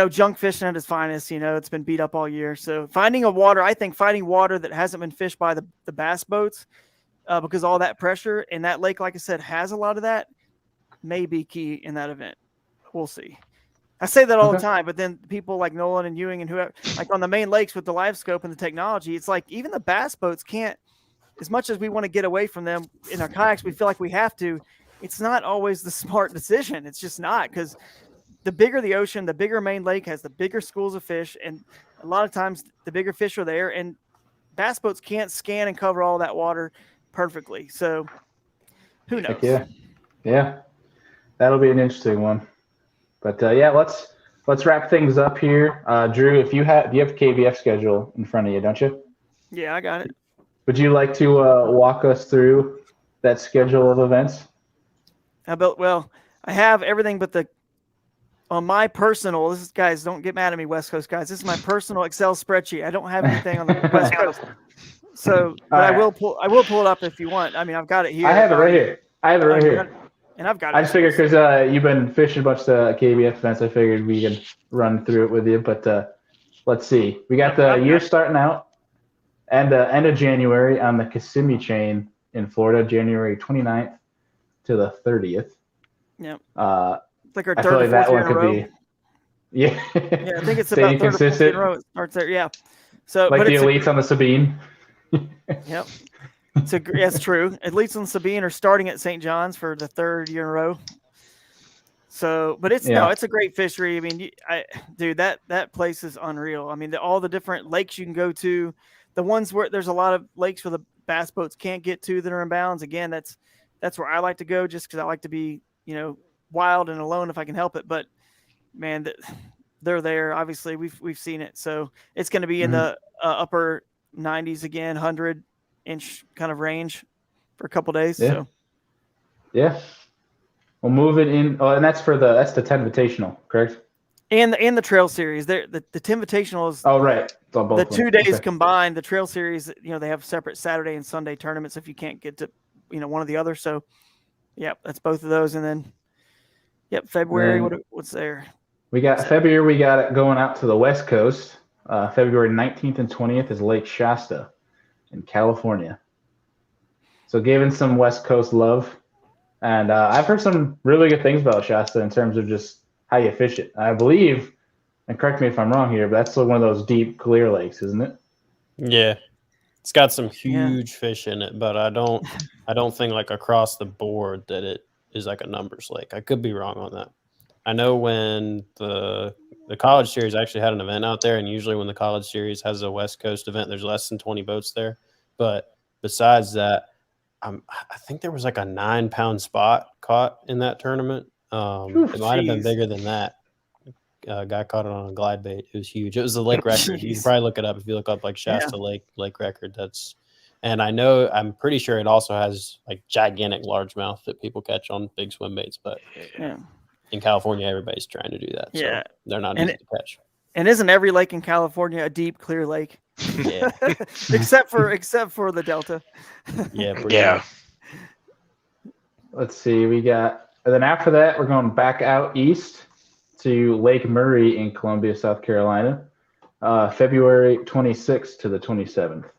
junk fishing at its finest. It's been beat up all year. So finding water that hasn't been fished by the bass boats, because all that pressure and that lake, like I said, has a lot of that, may be key in that event. We'll see. I say that all the time, but then people like Nolan and Ewing and whoever, like on the main lakes with the live scope and the technology, it's like even the bass boats can't, as much as we want to get away from them in our kayaks, we feel like we have to. It's not always the smart decision. It's just not, because the bigger the ocean, the bigger main lake has the bigger schools of fish, and a lot of times the bigger fish are there, and bass boats can't scan and cover all that water perfectly. So who knows? Yeah. That'll be an interesting one. But let's wrap things up here. Drew, do you have KBF schedule in front of you, don't you? Yeah, I got it. Would you like to walk us through that schedule of events? Well, I have everything but on my personal, guys, don't get mad at me, West Coast guys. This is my personal Excel spreadsheet. I don't have anything on the West Coast. So, but I will pull it up if you want. I mean, I've got it here. I have it right here. And I've got it. I just figured because you've been fishing a bunch of the KBF events, I figured we could run through it with you. But let's see. We got the year starting out and the end of January on the Kissimmee chain in Florida, January 29th to the 30th. Yep. It's like our I third feel like or that fourth one year in a could row. be. Yeah. Yeah, I think it's Staying about third or fourth year in consistent. a row. It starts there. Yeah. So, Like but the elites on the Sabine. Yep. That's true. Elites on Sabine are starting at St. John's for the third year in a row. So, but it's a great fishery. I mean, dude, that place is unreal. I mean, all the different lakes you can go to, the ones where there's a lot of lakes where the bass boats can't get to that are in bounds. Again, that's where I like to go just because I like to be, wild and alone if I can help it. But man, they're there. Obviously, we've seen it. So it's going to be in the upper 90s again, 100-inch kind of range for a couple days. Yeah. So yeah. We'll move it in. Oh, and that's the 10 Invitational, correct? And the Trail Series. The 10 Invitational is right. The 2 days combined. The Trail Series, they have separate Saturday and Sunday tournaments if you can't get to, one or the other. So, that's both of those. And then, February. What's there? We got February. We got it going out to the West Coast. February 19th and 20th is Lake Shasta in California. So giving some West Coast love. And I've heard some really good things about Shasta in terms of just how you fish it. I believe, and correct me if I'm wrong here, but that's one of those deep, clear lakes, isn't it? Yeah, it's got some huge fish in it, but I don't think like across the board that it is like a numbers lake. I could be wrong on that. I know when the college series actually had an event out there, and usually when the college series has a West Coast event, there's less than 20 boats there. But besides that, I think there was like a 9-pound spot caught in that tournament. It might have been bigger than that. Guy caught it on a glide bait. It was huge. It was the lake record. You can probably look it up if you look up like Shasta Lake record. And I'm pretty sure it also has like gigantic largemouth that people catch on big swim baits. But in California, everybody's trying to do that. So they're not easy to catch. And isn't every lake in California a deep, clear lake? Yeah. except for the Delta. Yeah. Let's see. And then after that, we're going back out east to Lake Murray in Columbia, South Carolina, February 26th to the 27th.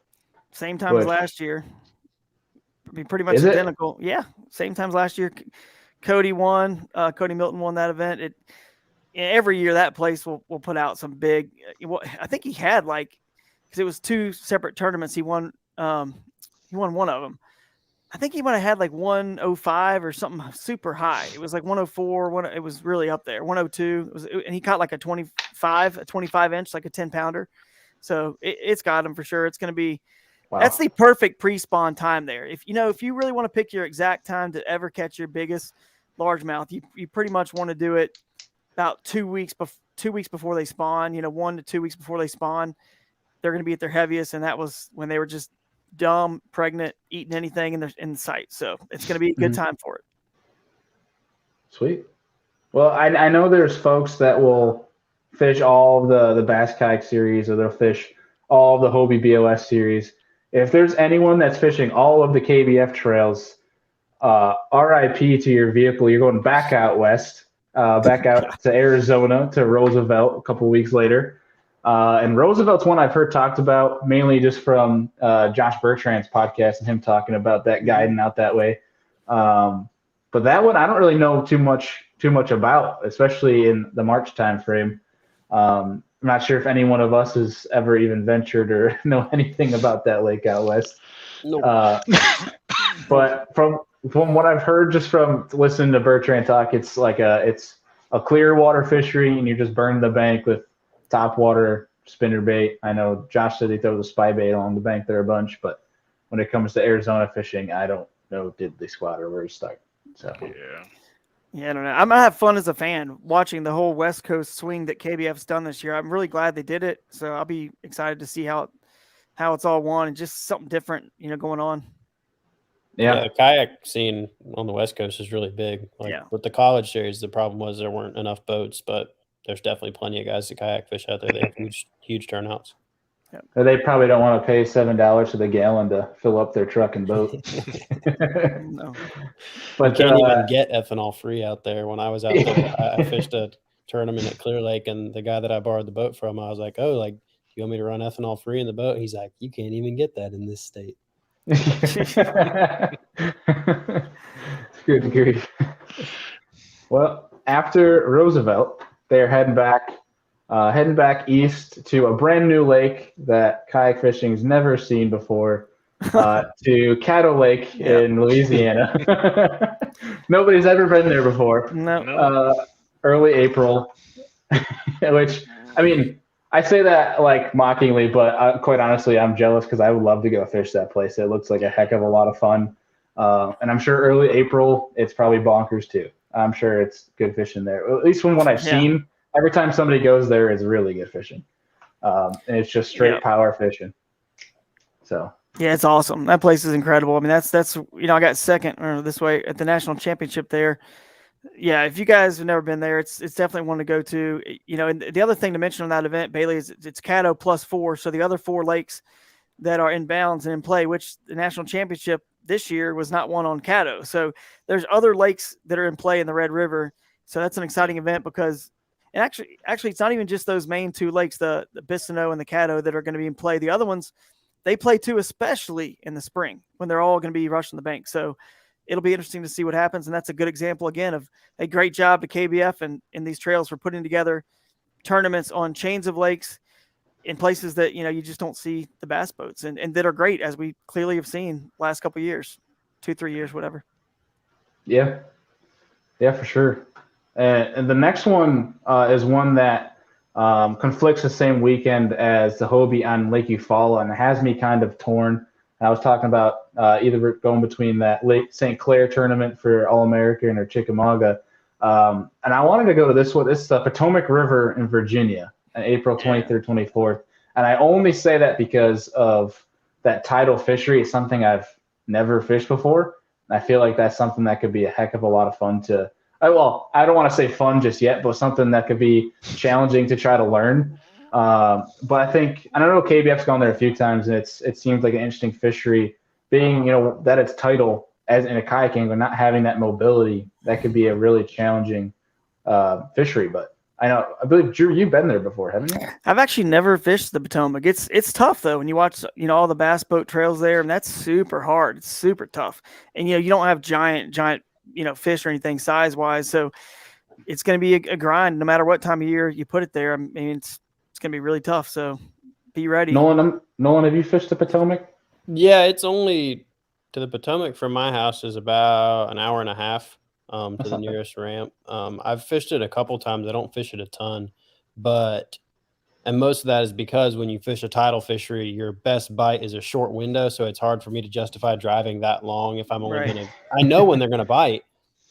Same time as last year. I mean, pretty much identical. Yeah, same time as last year. Cody won. Cody Milton won that event. Every year that place will put out some big. I think he had because it was 2 separate tournaments. He won one of them. I think he might have had like 105 or something super high. It was like 104. It was really up there. 102. And he caught like a 25-inch, like a 10-pounder. So it's got him for sure. It's going to be. Wow. That's the perfect pre-spawn time there. If you really want to pick your exact time to ever catch your biggest largemouth, you pretty much want to do it about 2 weeks before they spawn. 1 to 2 weeks before they spawn, they're going to be at their heaviest, and that was when they were just dumb, pregnant, eating anything in sight. So it's going to be a good time for it. Sweet. Well, I know there's folks that will fish all the Bass Kayak series, or they'll fish all the Hobie BOS series. If there's anyone that's fishing all of the KBF trails, RIP to your vehicle. You're going back out west, back out to Arizona, to Roosevelt a couple weeks later. And Roosevelt's one I've heard talked about mainly just from Josh Bertrand's podcast and him talking about that guiding out that way. But that one I don't really know too much about, especially in the March time frame. I'm not sure if any one of us has ever even ventured or know anything about that lake out west. Nope. But from what I've heard just from listening to Bertrand talk, it's like it's a clear water fishery, and you just burn the bank with top water spinner bait. I know Josh said he throws a spy bait along the bank there a bunch, but when it comes to Arizona fishing, I don't know diddly squat or where to start. So yeah, I don't know. I'm gonna have fun as a fan watching the whole West Coast swing that KBF's done this year. I'm really glad they did it, so I'll be excited to see how it's all won and just something different, going on. Yeah, the kayak scene on the West Coast is really big. With the college series, the problem was there weren't enough boats, but there's definitely plenty of guys that kayak fish out there. They have huge turnouts. They probably don't want to pay $7 to the gallon to fill up their truck and boat. No. But you can't even get ethanol free out there. When I was out there, I fished a tournament at Clear Lake, and the guy that I borrowed the boat from, I was like, "Oh, like, you want me to run ethanol free in the boat?" He's like, "You can't even get that in this state." Good grief. Well, after Roosevelt, they're heading back east to a brand new lake that kayak fishing's never seen before, to Caddo Lake in Louisiana. Nobody's ever been there before. No. Early April, which, I mean, I say that like mockingly, but quite honestly, I'm jealous because I would love to go fish that place. It looks like a heck of a lot of fun. And I'm sure early April, it's probably bonkers too. I'm sure it's good fishing there. At least from what I've seen, every time somebody goes there, it's really good fishing. And it's just straight power fishing. So. Yeah, it's awesome. That place is incredible. I mean, that's I got second this way at the national championship there. Yeah, if you guys have never been there, it's definitely one to go to. And the other thing to mention on that event, Bailey, is it's Caddo +4. So the other 4 lakes that are in bounds and in play, which the national championship this year was not one on Caddo. So there's other lakes that are in play in the Red River. So that's an exciting event because, and actually it's not even just those main 2 lakes, the Bistineau and the Caddo, that are going to be in play. The other ones, they play too, especially in the spring when they're all going to be rushing the bank. So it'll be interesting to see what happens. And that's a good example, again, of a great job to KBF and in these trails for putting together tournaments on chains of lakes in places that, you just don't see the bass boats and that are great, as we clearly have seen last couple of years, 2-3 years, whatever. Yeah, for sure. And the next one is one that conflicts the same weekend as the Hobie on Lake Eufaula, and it has me kind of torn. I was talking about either going between that Lake St. Clair tournament for All-American or Chickamauga. And I wanted to go to this one. It's the Potomac River in Virginia on April 23rd, 24th. And I only say that because of that tidal fishery. It's something I've never fished before. And I feel like that's something that could be a heck of a lot of fun to – well, I don't want to say fun just yet, but something that could be challenging to try to learn. But I think – I don't know, KBF's gone there a few times, and it seems like an interesting fishery. Being, that it's tidal as in a kayaking, but not having that mobility, that could be a really challenging fishery. But I believe, Drew, you've been there before, haven't you? I've actually never fished the Potomac. It's tough, though, when you watch, all the bass boat trails there, and that's super hard. It's super tough. And, you don't have giant, fish or anything size-wise. So it's going to be a grind no matter what time of year you put it there. I mean, it's going to be really tough. So be ready. Nolan, have you fished the Potomac? Yeah, it's only to the Potomac from my house is about an hour and a half to the nearest ramp. I've fished it a couple times. I don't fish it a ton, and most of that is because when you fish a tidal fishery, your best bite is a short window, so it's hard for me to justify driving that long if I'm only going to – I know when they're going to bite,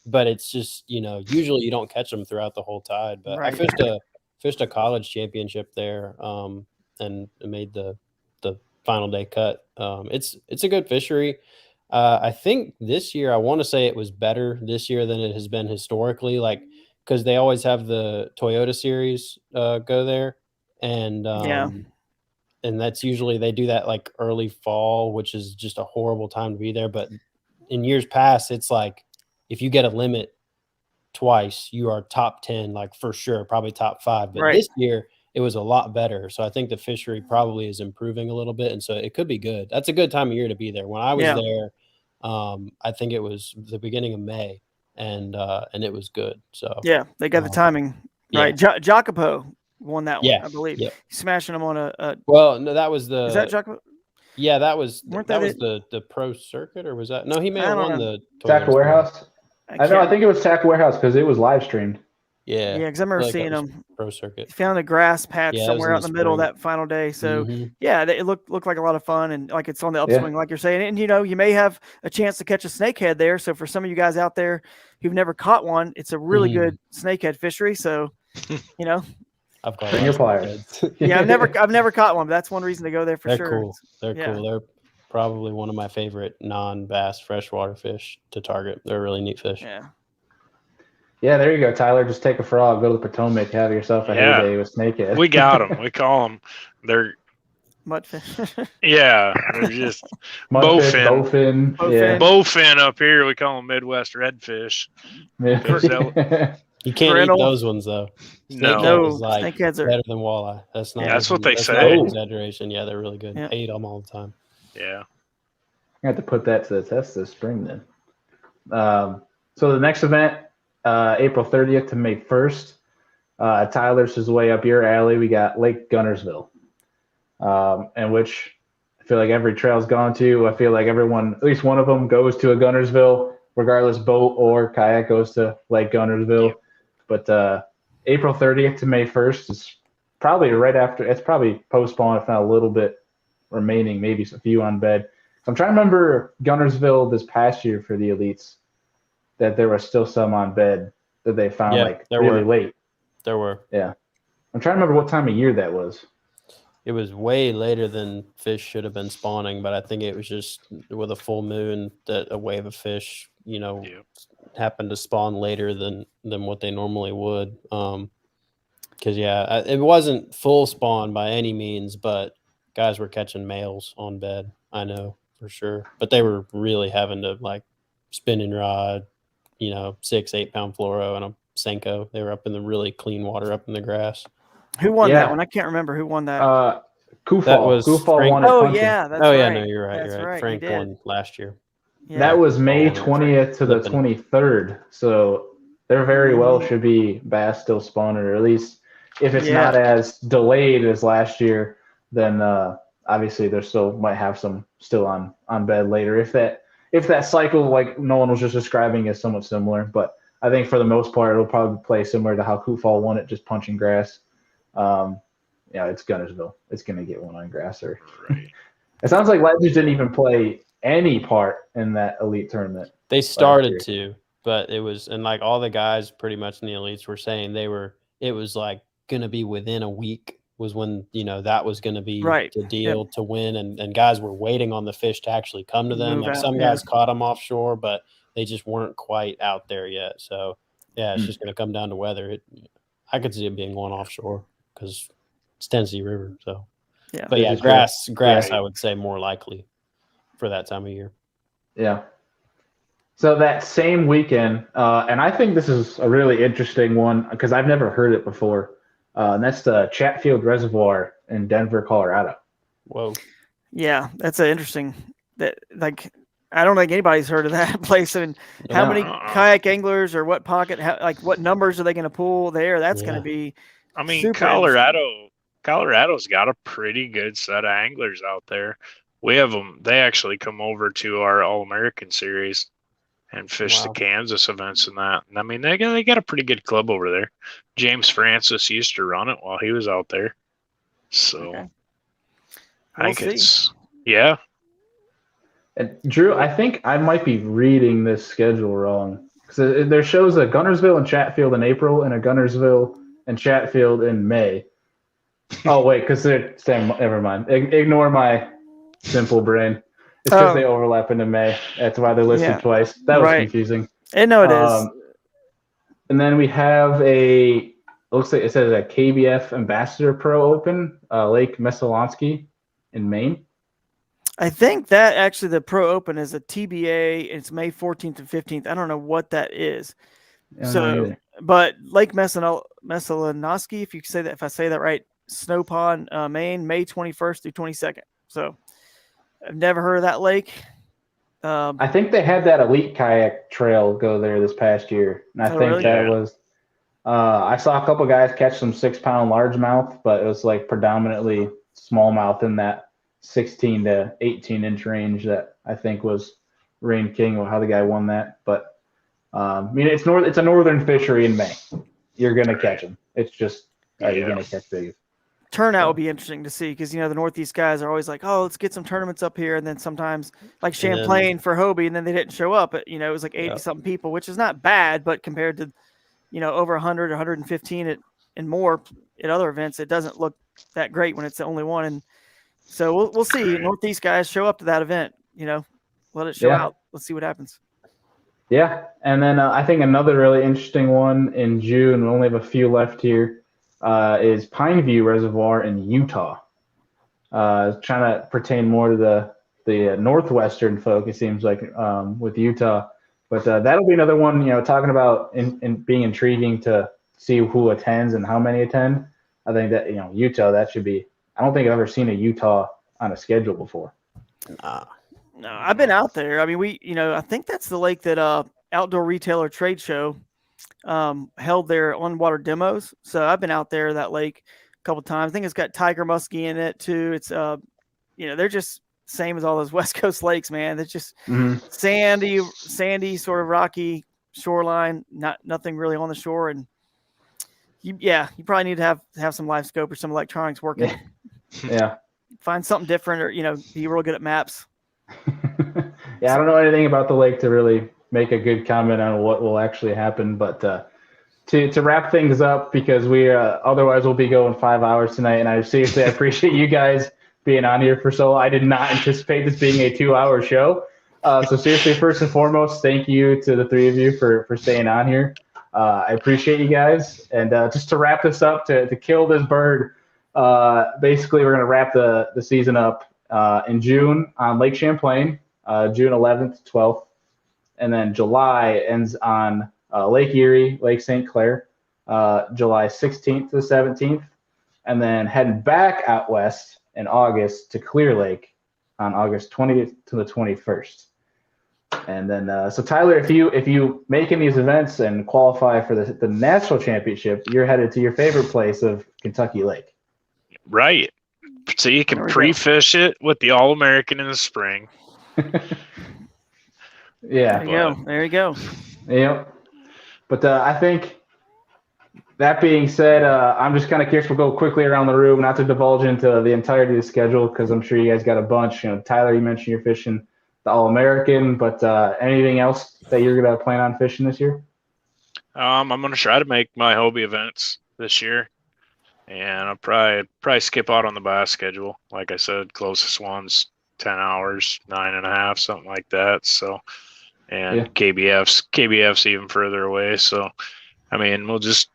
but it's just, usually you don't catch them throughout the whole tide. But I fished a college championship there and made the final day cut. It's a good fishery. I think this year, I want to say it was better this year than it has been historically, like, because they always have the Toyota series go there. And and that's usually, they do that like early fall, which is just a horrible time to be there. But in years past, it's like, if you get a limit twice, you are top 10, like for sure, probably top 5. But this year, it was a lot better. So I think the fishery probably is improving a little bit. And so it could be good. That's a good time of year to be there. When I was there, I think it was the beginning of May, and it was good. So yeah, they got the timing right. Jacopo won that one, I believe. Yep. Smashing them on a well, no, that was the – is that Jacopo? Yeah, that was the pro circuit, or was that – no, he may have won the Tackle Warehouse. I think it was Tackle Warehouse because it was live streamed. Yeah, because I remember seeing them pro circuit. Found a grass patch somewhere out in the middle of that final day. So it looked like a lot of fun, and like it's on the upswing, like you're saying. And you may have a chance to catch a snakehead there. So for some of you guys out there who've never caught one, it's a really good snakehead fishery. So I've caught your pliers. Yeah, I've never caught one, but that's one reason to go there for sure. Cool. They're cool. They're probably one of my favorite non-bass freshwater fish to target. They're a really neat fish. Yeah, there you go, Tyler. Just take a frog, go to the Potomac, have yourself a heyday with snakehead. We got them. We call them. Mudfish. Yeah, they're just Mudfish, bowfin. bowfin. Bowfin up here. We call them Midwest redfish. Yeah. 'Cause You can't Grinnell. eat those ones though. Snakehead No, is like snakeheads are better than walleye. That's not. That's what they that's say. Not an exaggeration. Yeah, they're really good. Yeah. I eat them all the time. Yeah. I have to put that to the test this spring then. So the next event, April 30th to May 1st. Tyler's is way up your alley. We got Lake Gunnersville, and which I feel like every trail's gone to. I feel like everyone, at least one of them, goes to a Gunnersville, regardless boat or kayak goes to Lake Gunnersville. Yep. But April 30th to May 1st is probably right after. It's probably postponed, if not a little bit remaining, maybe a few on bed. So I'm trying to remember Gunnersville this past year for the elites, that there was still some on bed that they found really late. There were. Yeah. I'm trying to remember what time of year that was. It was way later than fish should have been spawning, but I think it was just with a full moon that a wave of fish, happened to spawn later than what they normally would. Because it wasn't full spawn by any means, but guys were catching males on bed. I know for sure, but they were really having to like spinning rod, 6-8 pound fluoro and a Senko. They were up in the really clean water, up in the grass. Who won that one? I can't remember who won that. Kufal. That was Kufal won it. That's right. Yeah, no, you're right. You're right. Frank won last year. Yeah. That was May 20th to the 23rd. So there very well should be bass still spawning, or at least if it's not as delayed as last year, then obviously there still might have some still on bed later. If that cycle, like Nolan was just describing, is somewhat similar, but I think for the most part it'll probably play similar to how Kufal won it, just punching grass. It's Gunnersville. It's gonna get one on grass. Or it sounds like Legends didn't even play any part in that elite tournament. They started to, but it was, and like all the guys pretty much in the elites were saying it was like gonna be within a week was when that was gonna be the deal to win, and guys were waiting on the fish to actually come to them. Some guys caught them offshore, but they just weren't quite out there yet. So it's just gonna come down to weather. I could see it being one offshore because it's Tennessee River. So but grass I would say more likely for that time of year. Yeah. So that same weekend, and I think this is a really interesting one because I've never heard it before. And that's the Chatfield Reservoir in Denver, Colorado. Whoa. Yeah, that's interesting. I don't think anybody's heard of that place. And how many kayak anglers or what pocket, what numbers are they going to pull there? That's going to be. I mean, Colorado's got a pretty good set of anglers out there. We have them. They actually come over to our All-American series and fish the Kansas events and that. And I mean, they got a pretty good club over there. James Francis used to run it while he was out there. So I think it's And Drew, I think I might be reading this schedule wrong because there shows a Gunnersville and Chatfield in April and a Gunnersville and Chatfield in May. Oh wait, because they're saying never mind. Ignore my simple brain. It's because they overlap into May. That's why they're listed twice. That was confusing. I know it is. And then we have it looks like it says a KBF Ambassador Pro Open, Lake Messalonsky in Maine. I think that actually the Pro Open is a TBA. It's May 14th and 15th. I don't know what that is. But Lake Messalonsky, if I say that right, Snow Pond, Maine, May 21st through 22nd. So I've never heard of that lake. I think they had that elite kayak trail go there this past year. And I think that was I saw a couple guys catch some 6-pound largemouth, but it was like predominantly smallmouth in that 16 to 18 inch range that I think was Rain King or how the guy won that. But it's a northern fishery in May. You're gonna catch them. It's just you're gonna catch big. Turnout will be interesting to see because the Northeast guys are always like, oh, let's get some tournaments up here, and then sometimes like Champlain for Hobie, and then they didn't show up. But it was like 80 something people, which is not bad, but compared to over 100 or 115 and more at other events, it doesn't look that great when it's the only one. And so we'll see. Northeast guys show up to that event. Let it show out. Let's see what happens. Yeah, and then I think another really interesting one in June. We only have a few left here. Is Pineview Reservoir in Utah. trying to pertain more to the Northwestern folk, it seems like, with Utah. But that'll be another one, talking about in being intriguing to see who attends and how many attend. I think that, Utah, that should be – I don't think I've ever seen a Utah on a schedule before. No, I've been out there. I mean, I think that's the lake that Outdoor Retailer Trade Show held their on-water demos. So I've been out there, that lake, a couple times. I think it's got tiger muskie in it too. It's they're just same as all those West Coast lakes, man. It's just sandy, sort of rocky shoreline, nothing really on the shore. And you probably need to have some live scope or some electronics working. Yeah. Find something different, or be real good at maps. Yeah, I don't know anything about the lake to really make a good comment on what will actually happen, but to wrap things up, because we otherwise we'll be going 5 hours tonight, and I appreciate you guys being on here for so long. I did not anticipate this being a 2-hour show. So seriously, first and foremost, thank you to the three of you for staying on here. I appreciate you guys. And just to wrap this up, to kill this bird, basically we're going to wrap the season up in June on Lake Champlain, June 11th to 12th. And then July ends on Lake Erie, Lake St. Clair, July 16th to the 17th. And then heading back out west in August to Clear Lake on August 20th to the 21st. And then, so Tyler, if you make any of these events and qualify for the national championship, you're headed to your favorite place of Kentucky Lake. Right. So you can pre-fish it with the All-American in the spring. Yeah. There you go. Yep. But I think that being said, I'm just kind of curious. We'll go quickly around the room, not to divulge into the entirety of the schedule, because I'm sure you guys got a bunch. Tyler, you mentioned you're fishing the All-American, but anything else that you're going to plan on fishing this year? I'm going to try to make my Hobie events this year, and I'll probably skip out on the bass schedule. Like I said, closest one's 10 hours, 9.5, something like that. So, and yeah. KBF's even further away. So, I mean, we'll just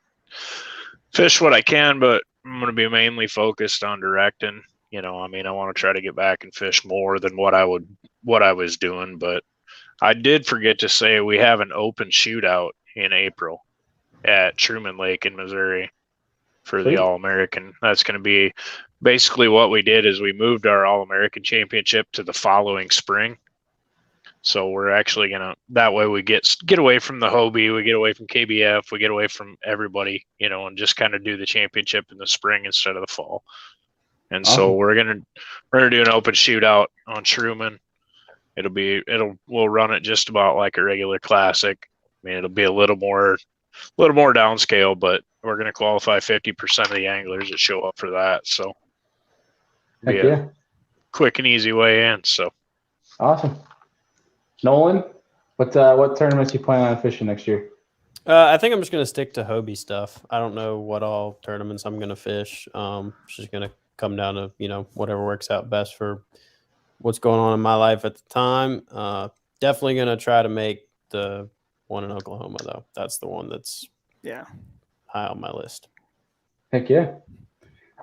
fish what I can, but I'm going to be mainly focused on directing. I want to try to get back and fish more than what I was doing. But I did forget to say we have an open shootout in April at Truman Lake in Missouri for the All-American. That's going to be basically what we did is we moved our All-American championship to the following spring. So we're actually going to, that way we get away from the Hobie, we get away from KBF, we get away from everybody, and just kind of do the championship in the spring instead of the fall. And awesome. So we're gonna do an open shootout on Truman. We'll run it just about like a regular classic. I mean, it'll be a little more downscale, but we're gonna qualify 50% of the anglers that show up for that. So be a quick and easy way in. So awesome. Nolan, what tournaments you planning on fishing next year? I think I'm just gonna stick to Hobie stuff. I don't know what all tournaments I'm gonna fish. Just gonna come down to whatever works out best for what's going on in my life at the time. Definitely gonna try to make the one in Oklahoma though. That's the one that's high on my list. Heck yeah.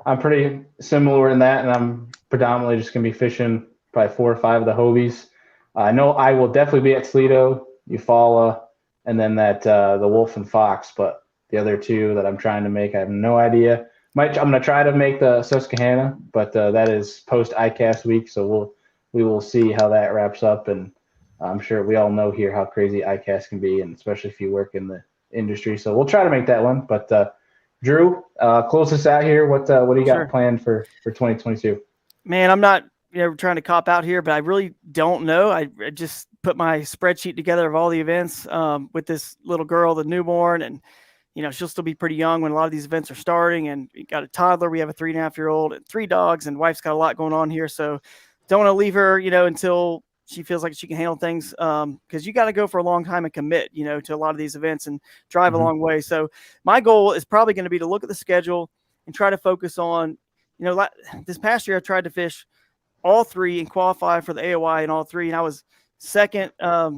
I'm pretty similar in that, and I'm predominantly just gonna be fishing probably 4 or 5 of the Hobies. I know I will definitely be at Toledo, Eufaula, and then that the Wolf and Fox, but the other 2 that I'm trying to make, I have no idea. I'm going to try to make the Susquehanna, but that is post ICAST week, so we will see how that wraps up. And I'm sure we all know here how crazy ICAST can be, and especially if you work in the industry. So we'll try to make that one. But Drew, close us out here. What do you got planned for 2022? Man, I'm not trying to cop out here, but I really don't know. I just put my spreadsheet together of all the events with this little girl, the newborn, and she'll still be pretty young when a lot of these events are starting, and we got a toddler. We have a 3.5-year-old and 3 dogs, and wife's got a lot going on here. So don't want to leave her, until she feels like she can handle things. Cause you got to go for a long time and commit, to a lot of these events and drive a long way. So my goal is probably going to be to look at the schedule and try to focus on, this past year I tried to fish all 3 and qualify for the AOI in all 3. And I was second, I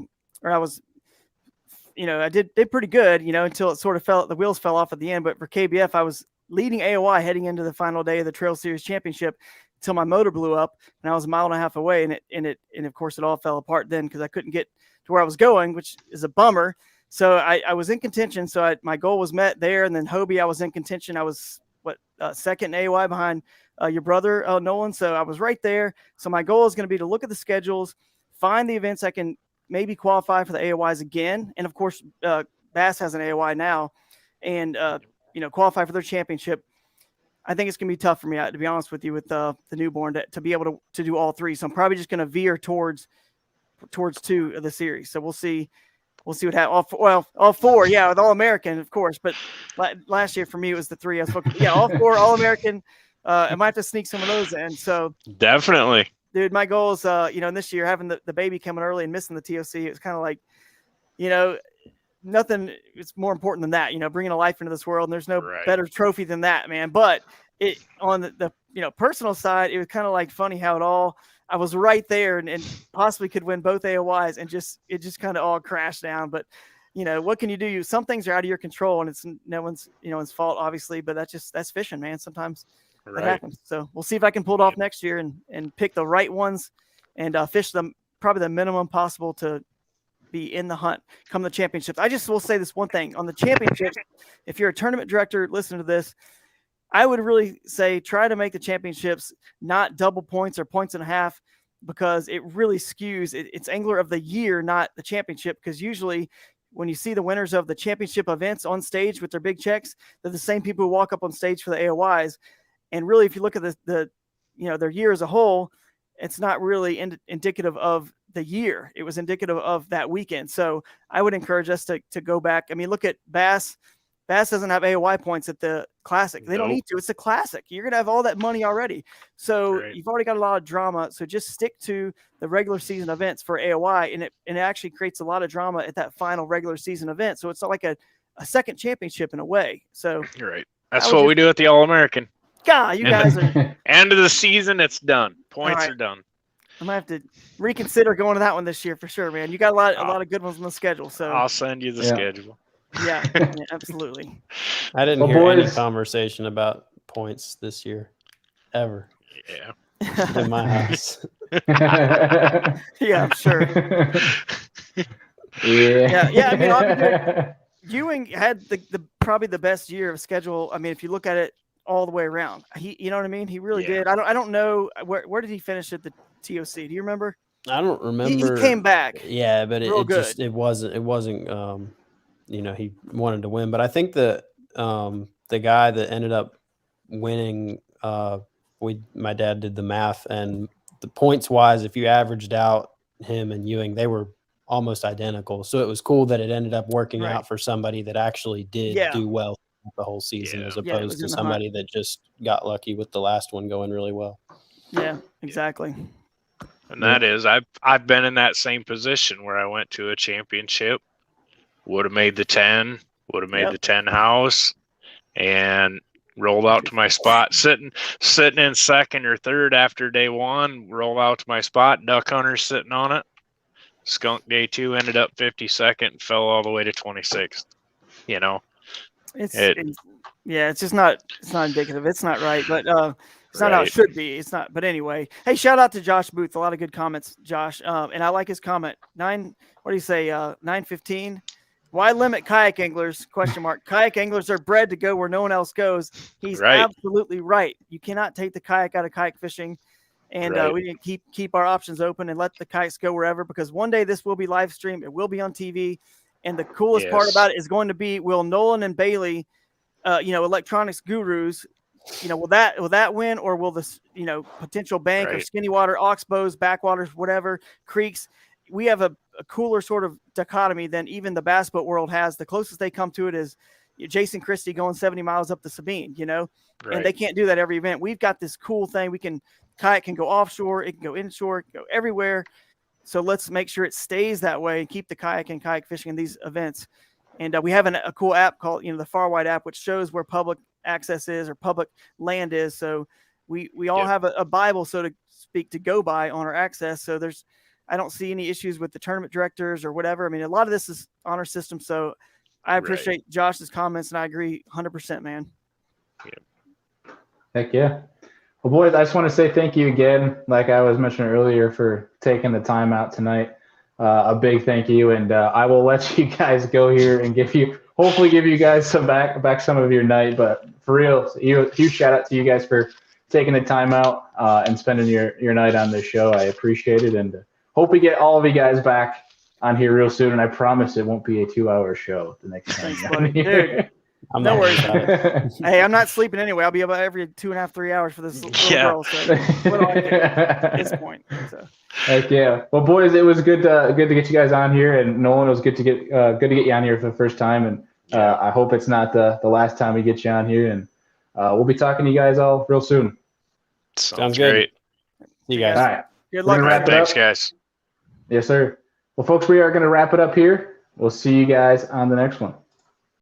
did pretty good, until it sort of the wheels fell off at the end. But for KBF, I was leading AOI heading into the final day of the Trail Series Championship. till my motor blew up, and I was a mile and a half away, and of course it all fell apart then because I couldn't get to where I was going, which is a bummer. So I was in contention. So my goal was met there, and then Hobie, I was in contention. I was second in AOI behind your brother Nolan. So I was right there. So my goal is going to be to look at the schedules, find the events I can maybe qualify for the AOIs again, and of course Bass has an AOI now, and qualify for their championship. I think it's going to be tough for me, to be honest with you, with the newborn to be able to do all three. So I'm probably just going to veer towards two of the series. So we'll see what happens. All four, yeah, with All-American, of course. But last year for me, it was the three. I was looking, yeah, all four All-American. I might have to sneak some of those in. So definitely, dude, my goal is, and this year having the baby coming early and missing the TOC, it's kind of like, nothing is more important than that, bringing a life into this world. And there's no better trophy than that, man. But it on the personal side, it was kind of like funny how I was right there and possibly could win both AOIs, and it just kind of all crashed down. But what can you do? Some things are out of your control, and it's no one's fault, obviously. But that's fishing, man. Sometimes that happens. So we'll see if I can pull it off next year and pick the right ones and fish them probably the minimum possible to be in the hunt come the championships. I just will say this one thing on the championships. If you're a tournament director, listen to this. I would really say try to make the championships not double points or points and a half, because it really skews. It's Angler of the Year, not the championship, because usually when you see the winners of the championship events on stage with their big checks, they're the same people who walk up on stage for the AOIs. And really, if you look at their year as a whole, it's not really indicative of the year. It was indicative of that weekend. So I would encourage us to go back. I mean, look at Bass. Bass doesn't have AOI points at the Classic. They don't need to. It's a Classic. You're going to have all that money already. So you've already got a lot of drama. So just stick to the regular season events for AOI, and it actually creates a lot of drama at that final regular season event. So it's like a second championship in a way. So you're right. That's what we do at the All-American. God, you guys are end of the season. It's done. Points are done. I'm gonna have to reconsider going to that one this year for sure, man. You got a lot of good ones on the schedule. So I'll send you the schedule. Yeah, absolutely. I didn't hear any conversation about points this year, ever. Yeah. In my house. Yeah, I'm sure. Yeah. I mean, Ewing had the probably the best year of schedule. I mean, if you look at it all the way around, you know what I mean? He really did. I don't know where did he finish at the TOC? Do you remember? I don't remember. He came back. Yeah, but it wasn't. He wanted to win, but I think the guy that ended up winning, my dad did the math, and the points wise, if you averaged out him and Ewing, they were almost identical. So it was cool that it ended up working out for somebody that actually did do well the whole season, as opposed to somebody that just got lucky with the last one going really well. Yeah, exactly. And that is, I've been in that same position where I went to a championship, would have made the 10, would have made the 10 house, and rolled out to my spot, sitting in second or third after day one, rolled out to my spot, duck hunter sitting on it. Skunk day 2 ended up 52nd and fell all the way to 26th. It's just not indicative. It's not right, but it's not how it should be. It's not. But anyway, hey, shout out to Josh Booth. A lot of good comments, Josh. And I like his comment. 9:15. Why limit kayak anglers? ? Kayak anglers are bred to go where no one else goes. He's absolutely right. You cannot take the kayak out of kayak fishing, and we need to keep our options open and let the kayaks go wherever, because one day this will be live streamed. It will be on TV, and the coolest part about it is going to be, will Nolan and Bailey, electronics gurus, will that win, or will this potential bank or skinny water, oxbows, backwaters, whatever, creeks? We have a cooler sort of dichotomy than even the bass boat world has. The closest they come to it is Jason Christie going 70 miles up the Sabine, and they can't do that every event. We've got this cool thing. Kayak can go offshore, it can go inshore, it can go everywhere. So let's make sure it stays that way and keep the kayak and kayak fishing in these events. And we have a cool app called, the Far Wide app, which shows where public access is or public land is. So we all have a Bible, so to speak, to go by on our access. So I don't see any issues with the tournament directors or whatever. I mean, a lot of this is honor system. So I appreciate Josh's comments, and I agree 100%, man. Heck yeah. Well, boys, I just want to say thank you again, like I was mentioning earlier, for taking the time out tonight. A big thank you, and I will let you guys go here and hopefully give you guys back some of your night. But for real, huge shout out to you guys for taking the time out and spending your night on this show. I appreciate it, and hope we get all of you guys back on here real soon. And I promise it won't be a 2-hour show the next time. Thanks, buddy. Dude. I'm No not worries worried about it. Hey, I'm not sleeping anyway. I'll be about every 2.5, 3 hours for this little Yeah. girl. So what do I do at this point? So. Heck yeah! Well, boys, it was good to get you guys on here, and Nolan, it was good to get you on here for the first time, and I hope it's not the last time we get you on here, and we'll be talking to you guys all real soon. Sounds good. great. See you guys. All right, Good We're luck. gonna wrap it Thanks, up. guys. Yes, sir. Well, folks, we are going to wrap it up here. We'll see you guys on the next one.